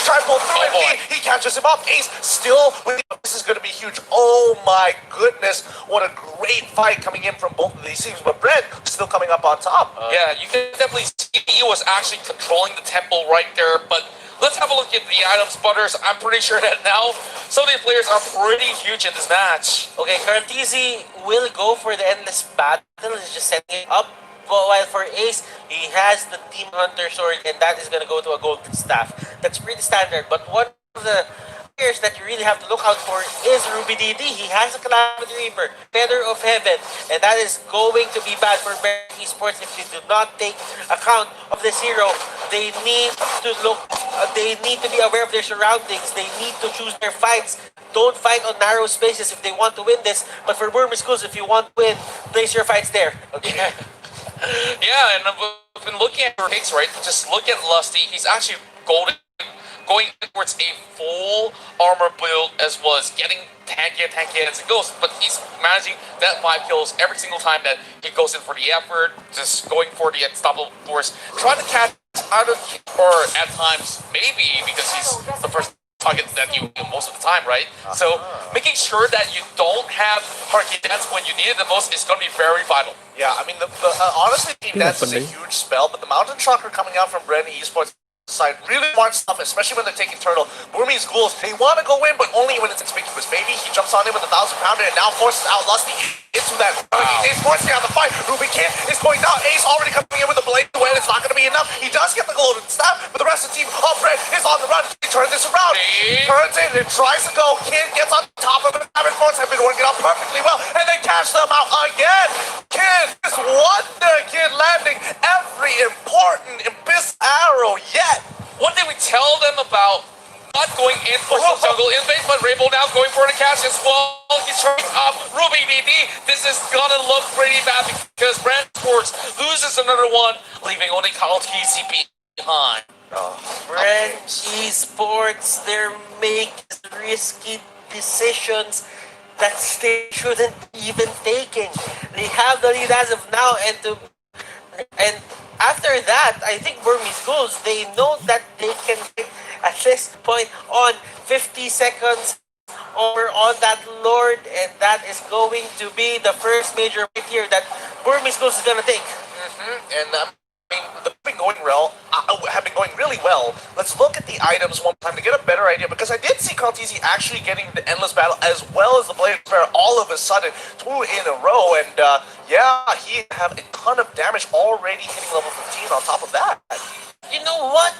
try and pull through it. He catches him up. Ace still with him. This is going to be huge. Oh my goodness. What a great fight coming in from both of these teams. But BREN still coming up on top. Yeah, you can definitely see he was actually controlling the tempo right there, but let's have a look at the items, Butters. I'm pretty sure that now some of the players are pretty huge in this match. Okay, Cartesi will go for the endless battle. He's just setting it up. But while for Ace, he has the Demon Hunter sword, and that is gonna go to a golden staff. That's pretty standard. But one of the players that you really have to look out for is Ruby DD. He has a Calamity Reaper, Feather of Heaven, and that is going to be bad for BREN Esports if they do not take account of this hero. They need to look. They need to be aware of their surroundings. They need to choose their fights. Don't fight on narrow spaces if they want to win this. But for BURMESE GHOULS, if you want to win, place your fights there. Okay. Yeah, and I've been looking at her picks, right? Just look at Lusty. He's actually going towards a full armor build as well as getting tanky as it goes. But he's managing that 5 kills every single time that he goes in for the effort, just going for the unstoppable force, trying to catch out of, or at times maybe because he's the first target that you most of the time, right? So making sure that you don't have Harky Dance when you need it the most is going to be very vital. Yeah, I mean, honestly, Dance is a huge spell, but the Mountain Shocker coming out from BREN Esports side really smart stuff, especially when they're taking Turtle. BURMESE GHOULS, they want to go in, but only when it's inconspicuous. Baby, he jumps on in with a 1,000-pounder and now forces out Lusty into that. He's forcing out the fight. Ruby Kid is going down. Ace already coming in with the blade. When it's not going to be enough. He does get the golden staff, but the rest of the team, BREN is on the run. He turns this around. He turns in and tries to go. Kid gets on top of him. Having force have been working out perfectly well, and they catch them out again. Kid, this wonder Kid landing every important Abyss arrow yet. What did we tell them about not going in for some jungle invade, but Rainbow now going for the catch as well. He's trying up Ruby DD. This is gonna look pretty bad because BREN Esports loses another one, leaving only Kyle TCP behind. BREN Esports, they're making risky decisions that they shouldn't even taking. They have the lead as of now, and after that, I think BURMESE GHOULS, they know that they can hit at this point on 50 seconds over on that Lord, and that is going to be the first major fight here that BURMESE GHOULS is going to take. And I mean, they've been going have been going really well. Let's look at the items one time to get a better idea, because I did see Caltesi actually getting the Endless Battle as well as the Blade Prayer all of a sudden, 2 in a row, and yeah, he have a ton of damage already hitting level 15 on top of that. You know what?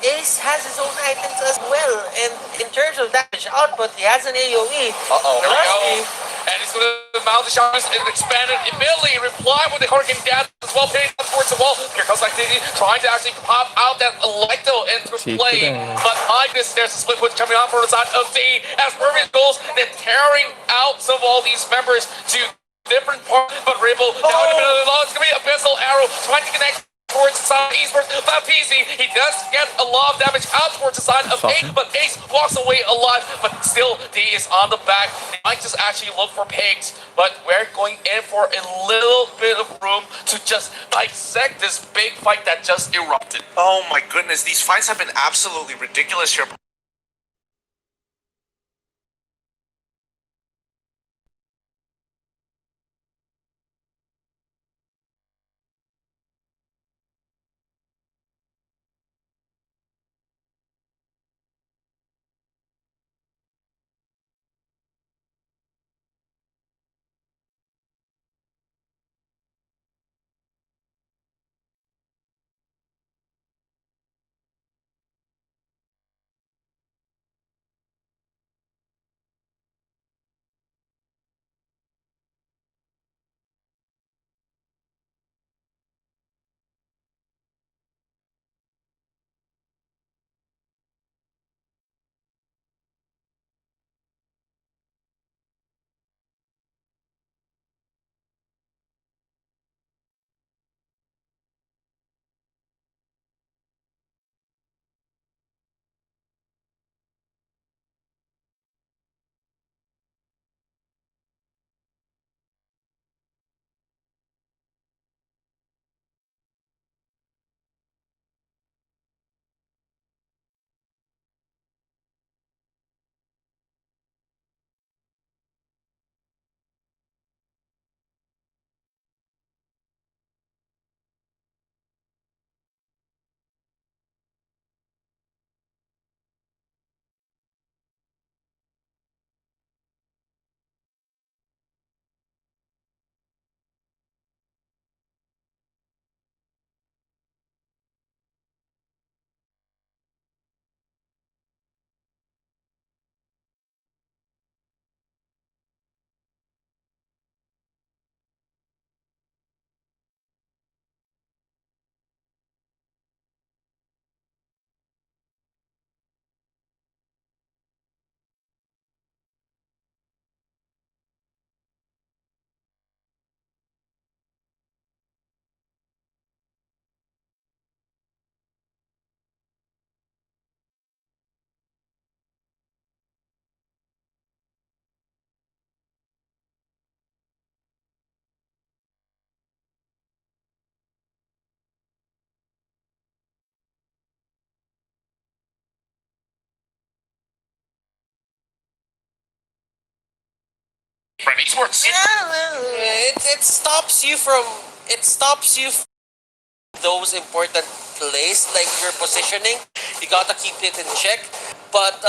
Ace has his own items as well, and in terms of damage output, he has an AoE. Here we go. And he's going to mount the shots and expand it immediately. Reply with the Hurricane Death as well, pitting up towards the wall. Here comes Activity trying to actually pop out that Electo into play. But I guess there's a split push coming out from the side of D as BURMESE GHOULS. They're tearing out some of all these members to different parts. But Ribble down in the middle of the law. It's going to be Abyssal Arrow trying to connect towards the side of Esports. Baptiste, he does get a lot of damage out towards the side of Ace, but Ace walks away alive, but still D is on the back. They might just actually look for pigs, but we're going in for a little bit of room to just dissect this big fight that just erupted. Oh my goodness, these fights have been absolutely ridiculous here. BREN ESPORTS. It stops you from those important plays like your positioning. You gotta keep it in check. But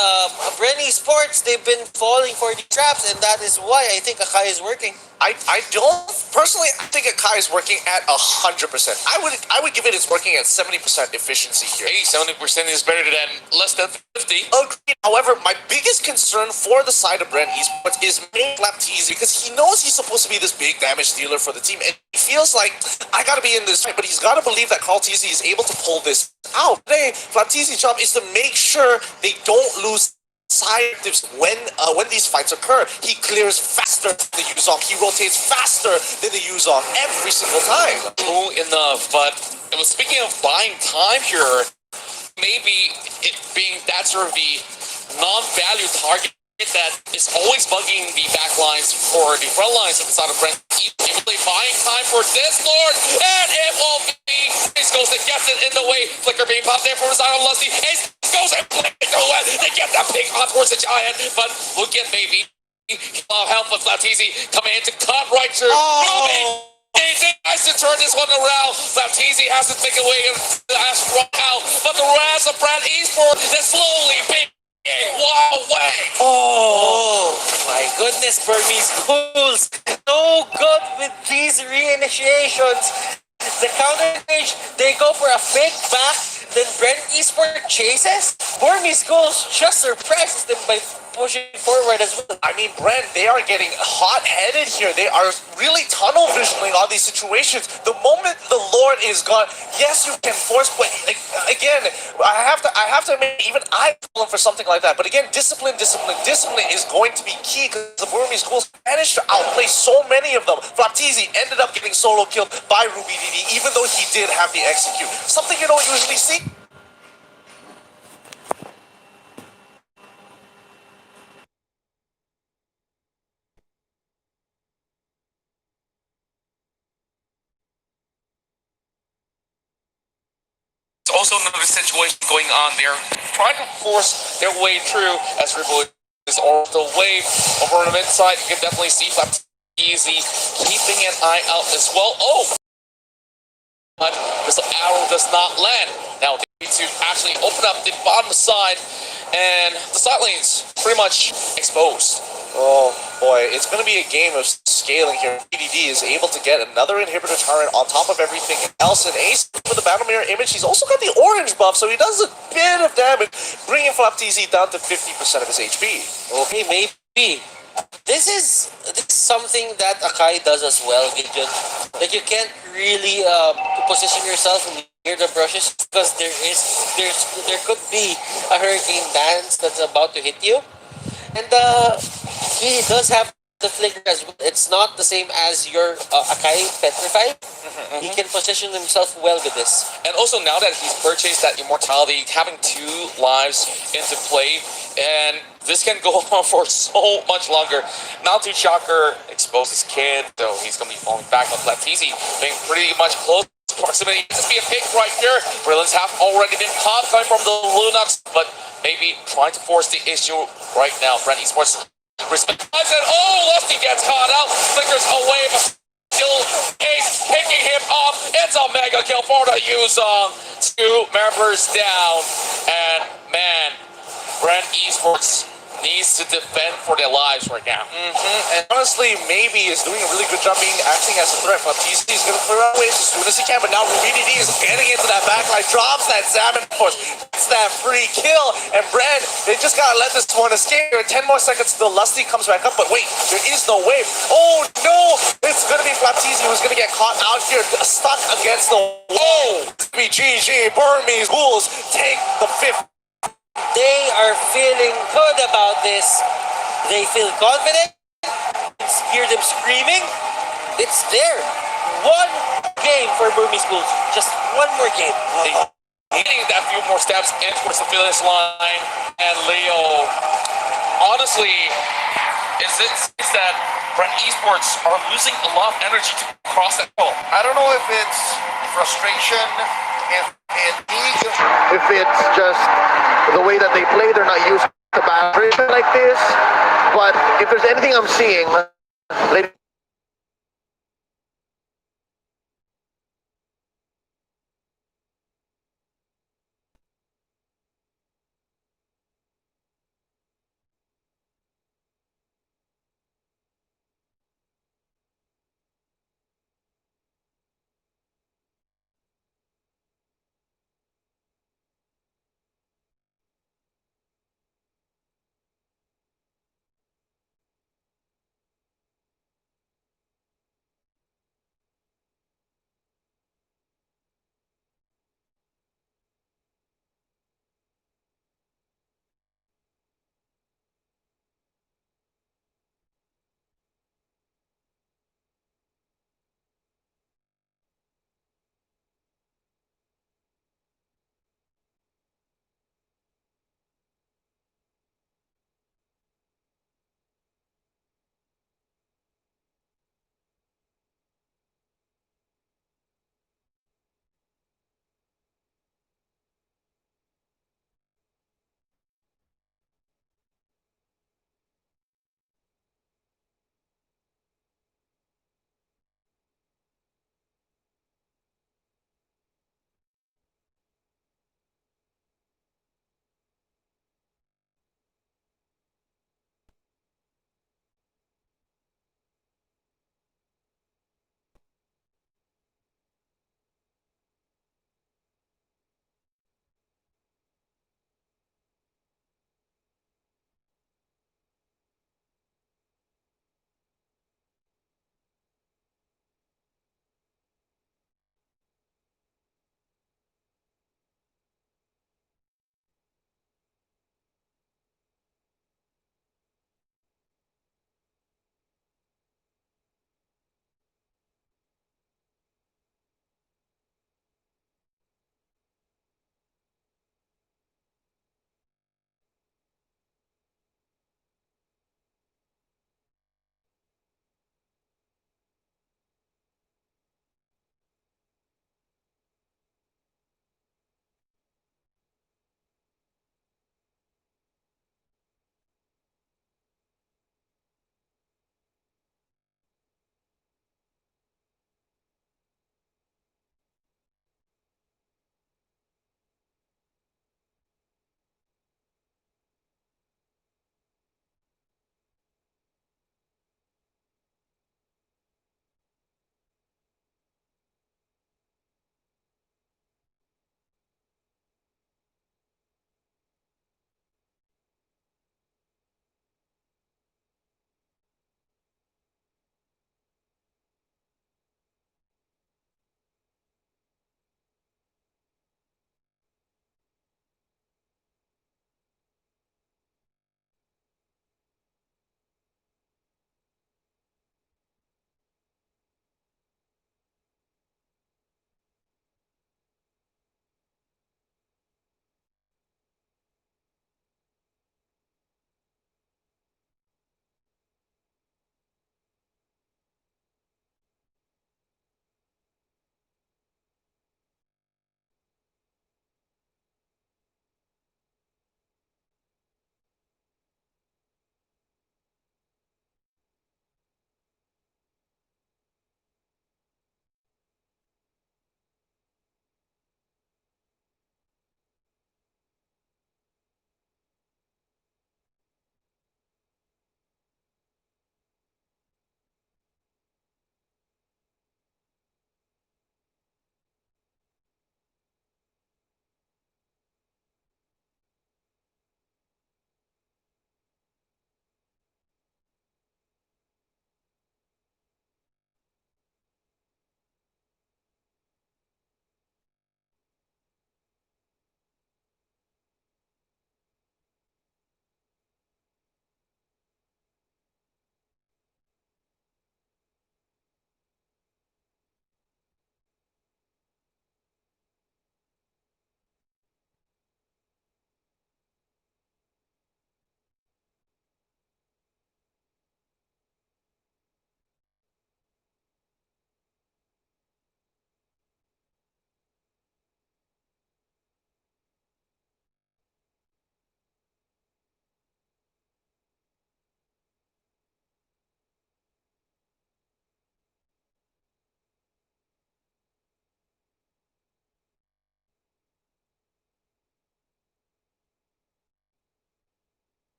BREN Esports, they've been falling for the traps, and that is why I think Akai is working. I don't personally. I think Akai is working at 100%. I would give it it's working at 70% efficiency here. Hey, 70% is better than less than 50. Agreed. However, my biggest concern for the side of BREN Esports is main Flapteasy because he knows he's supposed to be this big damage dealer for the team, and he feels like I gotta be in this fight, but he's gotta believe that Teasy is able to pull this out. Today, Flapteasy's job is to make sure they don't lose side when these fights occur. He clears faster than the Yuzong. He rotates faster than the Yuzong every single time. True enough, but speaking of buying time here, maybe it being that sort of the non-value target that is always bugging the back lines or the front lines of the side of BREN. Eventually buying time for this Lord, and it will be Ace goes and gets it in the way. Flicker being popped there from the side of Lusty. Ace goes and flickers away. They get that ping on towards the Giant, but look at maybe help with Flapteasy coming in to cut right through. Oh. He has to turn this one around. Flapteasy has to take away and has run out, but the rest of BREN Esports is slowly being away. Oh my goodness, Burmese Ghouls. So good with these reinitiations. The counter stage, they go for a fake back, then BREN Esports chases. Burmese Ghouls just surprises them by pushing forward as well. I mean, BREN, they are getting hot-headed here. They are really tunnel visioning all these situations. The moment the Lord is gone, yes, you can force, but again, I have to admit, even I call him for something like that. But again, discipline is going to be key because the Burmese Ghouls managed to outplay so many of them. Flapteasy ended up getting solo killed by Ruby DD, even though he did have the execute. Something you don't usually see. Also another situation going on there, trying to force their way through as Ripple is on the wave over on the mid side. You can definitely see Flapteasy keeping an eye out as well. Oh, but this arrow does not land. Now they need to actually open up the bottom side, and the side lane's pretty much exposed. Oh boy, it's going to be a game of scaling here. BDD is able to get another inhibitor turret on top of everything else. And Ace, with the battle mirror image, he's also got the orange buff, so he does a bit of damage, bringing Flapteasy down to 50% of his HP. Okay, maybe. This is something that Akai does as well, Gideon. Like, you can't really position yourself near the brushes because there could be a hurricane dance that's about to hit you. And he does have the flicker as well. It's not the same as your Akai Petrified. He can position himself well with this. And also now that he's purchased that immortality, having 2 lives into play, and this can go on for so much longer. Now to Shocker expose his kid, so he's going to be falling back on Flapteasy, being pretty much close proximity. Just be a pick right here. Brilliants have already been caught coming from the Lunox, but maybe trying to force the issue right now. BREN Esports respect it. Oh, Lusty gets caught out. Flickers away, but still Ace picking him off. It's a mega kill for the Yuzong. 2 members down. And man, BREN Esports needs to defend for their lives right now. And honestly, maybe is doing a really good job acting as a threat. Flapteasy is going to clear out waves as soon as he can, but now BDD is getting into that backline, drops that salmon push, gets that free kill, and BREN, they just got to let this one escape. 10 more seconds till Lusty comes back up, but wait, there is no wave. Oh no! It's going to be Flapteasy who's going to get caught out here, stuck against the wall. BGG, Burmese Ghouls take the 5th. They are feeling good about this. They feel confident. Hear them screaming. It's there. One game for Burmese Ghouls. Just one more game. Needing that few more steps in towards the finish line. And Leo, honestly, it's that BREN Esports are losing a lot of energy to cross that goal. I don't know if it's frustration, if it's just the way that they play, they're not used to battle like this. But if there's anything I'm seeing, Ladies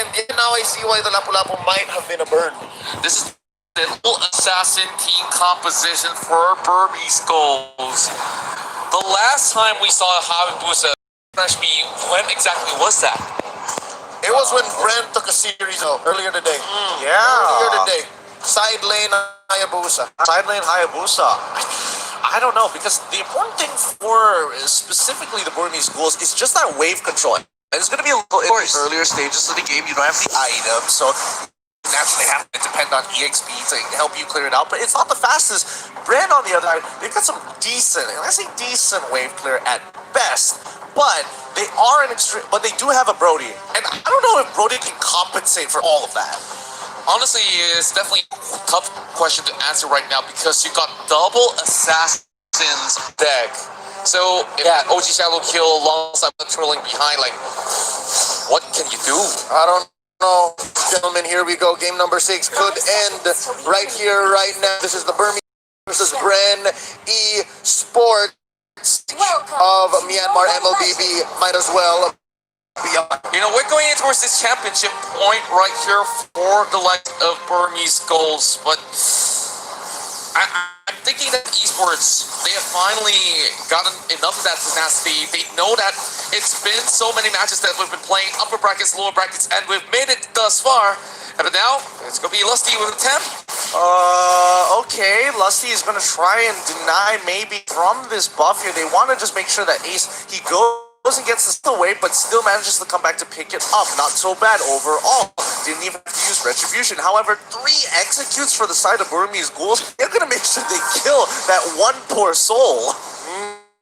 And yeah, now I see why the Lapu-Lapu might have been a burn. This is the little assassin team composition for Burmese Goals. The last time we saw Hayabusa fresh me, when exactly was that? It was when BREN took a series earlier today. Yeah. Earlier today. Side lane Hayabusa. Side lane Hayabusa. I don't know, because the important thing for specifically the Burmese Ghouls is just that wave control. And it's going to be a little in the earlier stages of the game. You don't have the items, so you naturally have to depend on EXP to help you clear it out. But it's not the fastest. BREN, on the other hand, they've got some decent, and I say decent wave clear at best. But they are an extreme. But they do have a Brody, and I don't know if Brody can compensate for all of that. Honestly, it's definitely a tough question to answer right now because you got double assassins deck. So if that OG Shadow kill alongside trailing behind, like, what can you do? I don't know. Gentlemen, here we go. Game number 6 could end right here, right now. This is the Burmese versus BREN eSports of Myanmar MLBB. Might as well be on. You know, we're going in towards this championship point right here for the likes of Burmese Goals, but I'm thinking that esports, they have finally gotten enough of that tenacity. They know that it's been so many matches that we've been playing upper brackets, lower brackets, and we've made it thus far. But now, it's going to be Lusty with a 10. Okay, Lusty is going to try and deny maybe from this buff here. They want to just make sure that Ace, he goes and gets the wave, but still manages to come back to pick it up. Not so bad overall. Didn't even have to use Retribution. However, 3 executes for the side of Burmese Ghouls. They're going to make sure they kill that one poor soul.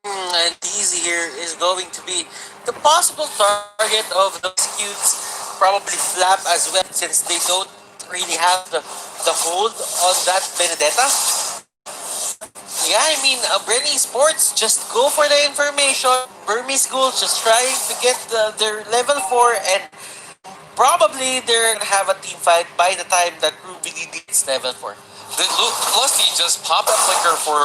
And easy here is going to be the possible target of the executes. Probably Flap as well, since they don't really have the hold on that Benedetta. Yeah, I mean, BREN eSports, just go for the information. Burmese Ghouls just trying to get their level 4, and probably they're gonna have a team fight by the time that Ruby gets level 4. Lusty just popped that flicker for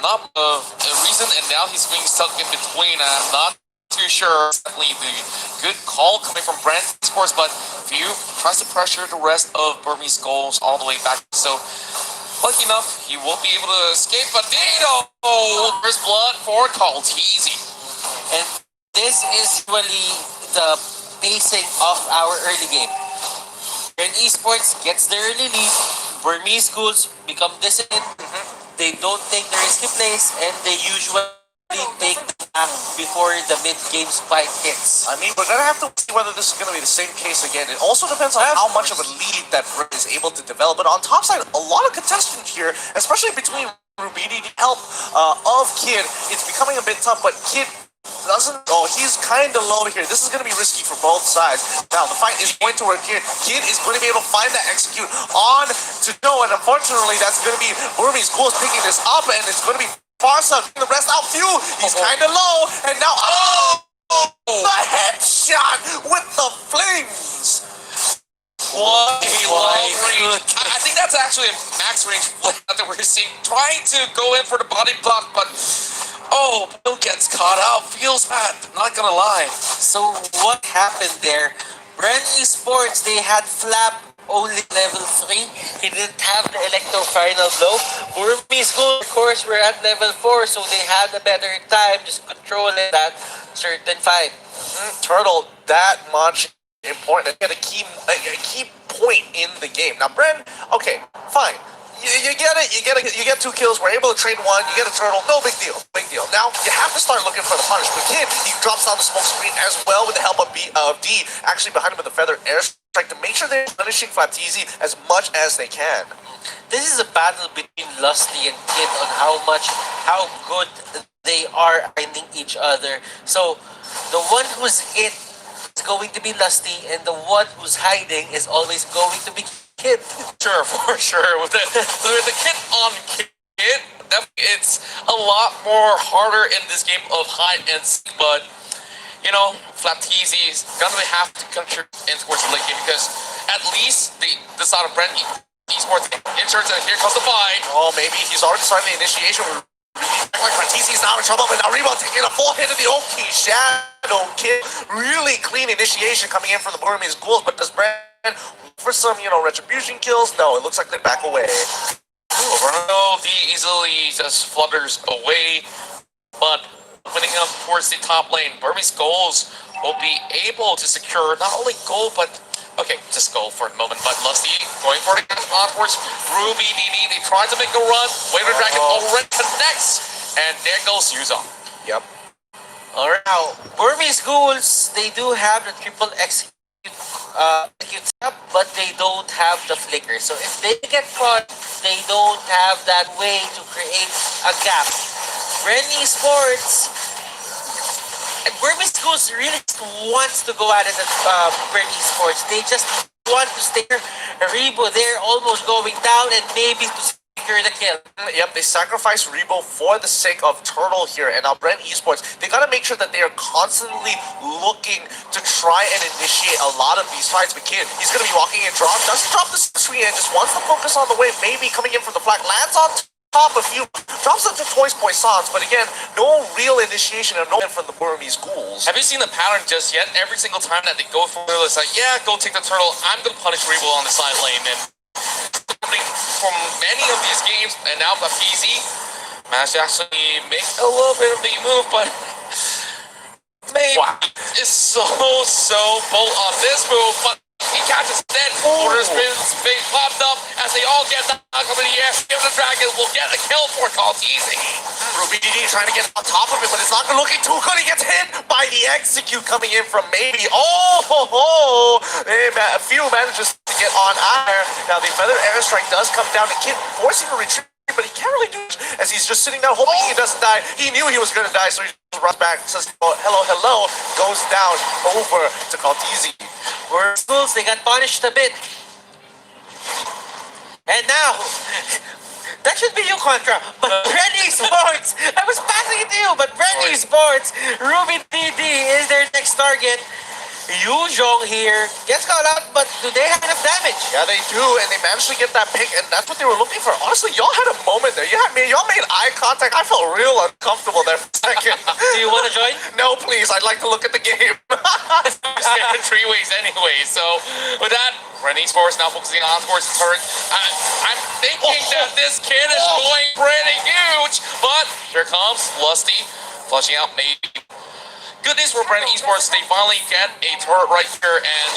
not a reason, and now he's being stuck in between. I'm not too sure. Definitely the good call coming from BREN eSports, but View tries to pressure the rest of Burmese Goals all the way back. So, lucky enough, he will be able to escape. But Dino! First blood for Kaltizi. And this is really the pacing of our early game. BREN eSports gets the early lead. Burmese Ghouls become disciplined. They don't take the risky plays, and they usually take the back before the mid-game spike hits. I mean, we're going to have to see whether this is going to be the same case again. It also depends on how much of a lead that BREN is able to develop. But on top side, a lot of contestant here, especially between Rubini, the help of Kid. It's becoming a bit tough, but Kid doesn't... Oh, he's kind of low here. This is going to be risky for both sides. Now, the fight is going to work here. Kid is going to be able to find that execute on to Joe, and unfortunately, that's going to be Burmese Ghouls picking this up, and it's going to be Farsa the rest out. Few. He's kind of low, and now... The headshot with the flames! What a long range. I think that's actually a max range that we're seeing. Trying to go in for the body block, but Bill gets caught out. Feels bad, not gonna lie. So what happened there? BREN eSports, they had Flap only level 3. He didn't have the Electro Final Blow. Burmese Ghouls, of course, were at level 4, so they had a better time just controlling that certain fight. Turtle, that much important. Get a key point in the game. Now, BREN, okay, fine. You get it. You get 2 kills. We're able to trade 1. You get a turtle. No big deal. Now you have to start looking for the punish. But Kid, he drops down the smoke screen as well with the help of D, actually behind him with the feather airstrike to make sure they're punishing Flatizi as much as they can. This is a battle between Lusty and Kid on how good they are finding each other. So the one who's hit is going to be Lusty, and the one who's hiding is always going to be Kid. Sure, for sure. With the Kid on Kid, it's a lot more harder in this game of hide and seek, but you know, Flatizi is gonna have to contribute in towards the late game because at least the side of BREN eSports insurance, and here comes the fight. Oh, maybe he's already starting the initiation with Like Martisi's now in trouble, but now Rebo taking a full hit of the Oki Shadow Kid. Really clean initiation coming in from the Burmese Ghouls, but does BREN for some, retribution kills? No, it looks like they back away. Overno, he easily just flutters away, but winning up towards the top lane, Burmese Ghouls will be able to secure not only gold, but okay, just gold for a moment, but Lusty going for it onwards. Ruby DD, they tried to make a run. Waver Dragon already connects, and there goes Yuzo. Yep. Alright, now, Burmese Ghouls, they do have the triple execute step, but they don't have the flicker. So if they get caught, they don't have that way to create a gap. BREN Esports and Burmese Ghouls really wants to go at it at BREN Esports. They just want to stay Rebo there, almost going down, and maybe to secure the kill. Yep, they sacrifice Rebo for the sake of Turtle here, and now BREN Esports, they gotta make sure that they are constantly looking to try and initiate a lot of these fights. But Kid, he's gonna be walking in, doesn't drop the screen, and just wants to focus on the wave, maybe coming in from the flag, lands on top a few, drops into Toys Poissons, but again, no real initiation and no from the Burmese Ghouls. Have you seen the pattern just yet? Every single time that they go for it, it's like, yeah, go take the turtle, I'm gonna punish Rebo on the side lane, and from many of these games, and now Baptiste managed to actually make a little bit of the move, but maybe is so bold on this move, but he catches dead. Order spins, face popped up as they all get knocked up in the air. Give the Dragon will get a kill for Called Easy. Ruby DD trying to get on top of it, but it's not looking too good. He gets hit by the execute coming in from maybe. A few manages to get on there. Now the feather airstrike does come down. The Kid forcing a retreat, but he can't really do it as he's just sitting down hoping he doesn't die. He knew he was going to die, so he just runs back, says hello, goes down over to Kaltizi. Ghouls, they got punished a bit. And now, that should be you, Contra. But BREN Esports, I was passing it to you, but BREN Esports, Ruby DD is their next target. Yuzhong here gets caught out, but do they have enough damage? Yeah, they do, and they managed to get that pick, and that's what they were looking for. Honestly, y'all had a moment there. Y'all made eye contact. I felt real uncomfortable there for a second. Do you want to join? No, please. I'd like to look at the game. Stand three ways anyway, so with that, BREN Esports now focusing on towards the turret. I'm thinking that this kid is going pretty huge, but here comes Lusty, flushing out maybe. Good news for BREN Esports, they finally get a turret right here, and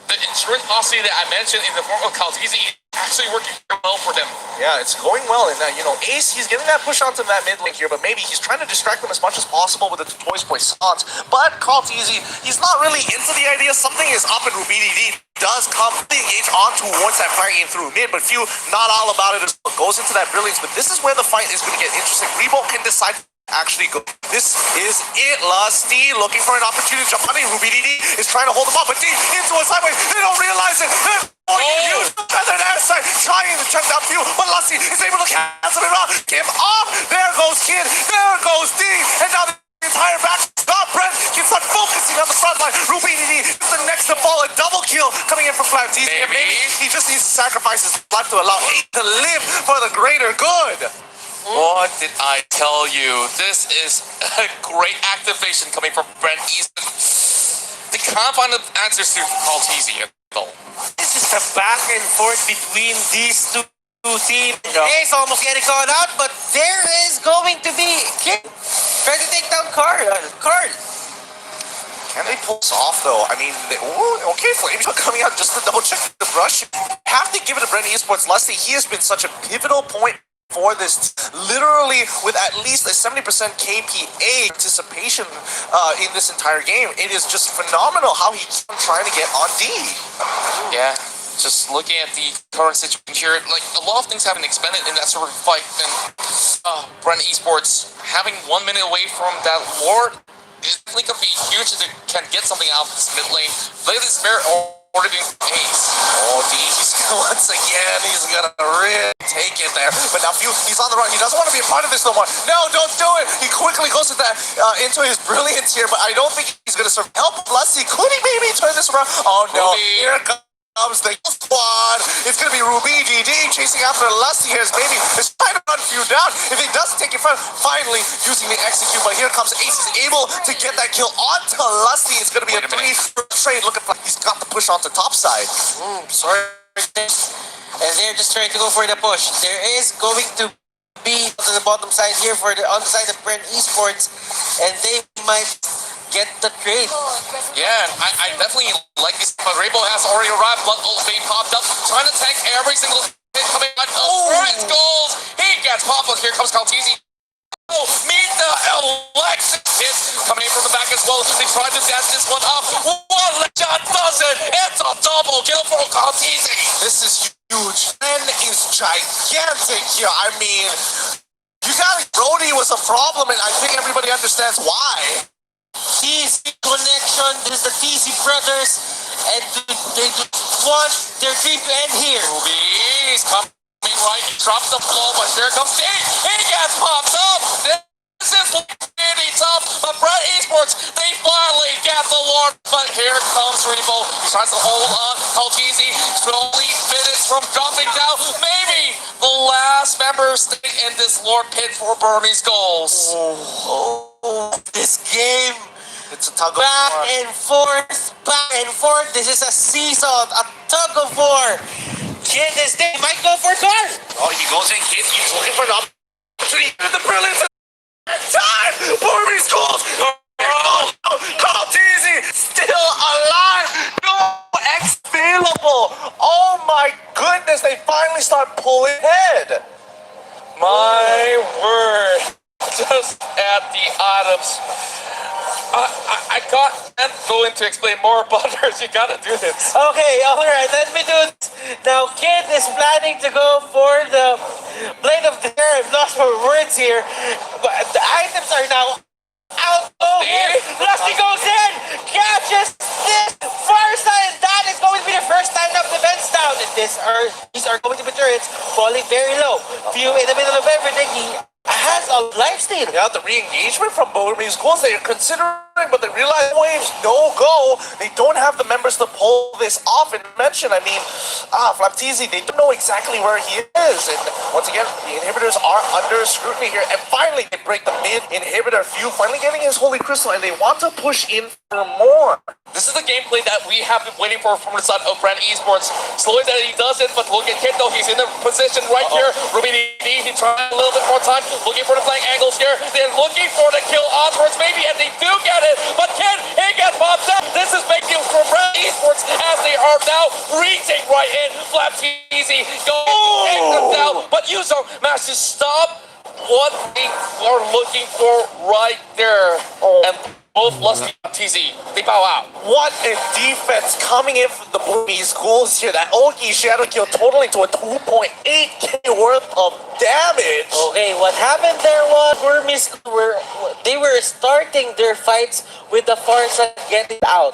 the insurance policy that I mentioned in the form of Kaltizi actually working well for them. Yeah, it's going well, and Ace, he's getting that push onto that mid lane here, but maybe he's trying to distract them as much as possible with the Toys Poissons. But Kaltizi, he's not really into the idea. Something is up, and Rubidi does come the engage on towards that fighting through mid, but few not all about it as well. Goes into that brilliance, but this is where the fight is going to get interesting. Rebo can decide actually go. This is it. Lusty looking for an opportunity to jump on it. Ruby DD is trying to hold him up, but deep into a sideways. They don't realize it. Use the feathered airside, trying to check that view, but Lusty is able to cancel it off. Give off. There goes Kid. There goes D. And now the entire back. Stop. BREN can start focusing on the front line. Ruby DD is the next to fall. A double kill coming in from Flat T. And maybe he just needs to sacrifice his life to allow 8 to live for the greater good. What did I tell you? This is a great activation coming from BREN Esports. They can't find the answers to Kaltizi though. This is the back and forth between these two teams. Ace almost getting caught out, but there is going to be Kid trying to take down Carl. Can they pull this off though? I mean, okay, Flames coming out just to double check the brush. Have to give it to BREN Esports. Lusty, he has been such a pivotal point for this, literally with at least a 70% KPA participation in this entire game. It is just phenomenal how he's trying to get on D. Yeah, just looking at the current situation here, like a lot of things have been expanded in that sort of fight, and BREN Esports having 1 minute away from that Lord is definitely going to be huge if they can get something out of this mid lane. Play this fair already being Ace. Oh, D, once again, he's gonna really take it there. But now he's on the run. He doesn't want to be a part of this no more. No, don't do it. He quickly goes into that into his brilliance here, but I don't think he's gonna help Lusty. Could he maybe turn this around? Oh no, here comes comes the squad. It's gonna be Ruby DD chasing after Lusty here. Maybe is trying to run few down. If he does take it front, finally using the execute. But here comes Ace. Is able to get that kill onto Lusty. It's gonna be a 3 trade. Looking like he's got the push onto top side. Sorry. And they're just trying to go for the push. There is going to be to the bottom side here for the on the side of BREN Esports, and they might get the trade. Yeah, I definitely like this, but Rainbow has already arrived. Blood Bolt being popped up, trying to tank every single hit coming out. BREN's goals. He gets popped, but here comes Kaltizi. Oh, meet the Alexis hit coming in from the back as well. They tried to dance this one up. One shot does it. It's a double kill for Kaltizi. This is huge. Ben is gigantic here. I mean, you got Brody was a problem, and I think everybody understands why. TZ connection. This is the TZ brothers, and they want their dream to end here. Ruby's coming right. He dropped the blow, but here comes Dave. He gets popped up. This is really tough, but BREN Esports, they finally get the Lord. But here comes Rainbow. He tries to hold on. Kaltizi slowly minutes from jumping down. Maybe the last member staying in this Lord pit for BURMESE GHOULS. This game. It's a tug of Back war. and forth, back and forth. This is a seesaw, a tug of war. Kid is there. Might go for guard. Oh, he goes in, kid. He's looking for an opportunity. The brilliance of time. BURMESE GHOULS. Kaltizi still alive. No X available. Oh my goodness. They finally start pulling ahead. My word. Just at the items. I can't go in to explain more, Butters. You gotta do this. Okay, alright, let me do this. Now, Kid is planning to go for the Blade of the Hair. I've lost my words here. But the items are now out. Oh, here. Lusty goes in. Catches this far side. That is going to be the first time of the defense down. And these are going to be turrets falling very low. Few in the middle of everything. He has a lifesteal. Yeah, the re-engagement from BURMESE GHOULS, they're considering, but they realize waves no go. They don't have the members to pull this off. And mention, I mean, Flaptizi, they don't know exactly where he is. And once again, the inhibitors are under scrutiny here. And finally, they break the mid inhibitor. Few finally getting his Holy Crystal, and they want to push in for more. This is the gameplay that we have been waiting for from the side of BREN Esports. Slowly that he does it, but look at Kid though. He's in the position right here. Ruby DD, he tried a little bit more time. Looking for the flank angles here. They're looking for the kill onwards maybe, and they do get it. But Kid, he gets popped up. This is big deal for BREN Esports as they are now reaching right in. Flaptizi going take them down. But Yuzo managed to stop what they are looking for right there. And both Lusty and TZ, they bow out. What a defense coming in from the BURMESE GHOULS here. That Oki shadow kill totaling to a 2.8k worth of damage. Okay, what happened there was BURMESE they were starting their fights with the far side getting out.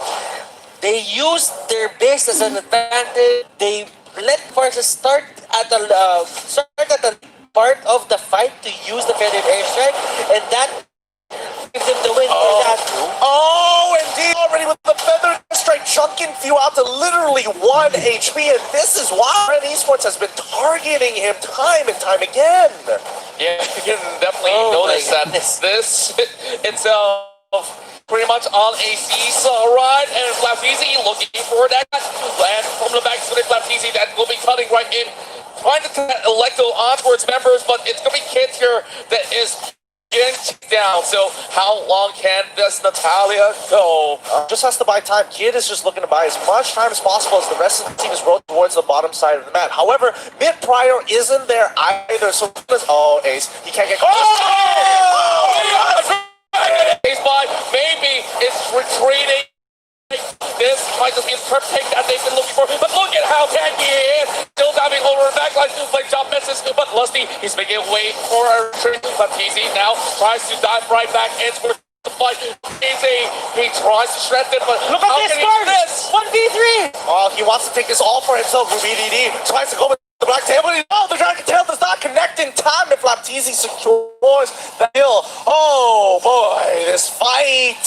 They used their base as an advantage. They let far side start at the part of the fight to use the feathered airstrike, and that gives them the win for that. Oh, indeed, already with the feather strike chunking Few out to literally 1 HP, and this is why BREN Esports has been targeting him time and time again. Yeah, you can definitely notice that this itself pretty much on a seesaw ride, and Flaptizi looking for that land from the back to the Flaptizi that will be cutting right in, trying to cut Electo onwards members, but it's gonna be Kid here that is getting down. So how long can this Natalia go? Just has to buy time. Kid is just looking to buy as much time as possible as the rest of the team is rolling towards the bottom side of the map. However, mid prior isn't there either. So Ace, he can't get. Ace by maybe it's retreating. This might just be the perfect take that they've been looking for. But look at how tanky he is. Still diving over the backline. Play jump misses. But Lusty, he's making a way for a retreat. But TZ now tries to dive right back into the fight. He tries to shred it, but Look at this card! 1v3! Oh, he wants to take this all for himself. Ruby DD tries to go with the black tail, but no, the dragon tail does not connect in time. If Flaptizi secures the kill. Oh boy, this fight.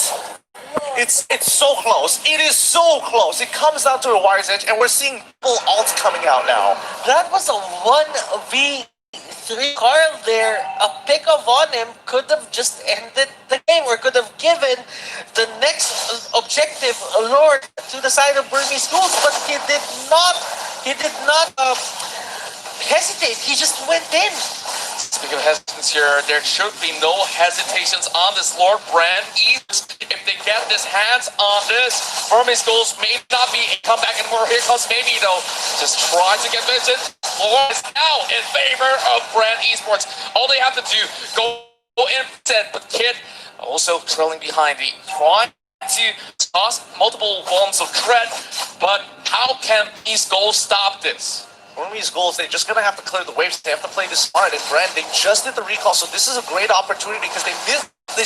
It's so close. It is so close. It comes down to a wire's edge, and we're seeing full ults coming out now. That was a 1v3 Carl there. A pick of on him could have just ended the game or could have given the next objective lord to the side of Burmese Schools, but he did not. He did not hesitate. He just went in. Speaking of hesitance here, there should be no hesitations on this Lord BREN ESPORTS. If they get this hands on this, Burmese Schools may not be a comeback anymore. Here comes maybe though. Just try to get Vincent. Lord is now in favor of BREN ESPORTS. All they have to do, go in, but Kid also trailing behind the trying to toss multiple bombs of cred, but how can these goals stop this? Burmese Ghouls, they're just going to have to clear the waves. They have to play this smart. And BREN, they just did the recall, so this is a great opportunity because they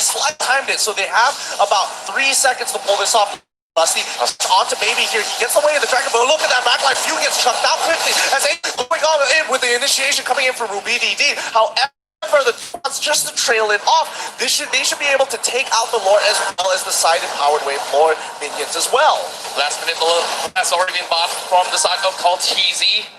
slight timed it, so they have about 3 seconds to pull this off. Lusty on to Baby here. He gets away in the dragon, but look at that backline. Few gets chucked out quickly as going on in with the initiation coming in from Ruby DD. However, the wants just to trail it off. They should be able to take out the Lord as well as the side empowered wave Lord minions as well. Last minute, the has already been bought from the side of Kaltizi.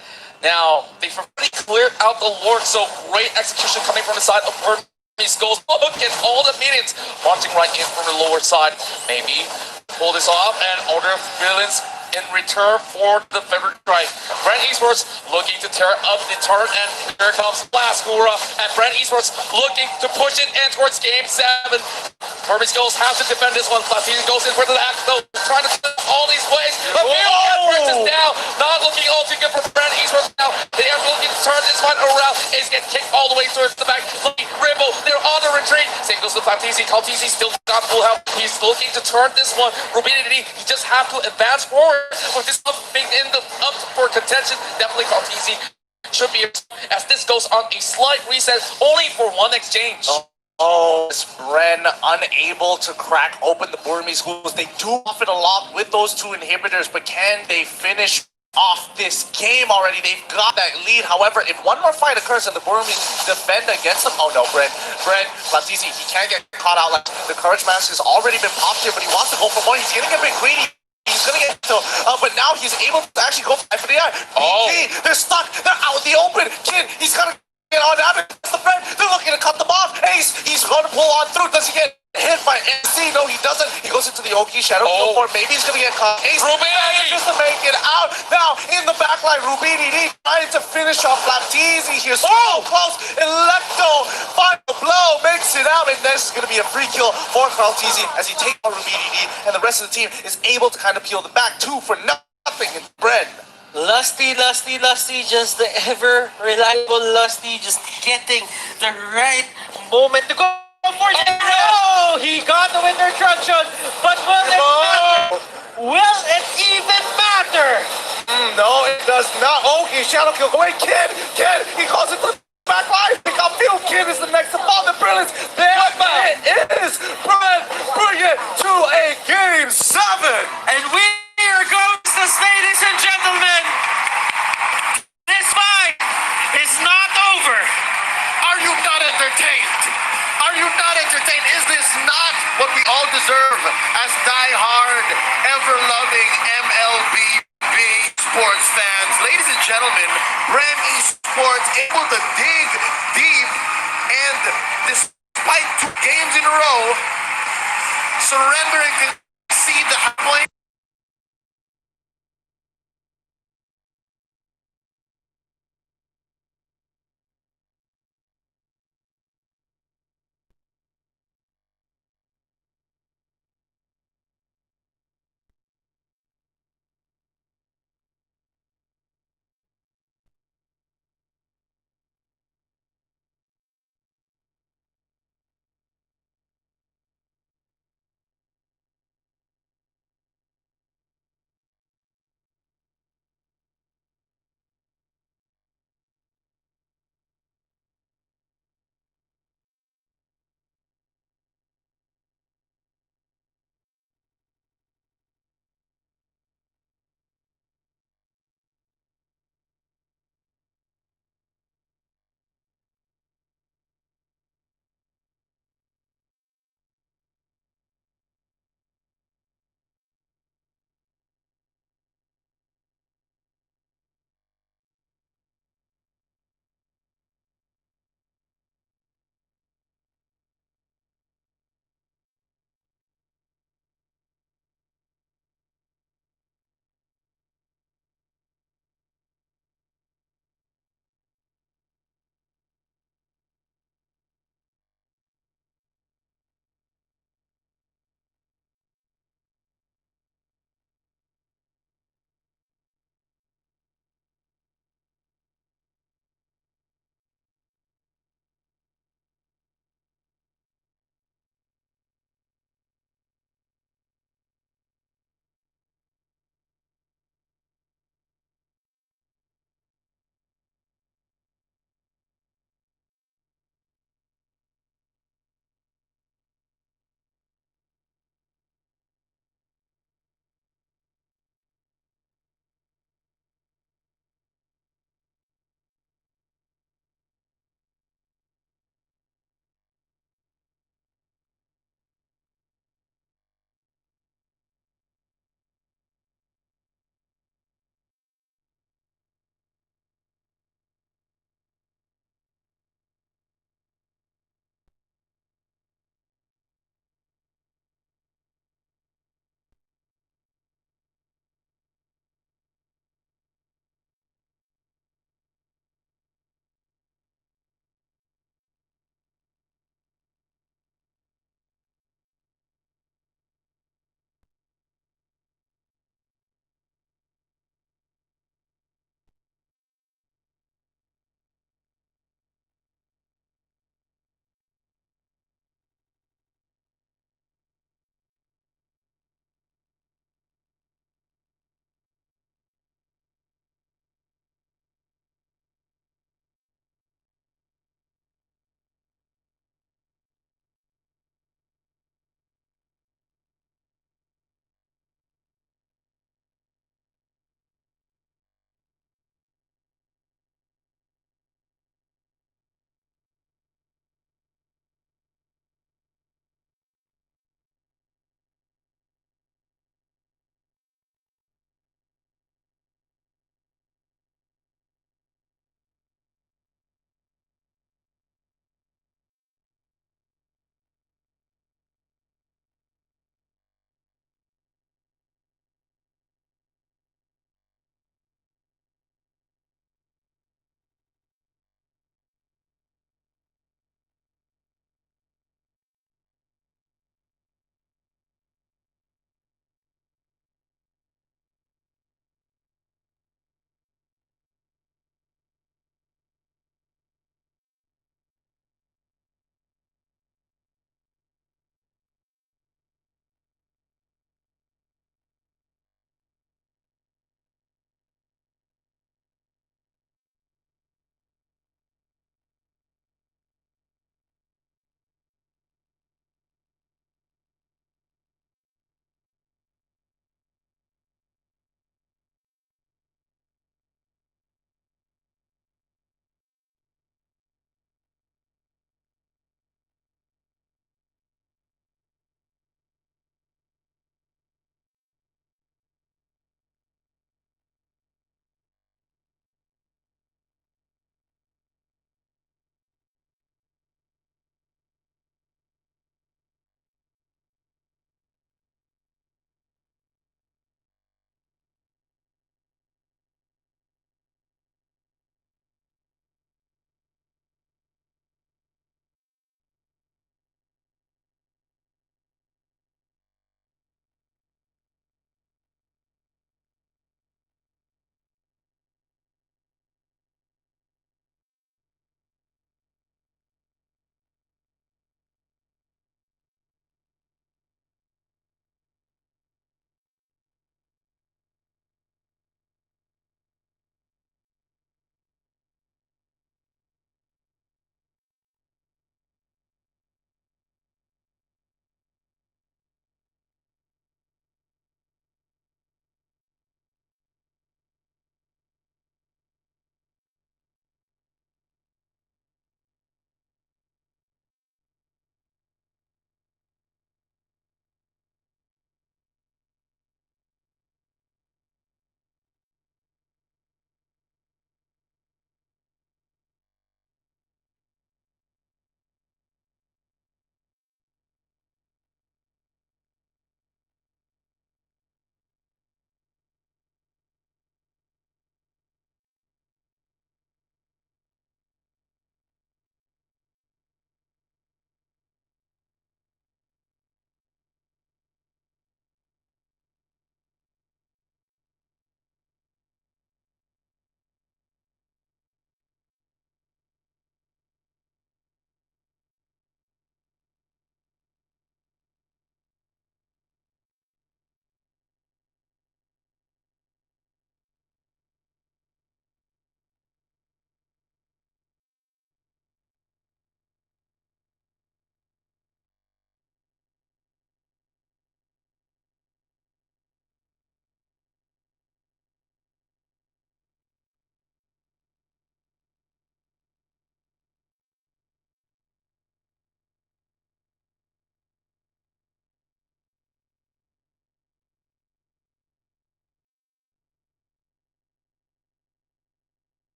Now, they've already cleared out the Lord, so great execution coming from the side of Burmese Ghouls. Look at all the minions launching right in from the lower side. Maybe pull this off and order villains in return for the favorite strike. BREN ESPORTS looking to tear up the turret, and here comes Blast Hura, and BREN ESPORTS looking to push it in towards Game 7. Burmese Ghouls have to defend this one. Platini goes in for the act, though, trying to flip all these ways. But Bridges down, not looking all too good for BREN ESPORTS now. They are looking to turn this one around. It's getting kicked all the way towards the back. Looking Rimbo, they're on the retreat. Same goes to Platini. Kaltizi still got full health. He's looking to turn this one. Rubinity, he just have to advance forward. With this up being in the up for contention, definitely Kaltizi should be, as this goes on a slight reset, only for one exchange. Oh, is BREN unable to crack open the Burmese Ghouls? They do often a lot with those two inhibitors, but can they finish off this game already? They've got that lead. However, if one more fight occurs and the Burmese defend against them, oh no, BREN, Platisi, he can't get caught out. Like, the Courage Mask has already been popped here, but he wants to go for more. He's gonna get a bit greedy. He's gonna get to, but now he's able to actually go for the eye. Oh. They're stuck. They're out in the open. Kid, he's gonna get on down. It's the BREN. They're looking to cut them off. Ace, he's gonna pull on through. Does he get hit by NC? No, he doesn't. He goes into the Oki Shadow Field for maybe he's gonna get caught. Ace just to make it out. Now in the backline, Rubini trying to finish off Laptizi here. So close. Electo final blow makes it out, and this is gonna be a free kill for Kaltizi as he takes on Rubini, and the rest of the team is able to kind of peel them back 2 for nothing in BREN. Lusty, just the ever reliable Lusty, just getting the right moment to go for it. No, he got the winter truncheon, but will it even matter? No, it does not. Okay, Shadow Kill. Go away, Kid, he calls it the back line. Pick up field. Kid is the next to fall. The Brilliance. There it is. BREN, bring it to a Game 7. And here goes this, ladies and gentlemen. This fight is not over. Are you not entertained? Are you not entertained? Is this not what we all deserve as die-hard, ever-loving MLB sports fans? Ladies and gentlemen, BREN ESPORTS able to dig deep, and despite 2 games in a row, surrender and concede the high point.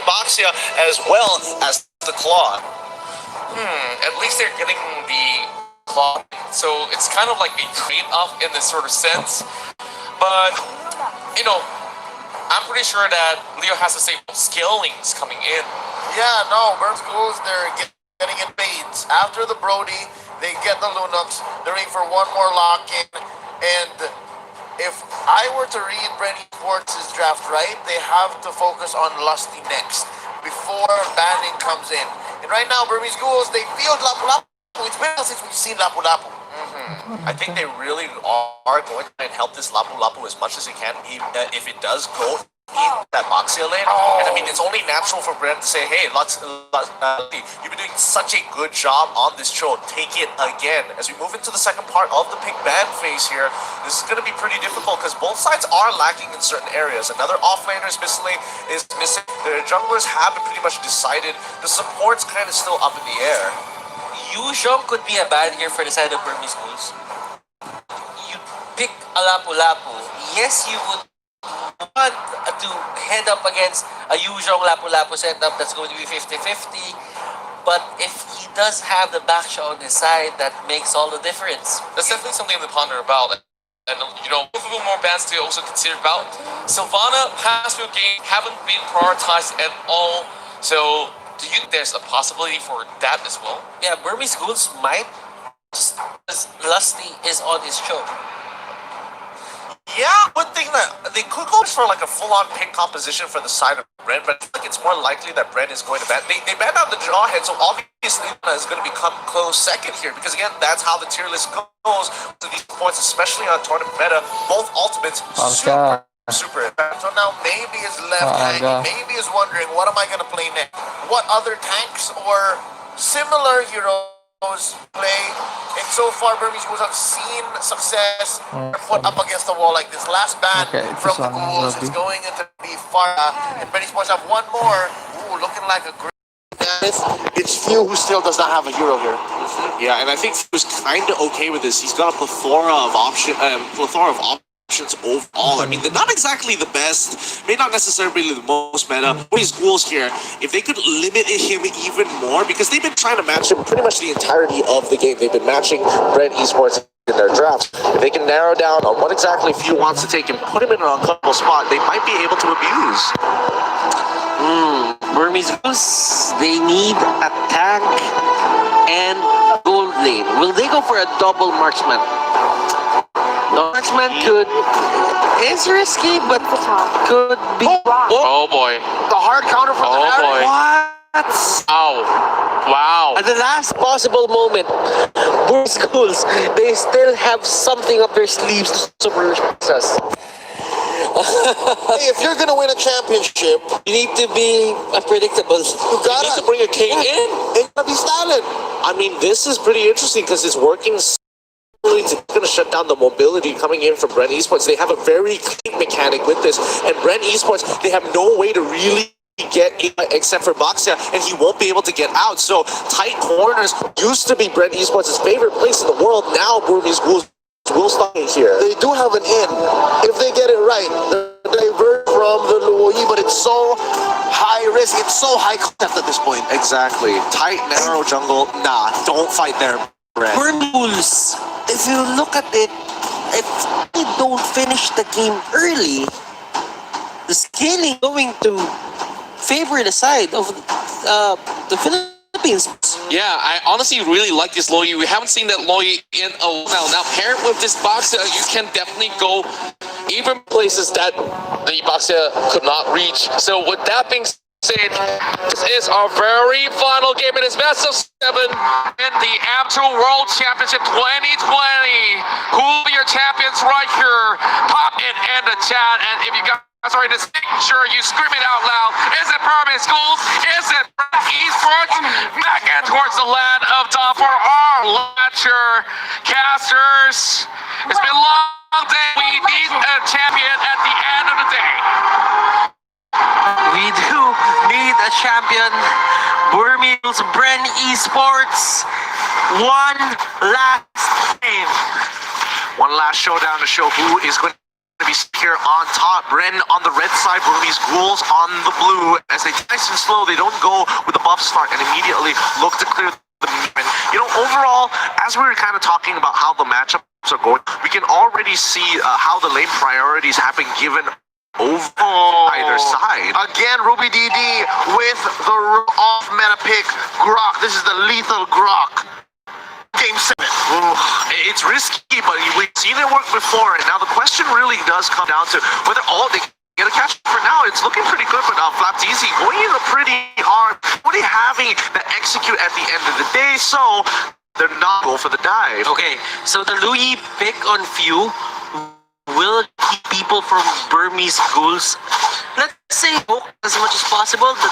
Boxia as well as the Claw. At least they're getting the clock, so it's kind of like a trade-off in this sort of sense. But I'm pretty sure that Leo has the same skillings coming in. Yeah, no, BURMESE GHOULS, they're getting in fades. After the Brody, they get the Lunox. They're waiting for one more lock-in. And if I were to read BREN ESPORTS' draft right, they have to focus on Lusty next before banning comes in. And right now, BURMESE GHOULS, they field Lapu Lapu. It's been since we've seen Lapu Lapu. I think they really are going to try and help this Lapu Lapu as much as they can, even if it does go in that Boxia lane. And I mean, it's only natural for Bren to say, hey, you've been doing such a good job on this show. Take it again. As we move into the second part of the pick ban phase here, this is going to be pretty difficult because both sides are lacking in certain areas. Another offlaner is missing. Their junglers have been pretty much decided. The support's kind of still up in the air. Yuzhong could be a bad year for the side of BURMESE GHOULS. You pick a Lapu Lapu. Yes, you would want to head up against a Yuzhong Lapu Lapu setup that's going to be 50-50. But if he does have the backshot on his side, that makes all the difference. That's definitely something to ponder about. And a few more bans to also consider about. Sylvana, past few games haven't been prioritized at all. So do you think there's a possibility for that as well? Yeah, BURMESE GHOULS might, just because Lusty is on his show. Yeah, one thing that they could go for like a full-on pick composition for the side of Bren, but I think it's more likely that Bren is going to ban. They banned out the Jawhead, so obviously Luna is going to become close second here because again, that's how the tier list goes to these points, especially on tournament meta. Both ultimates super. So now maybe is left hanging, maybe is wondering, what am I going to play next? What other tanks or similar heroes play? And so far, BURMESE GHOULS have seen success put up against the wall like this. Last ban from the Ghouls is going into be Farah, and BREN ESPORTS have one more. Ooh, looking like a great. It's Few who still does not have a hero here. Yeah, and I think he was kind of okay with this. He's got a plethora of options overall. I mean, they're not exactly the best, may not necessarily be the most meta. BURMESE GHOULS here, if they could limit him even more, because they've been trying to match him pretty much the entirety of the game. They've been matching BREN ESPORTS in their drafts. If they can narrow down on what exactly Few wants to take and put him in an uncomfortable spot, they might be able to abuse. BURMESE GHOULS, they need a tank and gold lane. Will they go for a double marksman? The marksman is risky, but could be. Oh boy. The hard counter from the boy. What? Wow. At the last possible moment, BURMESE GHOULS, they still have something up their sleeves to surprise us. Hey, if you're gonna win a championship, You need to be unpredictable. you gotta need to bring a king in. It's gonna be Stalin. I mean, this is pretty interesting because it's working. It's going to shut down the mobility coming in from BREN ESPORTS. They have a very clean mechanic with this, and BREN ESPORTS, they have no way to really get in except for Boxia, and he won't be able to get out. So tight corners used to be BREN ESPORTS' favorite place in the world. Now BURMESE GHOULS will stop here. They do have an in if they get it right. They divert from the Luoyi, but it's so high risk. It's so high concept at this point. Exactly. Tight, narrow jungle. Nah, don't fight there, BREN. BURMESE GHOULS, if you look at it, if they don't finish the game early, the scaling going to favor the side of the Philippines. Yeah, I honestly really like this Loyi. We haven't seen that Loyi in a while. Now, paired with this Boxia, you can definitely go even places that the Boxia could not reach. So with that being said, this is our very final game. It is best of 7 in the Amateur World Championship 2020. Who will be your champions right here? Pop it in the chat, and if you guys are ready to make sure you scream it out loud. Is it BURMESE GHOULS? Is it BREN ESPORTS? Back and towards the land of dawn for our lecture casters. It's been a long day. We need a champion at the end of the day. We do need a champion. BURMESE BREN ESPORTS. One last game. One last showdown to show who is going to be here on top. BREN on the red side, BURMESE GHOULS on the blue. As they nice and slow, they don't go with the buff start and immediately look to clear the movement. You know, overall, as we were kind of talking about how the matchups are going, we can already see how the lane priorities have been given over either side. Again, Ruby DD with the off meta pick, Grok. This is the lethal Grok. Game 7. Ooh, it's risky, but we've seen it work before, and now the question really does come down to whether all they get a catch. For now, it's looking pretty good, but Flapteezy going in pretty hard, really having to execute at the end of the day, so they're not go for the dive. Okay, so the Louis pick on few will keep people from BURMESE GHOULS. Let's say poke as much as possible. The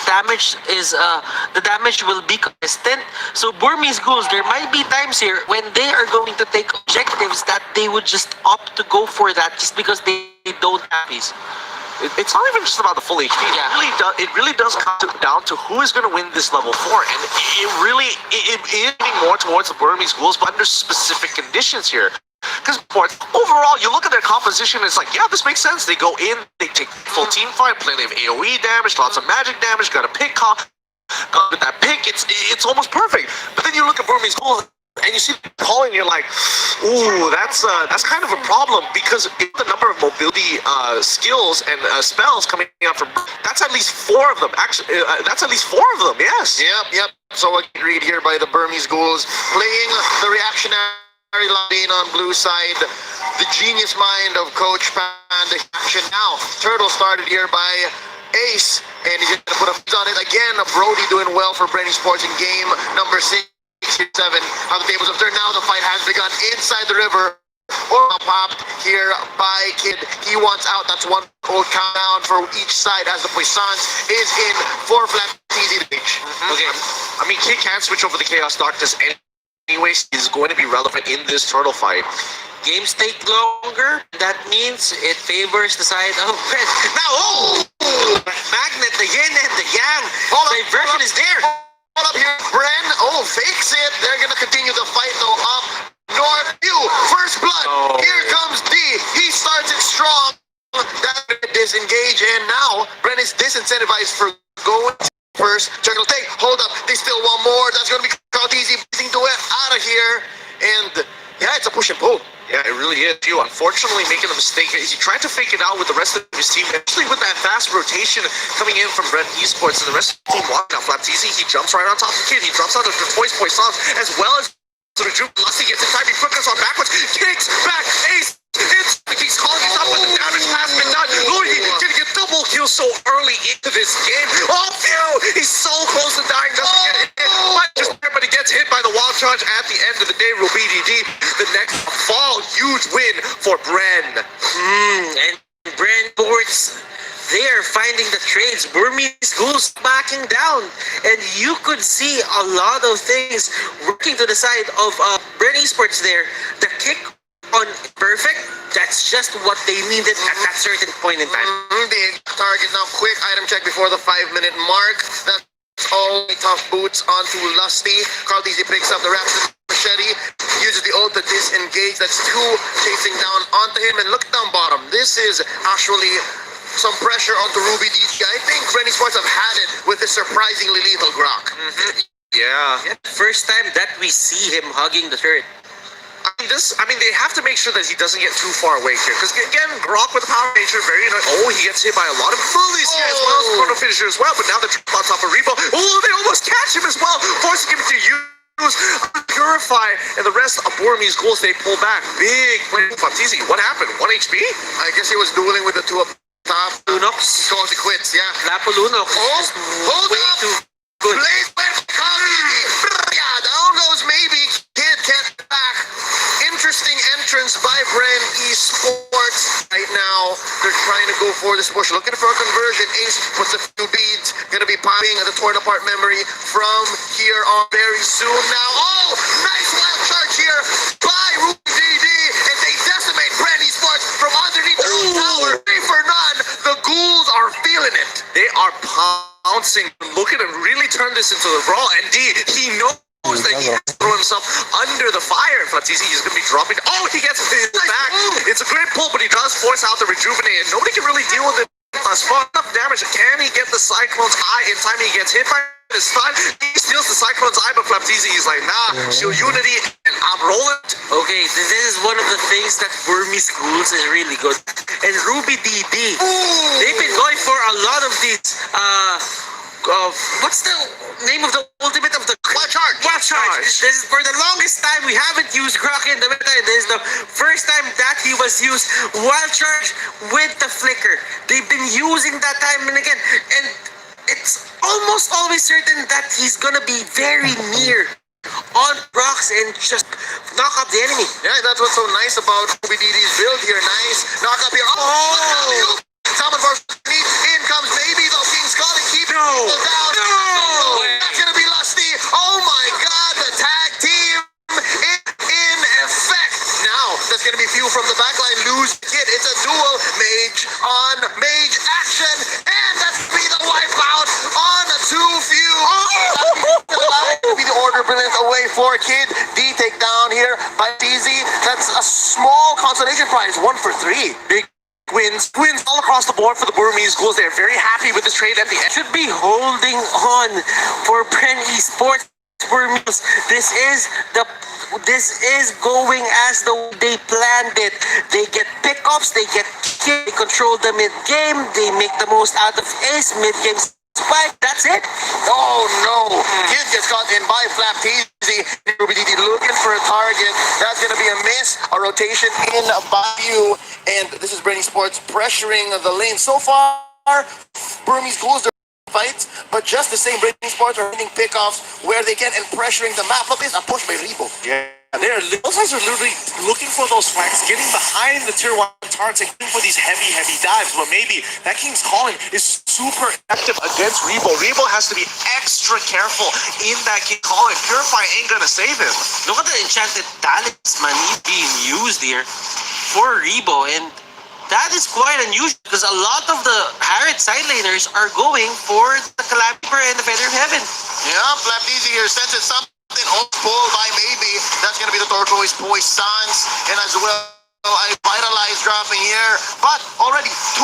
damage will be consistent. So BURMESE GHOULS, there might be times here when they are going to take objectives that they would just opt to go for that just because they don't have these. It's not even just about the full HP. Yeah. It really does come down to who is going to win this level 4, and it is leaning more towards the BURMESE GHOULS, but under specific conditions here. Because overall, you look at their composition, it's like, yeah, this makes sense. They go in, they take full team fight, plenty of AoE damage, lots of magic damage, got a pick got with that pick, it's almost perfect. But then you look at BURMESE GHOULS, and you see calling, you're like, ooh, that's kind of a problem, because the number of mobility skills and spells coming out from, that's at least 4 of them. Actually, that's at least 4 of them. Yes. Yep. So agreed here by the BURMESE GHOULS, playing the reactionary line on blue side. The genius mind of Coach Panda action now. Turtle started here by Ace, and he's gonna put a fuse on it again. Brody doing well for BREN ESPORTS in game number 6. 7. How the tables have turned now. The fight has begun inside the river. Or popped here by Kid. He wants out. That's one old countdown for each side as the Puissance is in for Flapteezy to reach. Okay. I mean, Kid can't switch over the Chaos Darkness anyways. Is going to be relevant in this turtle fight. Games take longer. That means it favors the side of BREN. Now, Magnet, the yin and the yang. Diversion is there. Hold up here, BREN. Fakes it. They're gonna continue the fight though up north. First blood. Here comes D. He starts it strong. That disengage, and now BREN is disincentivized for going first. Turtle take. Hold up. They still want more. That's gonna be Flapteezy to it out of here. And yeah, it's a push and pull. Yeah, it really is. You unfortunately making a mistake. He tried to fake it out with the rest of his team, especially with that fast rotation coming in from BREN ESPORTS, and the rest of the team walking out. Flapteezy, he jumps right on top of the Kid. He drops out of the Puissance as well as the Juke. Lusty gets inside. He quickens on backwards. Kicks back. Ace. He's calling it up, but the damage has been done. Louis gonna get double kill so early into this game. Oh, phew! He's so close to dying. Doesn't get hit. But he gets hit by the wall charge at the end of the day. Ruby DD, the next fall, huge win for BREN. And BREN ESPORTS, they are finding the trades. BURMESE GHOULS backing down, and you could see a lot of things working to the side of BREN ESPORTS there. The kick on perfect, that's just what they needed at that certain point in time. Big target now. Quick item check before the 5-minute mark. That's all tough boots onto Lusty. Flapteezy picks up the Raptor machete, uses the ult to disengage. That's 2 chasing down onto him, and look down bottom. This is actually some pressure onto Ruby DD. I think BREN ESPORTS have had it with this surprisingly lethal Grok. Yeah. First time that we see him hugging the turret. I mean, they have to make sure that he doesn't get too far away here. Because, again, Grok with the power nature, very nice. Oh, he gets hit by a lot of bullies here as well as the chrono finisher as well. But now they're on top of Rebo. Oh, they almost catch him as well. Forcing him to use Purify. And the rest of BURMESE GHOULS, they pull back. Big win. Flapteezy, what happened? 1 HP? I guess he was dueling with the 2 up top. Lunox. So he quits, yeah. Lapo Lunox. Hold up! Good. Blaze with yeah, down goes maybe. Kid can't back. Interesting entrance by BREN ESPORTS. Right now, they're trying to go for this push. Looking for a conversion. Ace puts a few beads. Gonna be popping the torn apart memory from here on very soon now. Oh, nice wild charge here by Ruby DD. And they decimate BREN ESPORTS from underneath the own tower. 3 for none. The ghouls are feeling it. They are pouncing, looking to really turn this into a brawl. And D, he knows that he has to throw in himself under the fire. Flatizi is going to be dropping. Oh, he gets it back. It's a great pull, but he does force out the rejuvenate, and nobody can really deal with it. Spot enough damage. Can he get the Cyclone's Eye in time? He gets hit by his stun. He steals the Cyclone's Eye, but Flaptizi is like, nah, shield unity, and I'm rolling. Okay, this is one of the things that Burmese Ghouls is really good. And Ruby DD, they've been going for a lot of these, what's the name of the ultimate of the Wild Charge. Wild Charge. This is for the longest time we haven't used Croc in the meta. This is the first time that he was used. Wild Charge with the flicker. They've been using that time and again, and it's almost always certain that he's gonna be very near on rocks and just knock up the enemy. Yeah, that's what's so nice about Ruby DD's build here. Nice knock up here. Oh! Salmon versus me. In comes maybe though King's Calling. Keep it down. That's gonna be Lusty. Oh my god, the tag team in effect. Now, that's gonna be few from the backline. Lose kid. It's a duel. Mage on mage action. And that's be the wipeout on a 2-few. That'll be the order brilliance away for Kid. D take down here by Easy. That's a small consolation prize. 1 for 3. Big wins all across the board for the Burmese Ghouls. They're very happy with this trade at the end. Should be holding on for BREN Esports. Burmese. This is going as though they planned it. They get pickups, they get kill, they control the mid game, they make the most out of ace mid game spike. That's it. Oh no! Kid gets caught in by Flaptizi. Ruby DD looking for a target. That's gonna be a miss. A rotation in Bayou. And this is BREN Esports pressuring the lane. So far, Burmese Ghouls fights, but just the same, BREN Esports are hitting pickoffs where they can and pressuring the map. Look, this a push by Rebo. Yeah. Those guys are literally looking for those flanks, getting behind the tier 1 turrets and looking for these heavy dives. But maybe that King's Calling is super effective against Rebo. Rebo has to be extra careful in that King Calling. Purify ain't gonna save him. Look at the enchanted talisman being used here for Rebo, and that is quite unusual because a lot of the Harriet side laners are going for the Calabar and the Feather of Heaven. Yeah, Flaptizi here senses something. Pulled by maybe. That's going to be the turquoise poisons. And as well, a vitalized dropping here. But already 2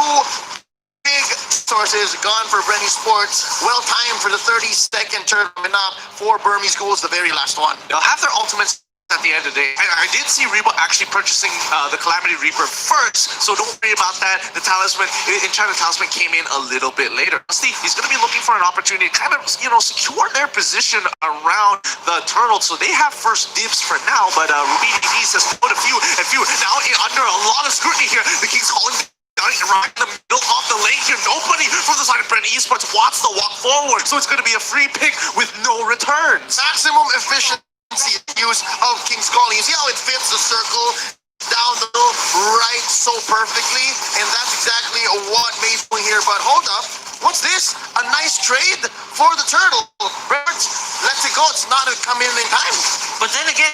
big sources gone for BREN Esports. Well timed for the 30-second turn coming up for Burmese Ghouls, the very last one. They'll have their ultimates at the end of the day. I did see Rebo actually purchasing the Calamity Reaper first, so don't worry about that. The talisman, Enchanted Talisman came in a little bit later. Steve, he's going to be looking for an opportunity to kind of, secure their position around the turtle, so they have first dibs for now, but Ruby DD says put a few. Now under a lot of scrutiny here, the King's Calling right in the middle of the lane here. Nobody from the side of BREN Esports wants to walk forward, so it's going to be a free pick with no returns. Maximum efficiency use of King's Calling. You see how it fits the circle down the middle right so perfectly? And that's exactly what May's doing here. But hold up, what's this? A nice trade for the turtle. Bert lets it go. It's not coming in time. But then again,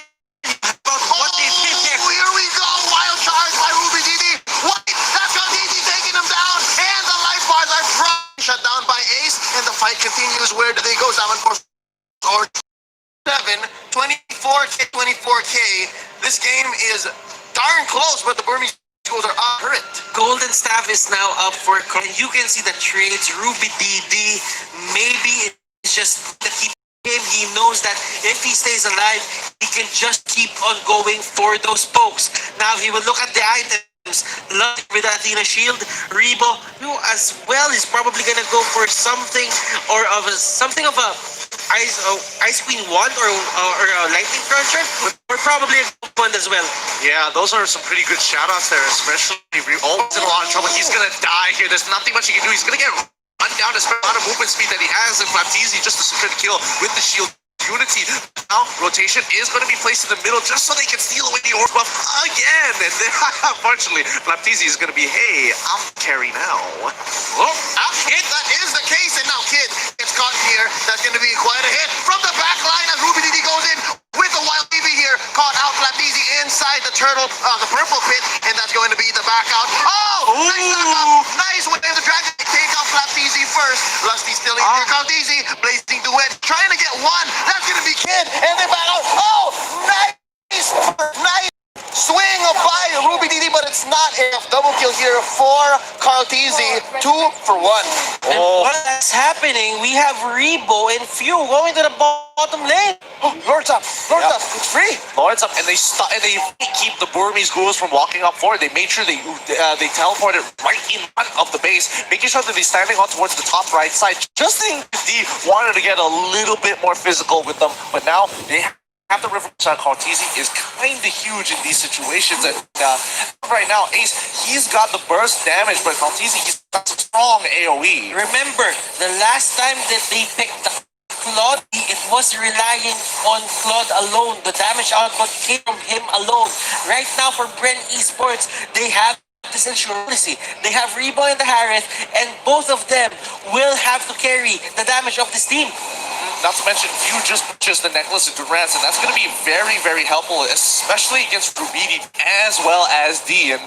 about what they did there. Here we go. Wild charge by Ruby DD. What? That's got DD taking him down. And the life bars are shut down by Ace. And the fight continues. Where do they go? 7-4 or 24K. This game is darn close, but the Burmese Ghouls are up for it. Golden Staff is now up for, and you can see the trades. Ruby DD, maybe it's just to keep him. He knows that if he stays alive, he can just keep on going for those pokes. Now he will look at the items. Love with Athena Shield. Rebo, who as well is probably gonna go for something or of something of a Ice Queen wand or a Lightning Cruncher, or probably a wand as well. Yeah, those are some pretty good shoutouts there, especially always in a lot of trouble. He's gonna die here. There's nothing much he can do. He's gonna get run down despite the amount of movement speed that he has, and Flaptizi just to secure the kill with the shield. Unity. Now, rotation is going to be placed in the middle just so they can steal away the orb buff again. And then, unfortunately, Flaptizi is going to be, hey, I'm carry now. Oh, Kid, that is the case. And now Kid gets caught here. That's going to be quite a hit from the back line as Ruby DD goes in with a wild BB here. Caught out Flaptizi inside the turtle, the purple pit. And that's going to be the back out. Oh, nice knock-up. Nice with the dragon. Take out Flaptizi first. Lusty still in here. Count easy. Blazing duet. Trying to get one. That's going to be Kid. And they back out. Oh, That's not enough. Double kill here for Carteezy. 2 for 1. And while that's happening, we have Rebo and Few going to the bottom lane. Lord's up. Lord's up. It's free. Lawrence up, and they keep the Burmese ghouls from walking up forward. They made sure they teleported right in front of the base, making sure that they're standing on towards the top right side. Just in case they wanted to get a little bit more physical with them, but now they have the river. Carteezy is kind of huge in these situations, and right now Ace, he's got the burst damage, but Carteezy, he's got strong AoE. Remember, the last time that they picked the Claude, it was relying on Claude alone. The damage output came from him alone. Right now for BREN Esports, they have this insurance. They have Rebo and the Harith, and both of them will have to carry the damage of this team. Not to mention, Few just purchased the necklace of Durance, and that's going to be very, very helpful, especially against Rubidi as well as D. And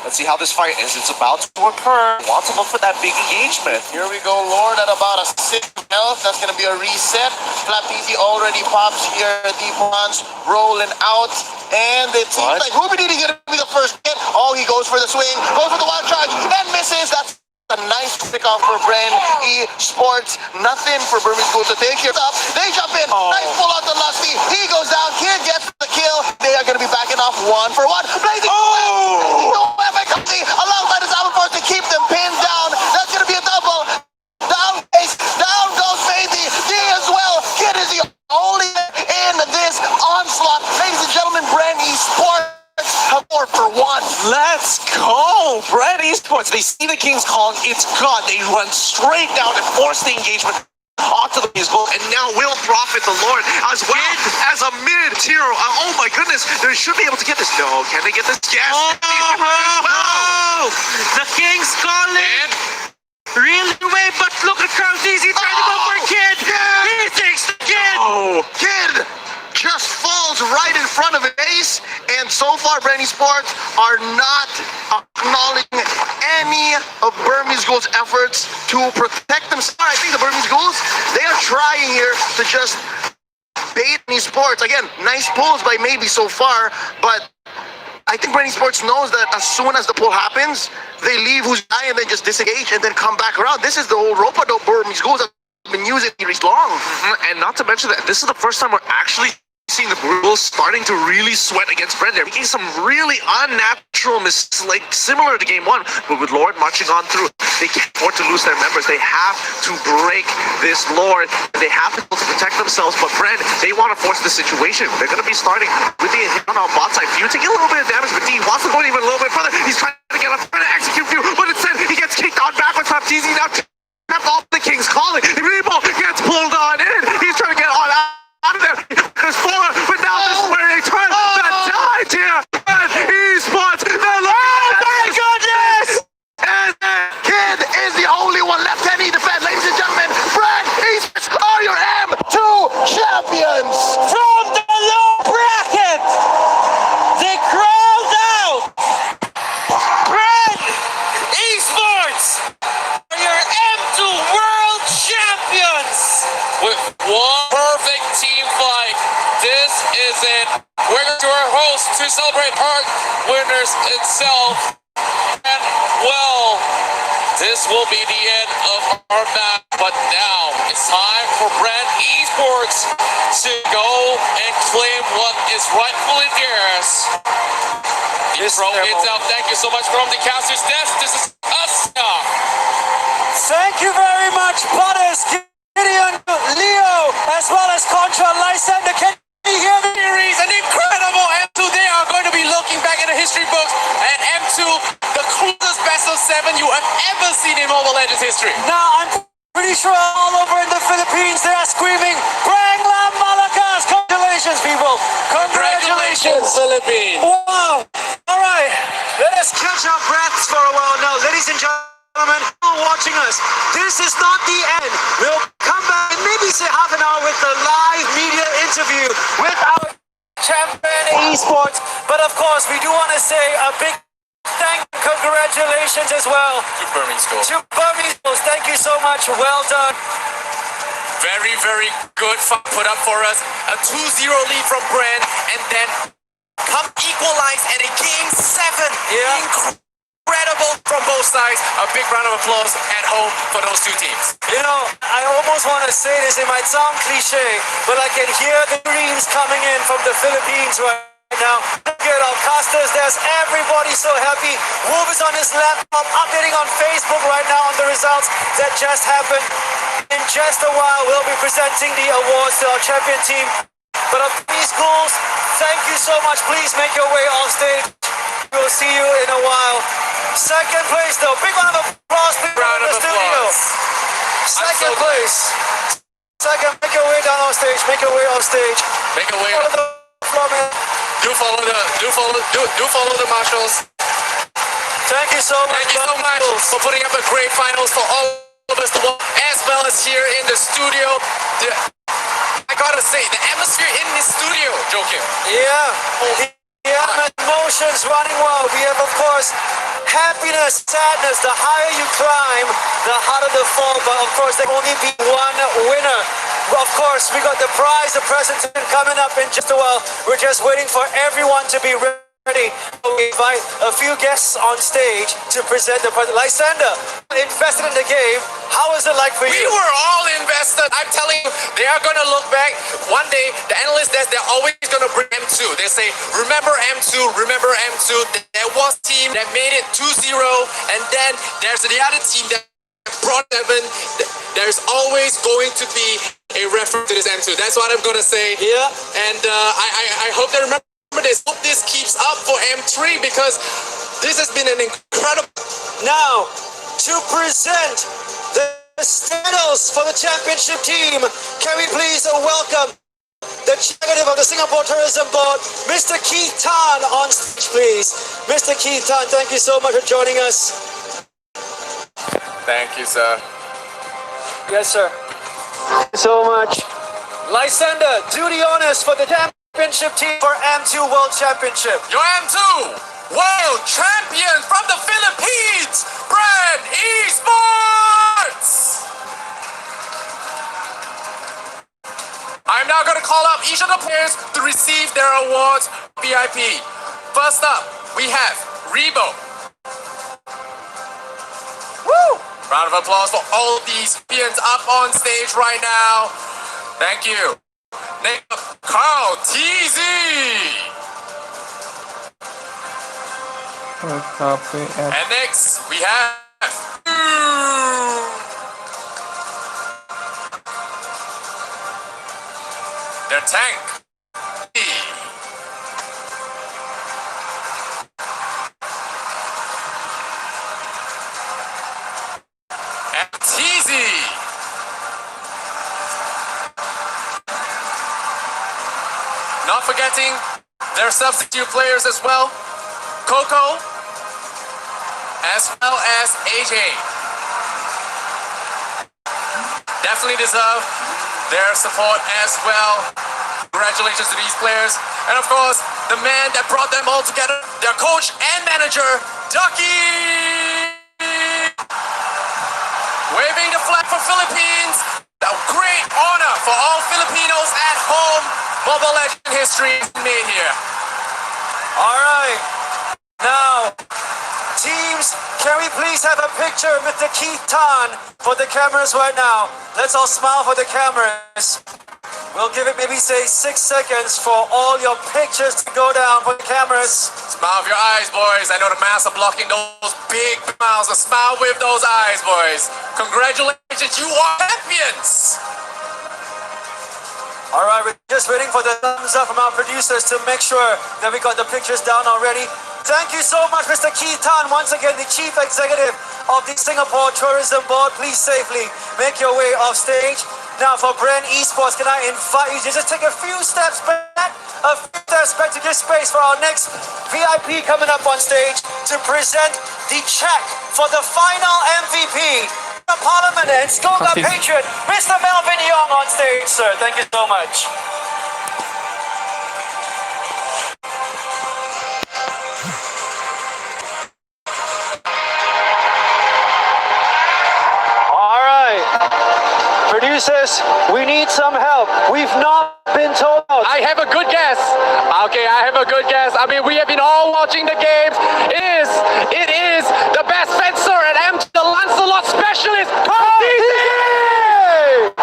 let's see how this fight is. It's about to occur. Want to look for that big engagement. Here we go, Lord at about a 6 health. That's going to be a reset. Flapeezy already pops here. Deepons rolling out. And it seems like Rubidi is going to be the first hit. Oh, he goes for the swing, goes for the wild charge, and misses. That's a nice pickoff for BREN Esports. Nothing for Burmese Ghouls to take here. Up, they jump in. Nice pull out to Lusty. He goes down. Kid gets the kill. They are going to be backing off 1 for 1. Blazing. No weapon company alongside his Alpha Force to keep them pinned down. That's going to be a double. Down base. Down goes Maisie. D as well. Kid is the only in this onslaught. Ladies and gentlemen, BREN Esports. 4 for 1. Let's go! BREN Esports, they see the King's calling, it's gone. They run straight down and force the engagement onto the King's goal, and now will profit the Lord as well as a mid-tier. Oh my goodness, they should be able to get this. No, can they get this? Yes! The King's calling! Really away, but look at Carteezy trying to go for Kid! He takes the Kid! Kid just falls right in front of Ace, and so far BREN Esports are not acknowledging any of Burmese Ghouls' efforts to protect themselves. I think the Burmese Ghouls, they are trying here to just bait Esports. Again, nice pulls by maybe so far, but I think BREN Esports knows that as soon as the pull happens, they leave who's dying and then just disengage and then come back around. This is the whole rope-a-dope Burmese Ghouls have been using series long. And not to mention that this is the first time we're actually seeing the Ghouls starting to really sweat against BREN. They're making some really unnatural mistakes, like similar to game 1, but with Lord marching on through, they can't afford to lose their members. They have to break this Lord. They have to protect themselves, but BREN, they want to force the situation. They're going to be starting with the hit on our bot side. Few taking a little bit of damage, but D wants to go even a little bit further. He's trying to get up, trying to execute Few, but instead he gets kicked on back with Flapeezy now. Tapped off the King's calling. Rebo gets pulled on in. He's trying to get on out of there. There's 4, but now this is where they turn the tide here. BREN Esports, the Lord. Oh my goodness! And Kid is the only one left. Can he defend? Ladies and gentlemen, BREN Esports are your M2 champions. From the low bracket, they crawled out. BREN Esports are your M2 world champions. With one perfect team fight, this is it. We're going to our host to celebrate Park winners itself. And well, this will be the end of our match, but now it's time for BREN Esports to go and claim what is rightfully theirs. The pro itself, thank you so much from the caster's desk. This is us now. Thank you very much, Butters, Gideon, Leo, as well as Contra Lysander. Can you hear me? Series, an incredible M2. They are going to be looking back in the history books at M2, the coolest best of 7 you have ever seen in Mobile Legends history. Now, I'm pretty sure all over in the Philippines, they are screaming, Branglam Malakas! Congratulations, people! Congratulations, Philippines! Wow! All right, let us catch our breaths for a while now. Ladies and gentlemen, watching us, this is not the end. We'll come back in maybe say half an hour with the live media interview with our champion esports. But of course, we do want to say a big thank you, congratulations as well To Burmese Ghouls. to Burmese Ghouls. Thank you so much. Well done. Very, very good fight put up for us. A 2-0 lead from BREN, and then come equalize at a game 7. Yeah. Incredible from both sides. A big round of applause at home for those two teams. You know, I almost want to say this, it might sound cliche, but I can hear the dreams coming in from the Philippines right now. Look at our casters, there's everybody so happy. Wolf is on his laptop, updating on Facebook right now on the results that just happened. In just a while, we'll be presenting the awards to our champion team. But of these schools, thank you so much. Please make your way off stage. We'll see you in a while. Second place though, big round of applause, big round of applause. Second place. Second, make your way down on stage, make your way off stage. Make a way. Follow the floor, man. Do follow the marshals. Thank you so much. Thank you so much for putting up a great finals for all of us to watch, as well as here in the studio. I gotta say, the atmosphere in this studio, Joakim. Yeah, emotions running wild. We have, of course, happiness, sadness. The higher you climb, the harder the fall. But of course, there can only be one winner. Of course, we got the prize, the presentation coming up in just a while. We're just waiting for everyone to be ready. We invite a few guests on stage to present the present. Lysander, invested in the game. How is it like for We you? were all invested. I'm telling you, they are gonna look back one day. The analyst says they're always gonna bring M2. They say, remember M2, remember M2. There was a team that made it 2-0, and then there's the other team that brought 7. There's always going to be a reference to this M2. That's what I'm gonna say. Yeah. And I hope they remember this. Hope this keeps up for M3, because this has been an incredible. Now, to present the medals for the championship team, can we please welcome the executive of the Singapore Tourism Board, Mr. Keith Tan, on stage, please. Mr. Keith Tan, thank you so much for joining us. Thank you, sir. Yes, sir. Thank you so much. Lysander, do the honors for the championship team for M2 World Championship. Your M2 World Champion from the Philippines, BREN Esports! I'm now going to call up each of the players to receive their awards VIP. First up, we have Rebo. Woo! Round of applause for all these champions up on stage right now. Thank you. Next up, Carl TZ. And next, we have their tank. And TZ. Not forgetting their substitute players as well. Coco, as well as AJ. Definitely deserve their support as well. Congratulations to these players. And of course, the man that brought them all together, their coach and manager, Ducky! Waving the flag for Philippines. A great honor for all Filipinos at home. Mobile Legend history is made here. All right. Now, teams, can we please have a picture of Mr. Keith Tan for the cameras right now? Let's all smile for the cameras. We'll give it maybe say 6 seconds for all your pictures to go down for the cameras. Smile with your eyes, boys. I know the masks are blocking those big smiles. So smile with those eyes, boys. Congratulations, you are champions. All right, we're just waiting for the thumbs up from our producers to make sure that we got the pictures down already. Thank you so much, Mr. Keith Tan, once again, the Chief Executive of the Singapore Tourism Board. Please safely make your way off stage. Now for BREN Esports, can I invite you to just take a few steps back, to give space for our next VIP coming up on stage to present the check for the final MVP. Parliament and Skoga Patriot, Mr. Melvin Young on stage, sir. Thank you so much. All right. Producers, we need some help. We've not been told. I have a good guess. Okay, I have a good guess. I mean, we have been all watching the games. It is the best fencer at M, the Lancelot specialist, Cartesian!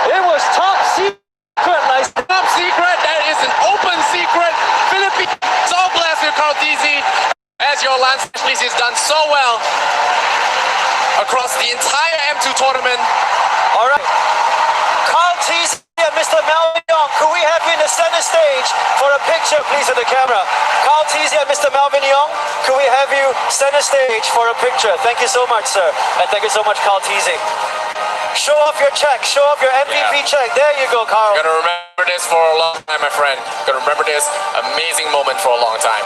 It was top secret, like Top secret, that is an open secret. Philippines so blessed with Cartesi, as your land specialist has done so well across the entire M2 tournament. all right. Carl Teasy and Mr. Melvin Young, could we have you in the center stage for a picture, please, of the camera? Carl Teasy and Mr. Melvin Young, could we have you center stage for a picture? Thank you so much, sir. And thank you so much, Carl Teasy. Show off your check. Show off your MVP check. There you go, Carl. Gonna remember this for a long time, my friend. Gonna remember this amazing moment for a long time.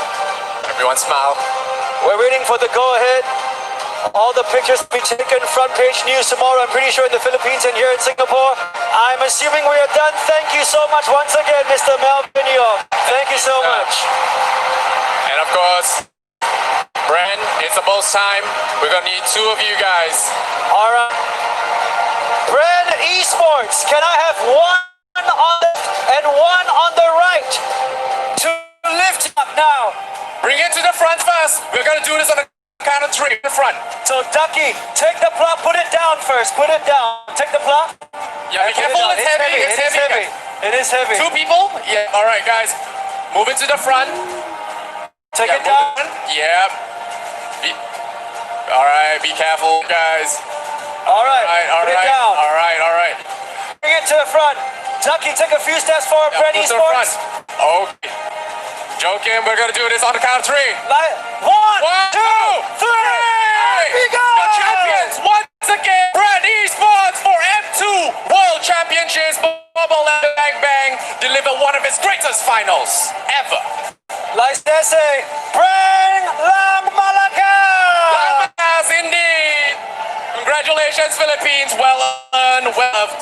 Everyone smile. We're waiting for the go-ahead. All the pictures will be taken front page news tomorrow. I'm pretty sure in the Philippines and here in Singapore. I'm assuming we are done. Thank you so much once again, Mr. Melvin Young. Thank you so much. And of course, Bren, it's about time. We're gonna need two of you guys. All right. BREN Esports, can I have one on the left and one on the right to lift up now? Bring it to the front first. We're gonna do this on the count of three in the front. So Ducky, take the plot, put it down first. Put it down. Take the plot. Yeah, be careful. It's heavy. It's heavy. Guys. It is heavy. Two people? Yeah. All right, guys. Move it to the front. Take Yeah, it down. Yep. All right. Be careful, guys. All right. All Put it right. down. All right. All right. Bring it to the front. Ducky, take a few steps forward. Yeah, BREN move to the front. Esports. Okay. Joking. We're gonna do this on the count of three. One, One, two, three. We go. The champions once again. BREN Esports for M2 World Championships. Bubble and Bang Bang deliver one of its greatest finals ever. Like they say, BREN Lam Malaka. Yes, indeed. Congratulations, Philippines. Well earned, well loved.